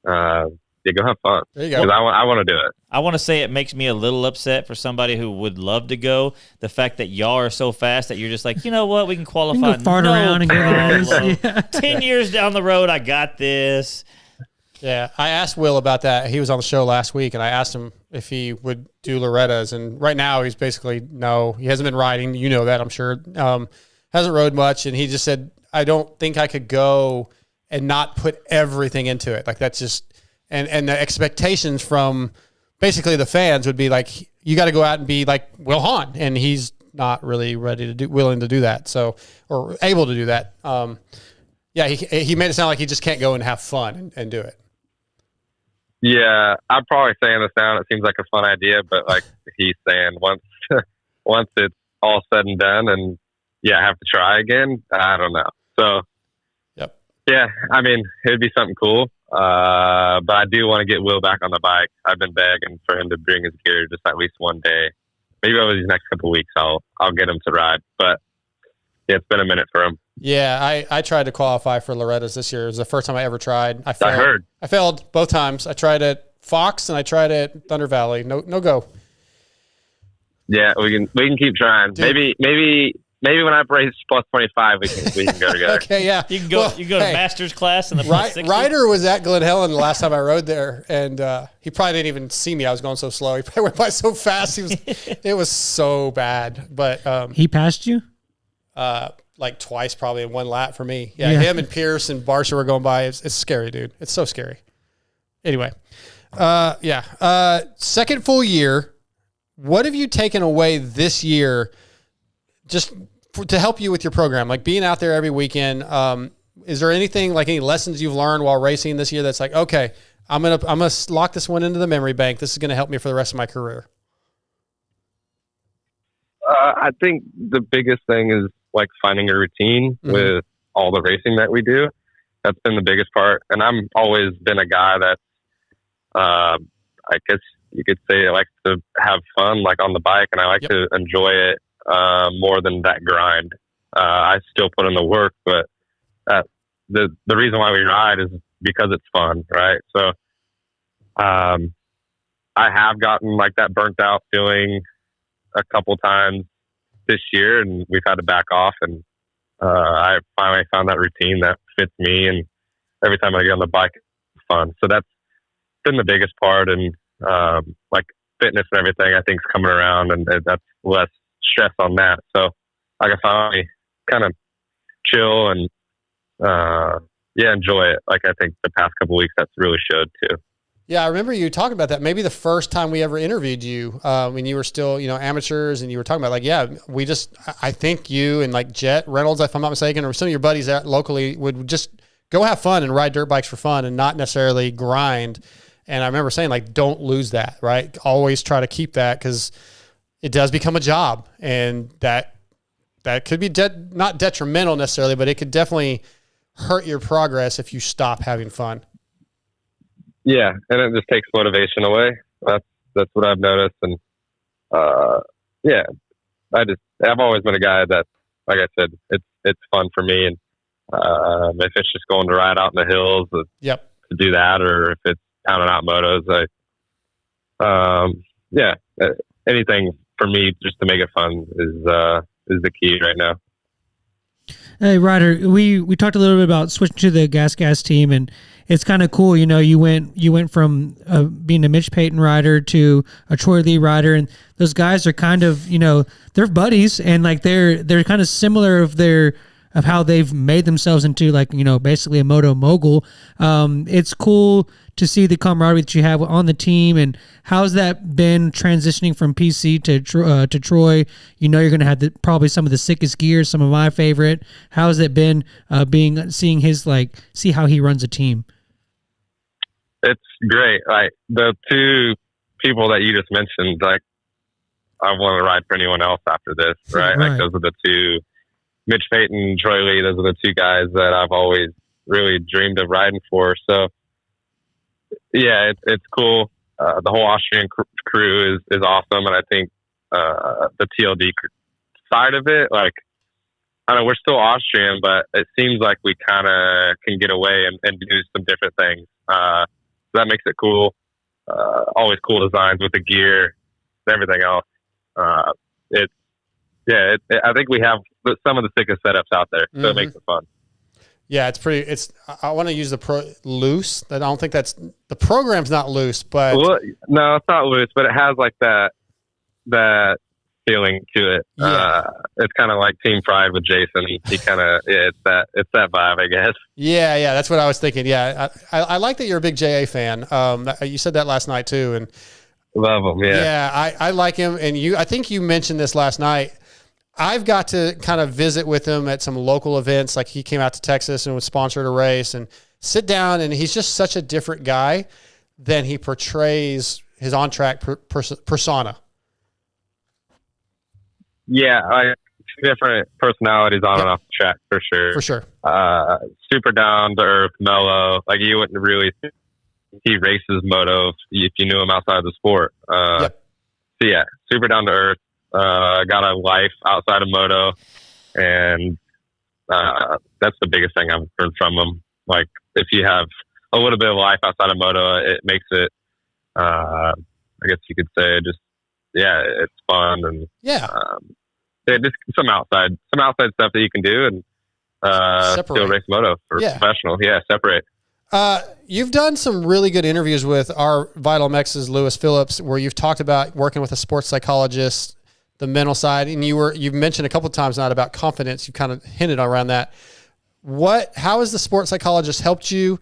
go have fun. There you go. 'Cause I want to do it. I want to say it makes me a little upset for somebody who would love to go. The fact that y'all are so fast that you're just like, you know what, we can qualify. You can go fart around and get guys. Yeah. 10 years down the road, I got this. Yeah, I asked Will about that. He was on the show last week, and I asked him if he would do Loretta's. And right now, he's basically no. He hasn't been riding. You know that, I'm sure. Hasn't rode much, and he just said, I don't think I could go and not put everything into it. Like, that's just and the expectations from basically the fans would be like, you got to go out and be like Will Hahn, and he's not really willing to do that. So, or able to do that. Yeah, he made it sound like he just can't go and have fun and do it. Yeah, I'm probably saying this now. It seems like a fun idea, but like he's saying, once it's all said and done, and I have to try again. I don't know. So, yeah, I mean, it'd be something cool. But I do want to get Will back on the bike. I've been begging for him to bring his gear just at least one day. Maybe over these next couple of weeks, I'll get him to ride. But yeah, it's been a minute for him. Yeah, I tried to qualify for Loretta's this year. It was the first time I ever tried. I failed. I heard. I failed both times. I tried at Fox and I tried at Thunder Valley. No go. Yeah, we can keep trying. Dude. Maybe when I race plus 25, we can go together. Okay, yeah. You can go. You go to master's class in the plus 60. Ryder was at Glen Helen the last time I rode there, and he probably didn't even see me. I was going so slow. He probably went by so fast. It was so bad. But he passed you? Like twice, probably in one lap for me. Yeah, him and Pierce and Barsha were going by. It's scary, dude. It's so scary. Anyway, second full year. What have you taken away this year just to help you with your program? Like being out there every weekend, is there anything, like any lessons you've learned while racing this year that's like, okay, I'm gonna lock this one into the memory bank. This is gonna help me for the rest of my career? I think the biggest thing is like finding a routine with all the racing that we do. That's been the biggest part. And I'm always been a guy that, I guess you could say, I like to have fun, like on the bike, and I like to enjoy it more than that grind. I still put in the work, but the reason why we ride is because it's fun, right? So I have gotten like that burnt out feeling a couple times this year, and we've had to back off, and I finally found that routine that fits me, and every time I get on the bike, it's fun. So that's been the biggest part, and like fitness and everything I think is coming around, and that's less stress on that. So I can finally kind of chill and enjoy it. Like I think the past couple of weeks that's really showed too. Yeah, I remember you talking about that. Maybe the first time we ever interviewed you, when you were still, amateurs, and you were talking about I think you and like Jet Reynolds, if I'm not mistaken, or some of your buddies out locally would just go have fun and ride dirt bikes for fun and not necessarily grind. And I remember saying, like, don't lose that, right? Always try to keep that, because it does become a job, and that could be not detrimental necessarily, but it could definitely hurt your progress if you stop having fun. Yeah, and it just takes motivation away. That's what I've noticed, and I've always been a guy that, like I said, it's fun for me, and if it's just going to ride out in the hills to do that, or if it's pounding out motos, anything for me just to make it fun is the key right now. Hey, Ryder, we talked a little bit about switching to the gas team, and it's kind of cool. You went from being a Mitch Payton rider to a Troy Lee rider, and those guys are kind of, they're buddies, and like they're kind of similar of how they've made themselves into basically a moto mogul. It's cool to see the camaraderie that you have on the team, and how's that been transitioning from PC to Troy? You're going to have probably some of the sickest gears, some of my favorite. How's it been see how he runs a team? It's great. Like the two people that you just mentioned, like I want to ride for anyone else after this, right? Like those are the two, Mitch Payton and Troy Lee. Those are the two guys that I've always really dreamed of riding for. So yeah, it's cool. The whole Austrian crew is awesome. And I think, the TLD side of it, like, I don't know, we're still Austrian, but it seems like we kind of can get away and do some different things. So that makes it cool. Always cool designs with the gear and everything else. I think we have some of the sickest setups out there, so it makes it fun. Yeah, I want to use the loose. I don't think the program's not loose, but no, it's not loose, but it has like that feeling to it. Yeah. It's kind of like Team Pride with Jason. He kind of, it's that vibe, I guess. Yeah, that's what I was thinking. Yeah, I like that you're a big JA fan. You said that last night too, and love him. Yeah, yeah, I like him, and I think you mentioned this last night. I've got to kind of visit with him at some local events. Like he came out to Texas and was sponsored a race, and sit down, and he's just such a different guy than he portrays his on-track persona. Yeah, different personalities on and off the track for sure. For sure. Super down to earth, mellow. Like you wouldn't really see he races moto if you knew him outside of the sport. So yeah, super down to earth. Got a life outside of moto, and that's the biggest thing I've heard from him. Like if you have a little bit of life outside of moto, it makes it, I guess you could say, just it's fun, and just some outside stuff that you can do, and still race moto for professional. Yeah, separate. You've done some really good interviews with our Vital MX's Lewis Phillips, where you've talked about working with a sports psychologist, the mental side, and you've mentioned a couple of times now about confidence. You kind of hinted around that. How has the sports psychologist helped you?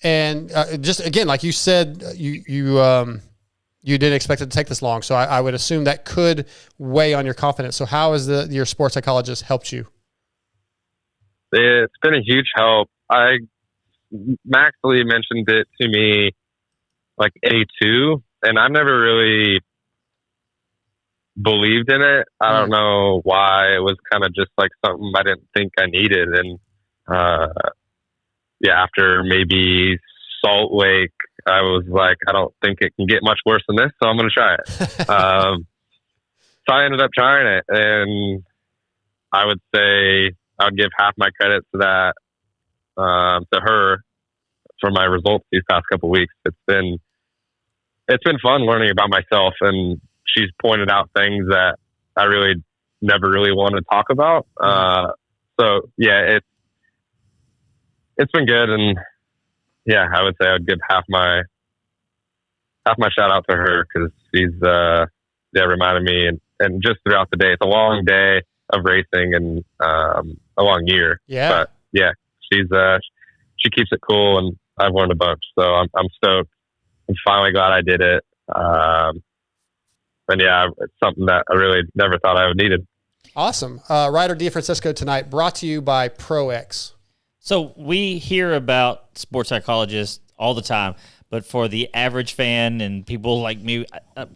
And just again, like you said, you didn't expect it to take this long, so I would assume that could weigh on your confidence. So how has your sports psychologist helped you? It's been a huge help. Max Lee mentioned it to me like A2, and I never really believed in it. I don't know why. It was kind of just like something I didn't think I needed. And after maybe Salt Lake, I was like, I don't think it can get much worse than this, so I'm going to try it. So I ended up trying it, and I would say I would give half my credit to that, to her, for my results these past couple of weeks. It's been fun learning about myself, and she's pointed out things that I really never really wanted to talk about. So yeah, it's been good, and yeah, I would say I'd give half my shout out to her, because she's reminded me, and just throughout the day. It's a long day of racing and a long year. Yeah. But yeah, she keeps it cool, and I've learned a bunch. So I'm stoked. I'm finally glad I did it. And yeah, it's something that I really never thought I would needed. Awesome. Ryder DiFrancesco tonight, brought to you by ProX. So we hear about sports psychologists all the time, but for the average fan and people like me, a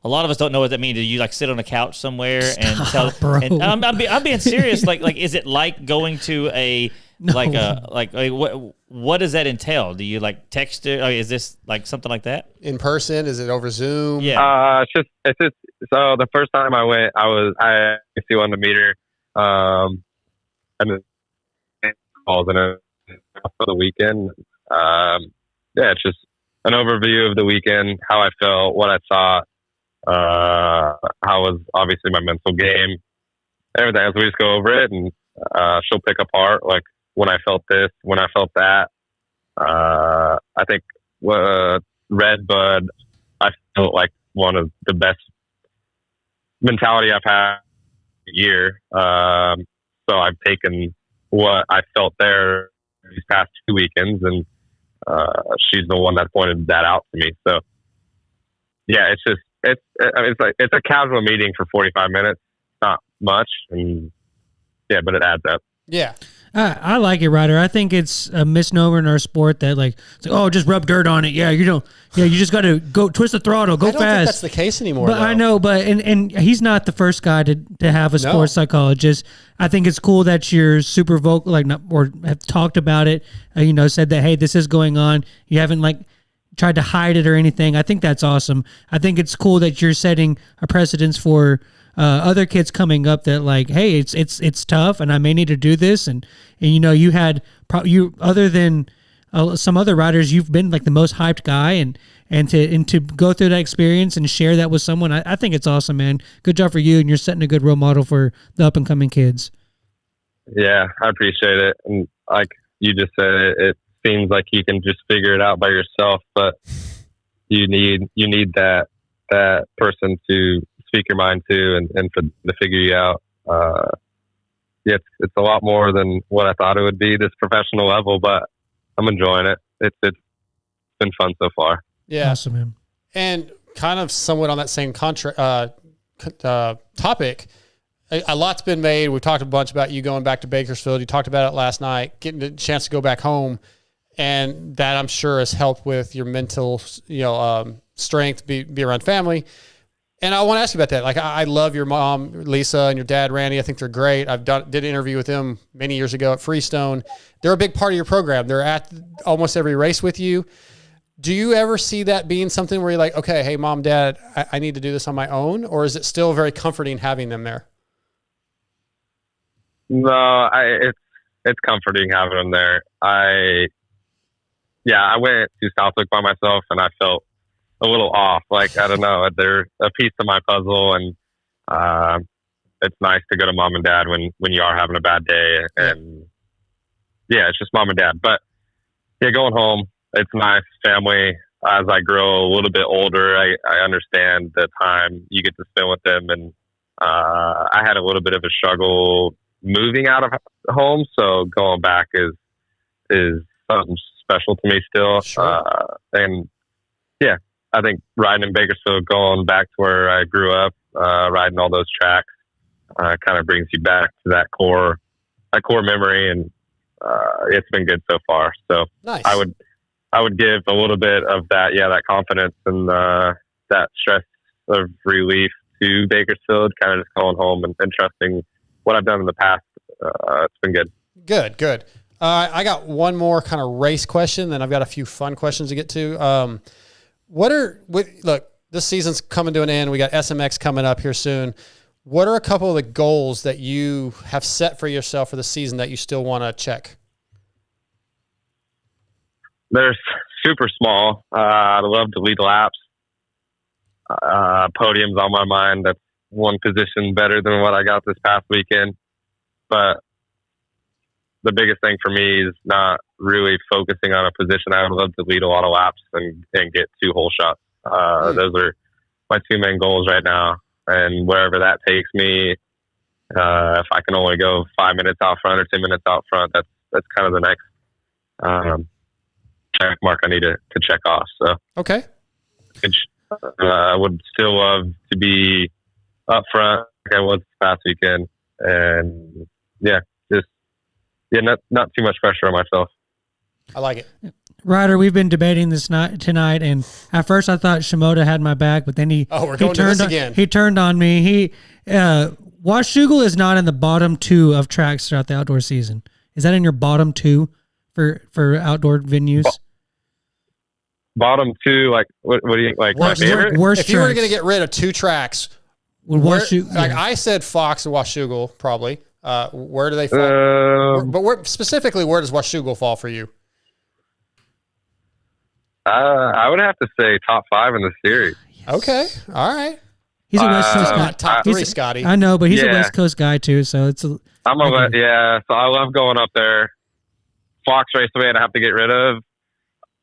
lot of us don't know what that means. Do you like sit on a couch somewhere and tell? Bro. And I'm being serious. Like is it like going to a what does that entail? Do you like text it? Is this like something like that In person? Is it over Zoom? Yeah. It's just so the first time I went, I see on the meter, and then calls in for the weekend. It's just an overview of the weekend, how I felt, what I thought, how was obviously my mental game, everything. So we just go over it, and she'll pick apart like when I felt this, when I felt that. I think Red Bud, I felt like one of the best mentality I've had a year. So I've taken what I felt there these past 2 weekends, and she's the one that pointed that out to me. So yeah, it's a casual meeting for 45 minutes, not much, and yeah, but it adds up. Yeah. I like it, Ryder. I think it's a misnomer in our sport that it's like, oh, just rub dirt on it. Yeah, you just got to go twist the throttle, go I don't fast. think that's the case anymore. But though. I know, and he's not the first guy to have a sports psychologist. I think it's cool that you're super vocal, or have talked about it. Said that, hey, this is going on. You haven't tried to hide it or anything. I think that's awesome. I think it's cool that you're setting a precedence for other kids coming up that hey, it's tough, and I may need to do this, and you had other than some other riders, you've been the most hyped guy, and to go through that experience and share that with someone, I think it's awesome, man. Good job for you, and you're setting a good role model for the up and coming kids. Yeah, I appreciate it, and like you just said, it seems like you can just figure it out by yourself, but you need that person to speak your mind to, and to figure you out. It's a lot more than what I thought it would be, this professional level, but I'm enjoying it. It's been fun so far. Yeah. Awesome, man. And kind of somewhat on that same topic, a lot's been made. We've talked a bunch about you going back to Bakersfield. You talked about it last night, getting the chance to go back home, and that I'm sure has helped with your mental, strength, be around family. And I want to ask you about that. I love your mom, Lisa, and your dad, Randy. I think they're great. Did an interview with them many years ago at Freestone. They're a big part of your program. They're at almost every race with you. Do you ever see that being something where you're like, okay, hey, mom, dad, I need to do this on my own? Or is it still very comforting having them there? No, it's comforting having them there. I went to Southwick by myself, and I felt a little off. I don't know, they're a piece of my puzzle, and it's nice to go to mom and dad when you are having a bad day, and yeah, it's just mom and dad. But yeah, going home, it's nice family. As I grow a little bit older, I understand the time you get to spend with them, and I had a little bit of a struggle moving out of home, so going back is something special to me still. Sure. And yeah, I think riding in Bakersfield, going back to where I grew up, riding all those tracks, kind of brings you back to that core memory, and it's been good so far. So nice. I would I would give a little bit of that, that confidence and that stress of relief to Bakersfield, kind of just going home and trusting what I've done in the past. It's been good. Good. I got one more kind of race question, then I've got a few fun questions to get to. Look, this season's coming to an end. We got SMX coming up here soon. What are a couple of the goals that you have set for yourself for the season that you still want to check? They're super small. I'd love to lead laps. Podium's on my mind. That's one position better than what I got this past weekend. But the biggest thing for me is not really focusing on a position. I would love to lead a lot of laps and get 2 whole shots. Those are my 2 main goals right now. And wherever that takes me, if I can only go 5 minutes out front or 10 minutes out front, that's kind of the next check mark I need to check off. So okay, I would still love to be up front like I was this past weekend, and not too much pressure on myself. I like it. Ryder, we've been debating this tonight, and at first I thought Shimoda had my back, but then he turned on me. Washougal is not in the bottom 2 of tracks throughout the outdoor season. Is that in your bottom 2 for outdoor venues? Bottom 2, like what do you like? My favorite? Worst if you were going to get rid of 2 tracks, I said Fox and Washougal probably. Where do they fall? But specifically, where does Washougal fall for you? I would have to say top 5 in the series. Okay, all right. He's a West Coast guy. Top 3, Scotty. I know, but he's a West Coast guy too, so it's. So I love going up there. Fox Raceway, I'd have to get rid of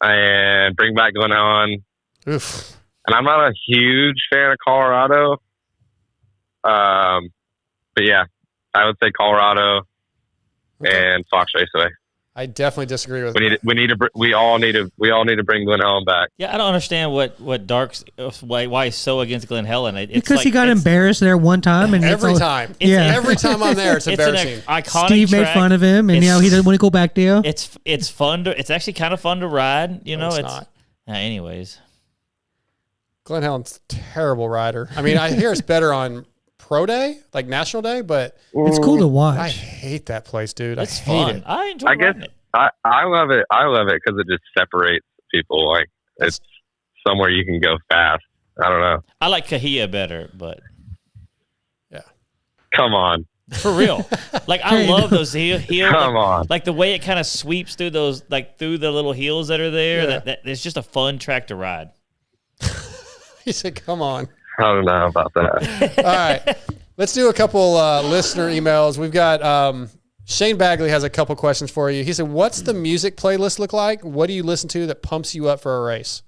and bring back Glen Helen. Oof. And I'm not a huge fan of Colorado. But yeah, I would say Colorado and Fox Raceway. I definitely disagree with we all need to bring Glen Helen back. Yeah, I don't understand why he's so against Glen Helen. Because he got embarrassed there one time, and every time I'm there, it's embarrassing. It's an iconic Steve track. made fun of him, and now he doesn't want to go back there. It's fun. It's actually kind of fun to ride. You know, it's not. Anyways, Glen Helen's a terrible rider. I mean, I hear it's better on Pro Day, like National Day, but it's cool to watch. I hate that place, dude. It's I hate fun. it. I enjoy it. I love it. I love it because it just separates people. Like it's somewhere you can go fast. I don't know. I like Kahia better, but yeah. Come on. For real. Like I love those heel. Come on. Like the way it kind of sweeps through those, like through the little hills that are there. Yeah. That it's just a fun track to ride. He said, "Come on." I don't know about that. All right, let's do a couple listener emails. We've got Shane Bagley has a couple questions for you. He said, "What's the music playlist look like? What do you listen to that pumps you up for a race?"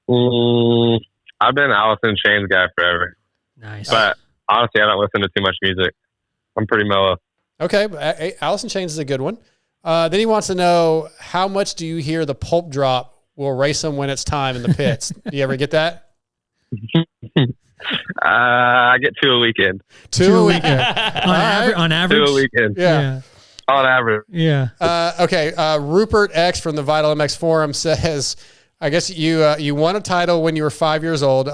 I've been Allison Chains guy forever. Nice, but honestly, I don't listen to too much music. I'm pretty mellow. Okay, Allison Chains is a good one. Then he wants to know, how much do you hear the pulp drop will race them when it's time in the pits? Do you ever get that? I get 2 a weekend. 2 a weekend. on average? 2 a weekend. Yeah. On average. Yeah. Okay. Rupert X from the Vital MX Forum says, I guess you won a title when you were 5 years old.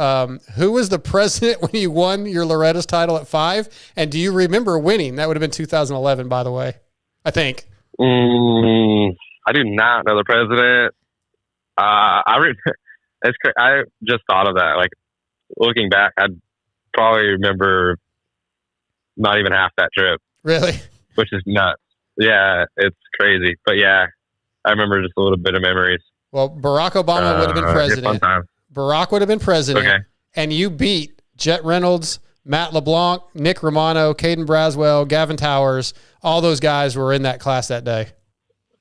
Who was the president when you won your Loretta's title at 5? And do you remember winning? That would have been 2011, by the way, I think. I do not know the president. I just thought of that. Like looking back, I'd probably remember not even half that trip. Really? Which is nuts. Yeah, it's crazy. But yeah, I remember just a little bit of memories. Well, Barack Obama would have been president. Barack would have been president. Okay. And you beat Jet Reynolds, Matt LeBlanc, Nick Romano, Caden Braswell, Gavin Towers. All those guys were in that class that day.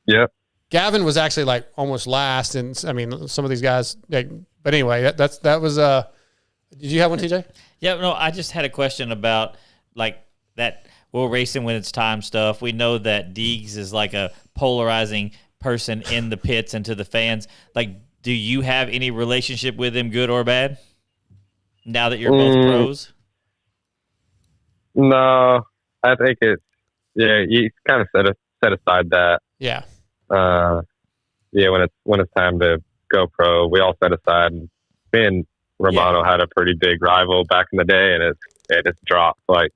Yep. Gavin was actually like almost last, and I mean some of these guys. But anyway, that was. Did you have one, TJ? Yeah, no. I just had a question about like that. We're racing when it's time stuff. We know that Deegs is like a polarizing person in the pits and to the fans. Like, do you have any relationship with him, good or bad? Now that you're both pros. No, I think it's you kind of set aside that. Yeah. when it's time to go pro, we all set aside. And me and Romano had a pretty big rival back in the day, and it's dropped. Like,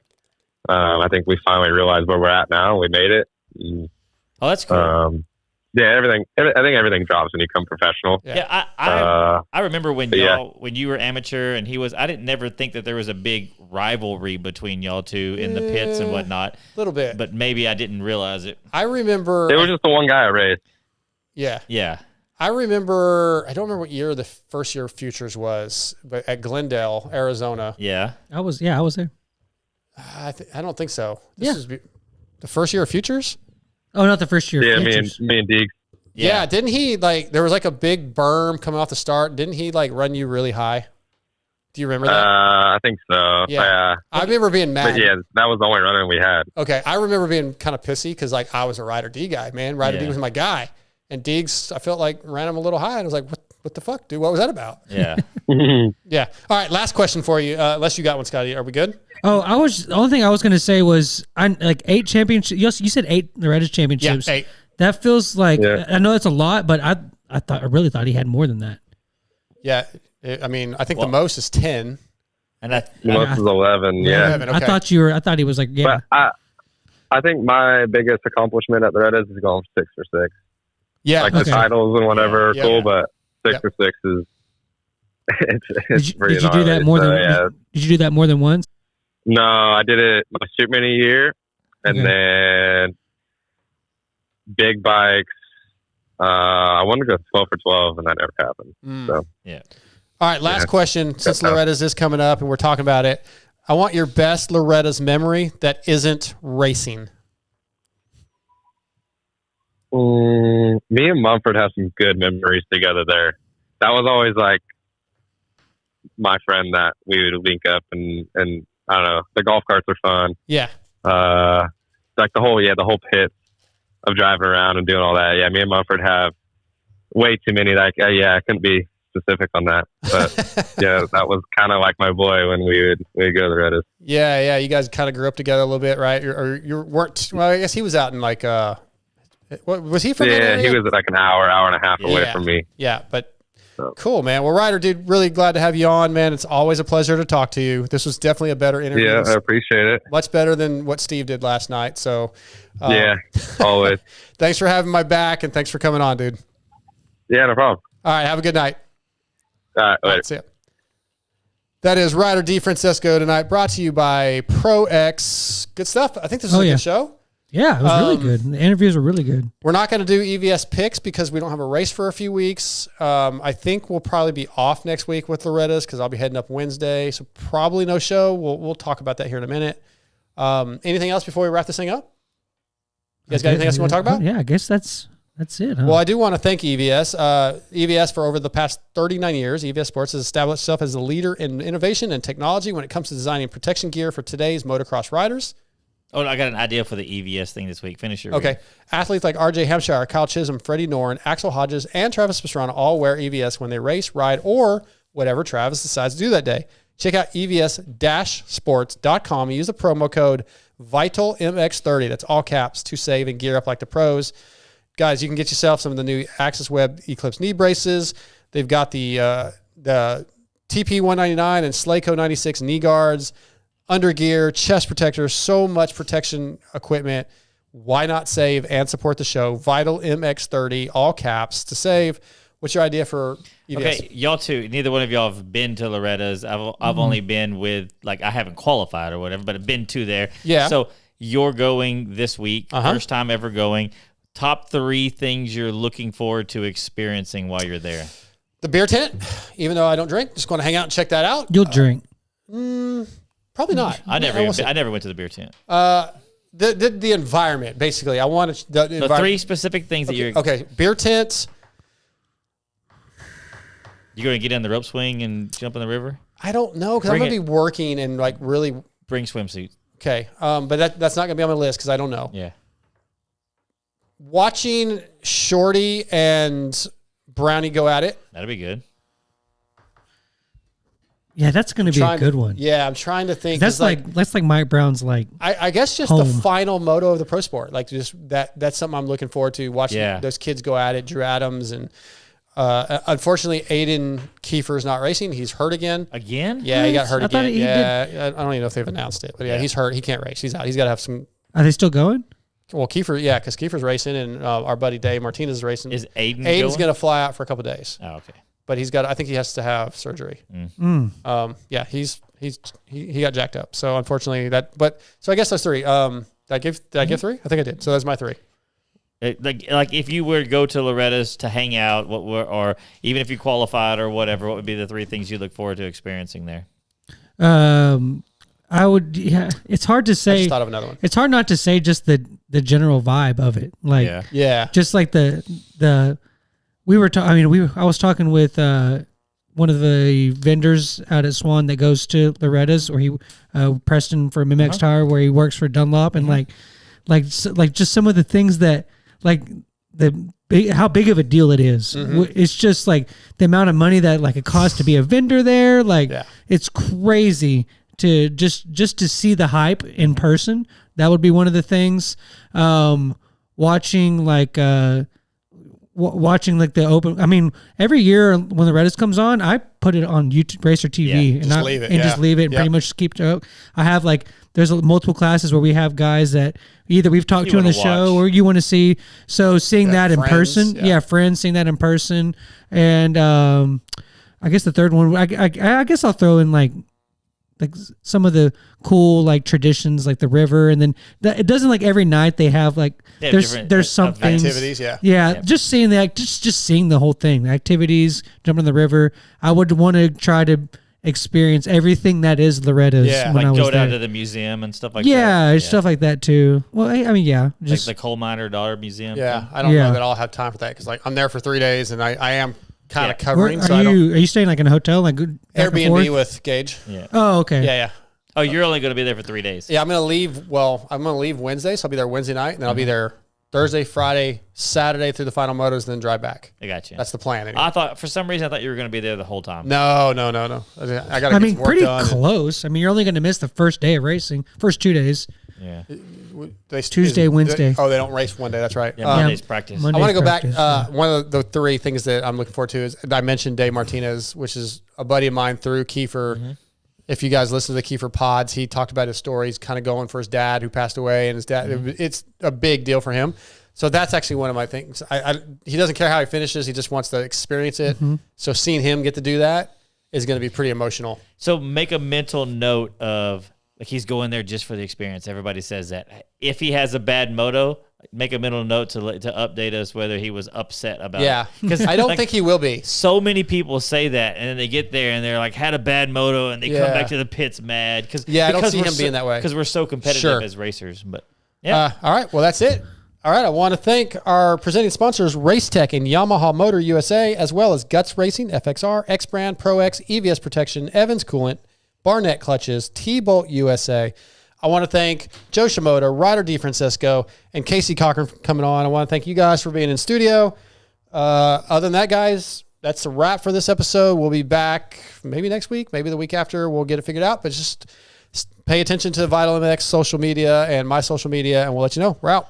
I think we finally realized where we're at now. We made it. And, Oh, that's cool. I think everything drops when you become professional. Yeah, I remember when when you were amateur and he was. I didn't never think that there was a big rivalry between y'all two in the pits and whatnot. A little bit, but maybe I didn't realize it. I remember it was just the one guy I raced. Yeah. I remember. I don't remember what year the first year of Futures was, but at Glendale, Arizona. Yeah, I was there. I don't think so. This is the first year of Futures. Oh, not the first year. Yeah, me and Deeks. Yeah, didn't he there was like a big berm coming off the start? Didn't he run you really high? Do you remember that? I think so. Yeah. I remember being mad. But yeah, that was the only running we had. Okay, I remember being kind of pissy because I was a Ryder D guy, man. Ryder D was my guy, and Deeks I felt like ran him a little high, and I was like, what the fuck, dude? What was that about? Yeah. Yeah. All right, last question for you. Unless you got one, Scotty. Are we good? Oh, the only thing I was going to say was 8 championships. You said 8 Loretta's championships. Yeah, 8. That feels like I know that's a lot, but I really thought he had more than that. Yeah, I think the most is 10, and the most is 11. Yeah, 11, okay. I thought he was like But I think my biggest accomplishment at the Loretta's is going 6 for 6. Yeah, the titles and whatever are cool, but 6 for 6 is it's pretty. Did you do that more than? Did you do that more than once? No, I did it my shoot mini year, and then big bikes. I wanted to go 12 for 12, and that never happened. So yeah. All right, last question. Since Loretta's is coming up, and we're talking about it, I want your best Loretta's memory that isn't racing. Me and Mumford have some good memories together there. That was always like my friend that we would link up and I don't know, the golf carts are fun. Yeah. Like the whole pit of driving around and doing all that. Yeah, me and Mumford have way too many. I couldn't be specific on that, but yeah, that was kind of like my boy when we'd go to the Reddit. Yeah. You guys kind of grew up together a little bit, right? Or you weren't? Well, I guess he was out in what was he from? Yeah, he was like an hour and a half away from me. Yeah, but. Cool, man. Well, Ryder, dude, really glad to have you on, man. It's always a pleasure to talk to you. This was definitely a better interview. Yeah, I appreciate it. Much better than what Steve did last night. So, yeah, always. Thanks for having my back, and thanks for coming on, dude. Yeah, no problem. All right, have a good night. All right, later. That's it. That is Ryder DiFrancesco tonight, brought to you by Pro X. Good stuff. I think this was a good show. Yeah, it was really good. The interviews were really good. We're not going to do EVS picks because we don't have a race for a few weeks. I think we'll probably be off next week with Loretta's because I'll be heading up Wednesday. So probably no show. We'll talk about that here in a minute. Anything else before we wrap this thing up? You guys got anything else you want to talk about? Yeah, I guess that's it. Huh? Well, I do want to thank EVS. EVS for over the past 39 years, EVS Sports has established itself as a leader in innovation and technology when it comes to designing protection gear for today's motocross riders. Oh, I got an idea for the EVS thing this week. Finish your Okay. read. Athletes like RJ Hampshire, Kyle Chisholm, Freddie Norn, Axel Hodges, and Travis Pastrana all wear EVS when they race, ride, or whatever Travis decides to do that day. Check out evs-sports.com and use the promo code VITALMX30. That's all caps to save and gear up like the pros. Guys, you can get yourself some of the new Axis Web Eclipse knee braces. They've got the TP199 and Slayco 96 knee guards, undergear, chest protectors, so much protection equipment. Why not save and support the show? Vital MX30, all caps to save. What's your idea for EVS? Okay, y'all two, neither one of y'all have been to Loretta's. I've only been with, I haven't qualified or whatever, but I've been to there. Yeah. So you're going this week, first time ever going. Top 3 things you're looking forward to experiencing while you're there. The beer tent, even though I don't drink, just going to hang out and check that out. You'll drink. Probably not. I never went to the beer tent. The environment, basically. I wanted the environment. 3 specific things that you're... Okay, beer tents. You going to get in the rope swing and jump in the river? I don't know, because I'm going to be working and really... Bring swimsuits. Okay, but that's not going to be on my list because I don't know. Yeah. Watching Shorty and Brownie go at it. That'd be good. Yeah, that's going to be a good one. Yeah, I'm trying to think. That's like Mike Brown's like. I guess just home. the final moto of the pro sport. Like just that's something I'm looking forward to watching those kids go at it. Drew Adams and unfortunately Aiden Kiefer's not racing. He's hurt again. Again? Yeah, he got hurt again. I I don't even know if they've announced it, but he's hurt. He can't race. He's out. He's got to have some. Are they still going? Well, Kiefer, because Kiefer's racing and our buddy Dave Martinez is racing. Is Aiden's going to fly out for a couple of days. Oh, okay. But I think he has to have surgery. Yeah, he got jacked up. So unfortunately so I guess that's 3. Did I give 3? I think I did. So that's my 3. Like if you were to go to Loretta's to hang out, or even if you qualified or whatever, what would be the 3 things you look forward to experiencing there? I would. Yeah, it's hard to say. I just thought of another one. It's hard not to say just the general vibe of it. Like just like the. We were I was talking with one of the vendors out at Swan that goes to Loretta's, or he Preston from MX Tire, where he works for Dunlop, and like just some of the things that like how big of a deal it is. It's just like the amount of money that like it costs to be a vendor there. Like it's crazy to just to see the hype in person. That would be one of the things. Watching like the open. I mean, every year when the Reddit comes on, I put it on YouTube Racer TV and just leave it and pretty much keep it. I have there's multiple classes where we have guys that either we've talked to on the show or you want to see. So seeing that in person, friends seeing that in person, and I guess the third one, I guess I'll throw in like some of the cool like traditions, like the river, and then it doesn't like every night they have like there's some things, activities, just seeing that, just seeing the whole thing, the activities, jumping in the river. I would want to try to experience everything that is Loretta's. When I was go down there. to the museum and stuff like that. Stuff like that too. Well, I mean, just like the coal miner daughter museum. Yeah, I don't know that I'll have time for that because like I'm there for 3 days and I am kind of covering. Are you staying like in a hotel, like Airbnb with Gage? Yeah. Oh, okay. Yeah. Oh, you're only going to be there for 3 days. Yeah, I'm going to leave. Well, I'm going to leave Wednesday, so I'll be there Wednesday night, and then I'll be there Thursday, Friday, Saturday through the final motos, and then drive back. I got you. That's the plan. Anyway. I thought for some reason you were going to be there the whole time. No. I got to get some work pretty done. close. I mean, you're only going to miss the first day of racing, first 2 days. Yeah. Tuesday, Wednesday. They don't race one day. That's right. Yeah, Monday's practice. I want to go back. One of the 3 things that I'm looking forward to is I mentioned Dave Martinez, which is a buddy of mine through Kiefer. If you guys listen to the Kiefer pods, he talked about his story. He's kind of going for his dad who passed away, and his dad. It's a big deal for him. So that's actually one of my things. He doesn't care how he finishes. He just wants to experience it. So seeing him get to do that is going to be pretty emotional. So make a mental note of like he's going there just for the experience. Everybody says that. If he has a bad moto, make a mental note to update us whether he was upset about it. Because I don't think he will be. So many people say that, and then they get there and they're like, had a bad moto, and they come back to the pits mad. I don't see him being that way. Because we're so competitive as racers. But all right, well, that's it. All right, I want to thank our presenting sponsors, Racetech and Yamaha Motor USA, as well as Guts Racing, FXR, X-Brand, Pro X, EVS Protection, Evans Coolant, Barnett Clutches, TBolt USA. I want to thank Joe Shimoda, Ryder DiFrancesco, and Casey Cochran for coming on. I want to thank you guys for being in studio. Other than that, guys, that's a wrap for this episode. We'll be back maybe next week, maybe the week after. We'll get it figured out, but just pay attention to Vital MX social media and my social media, and we'll let you know. We're out.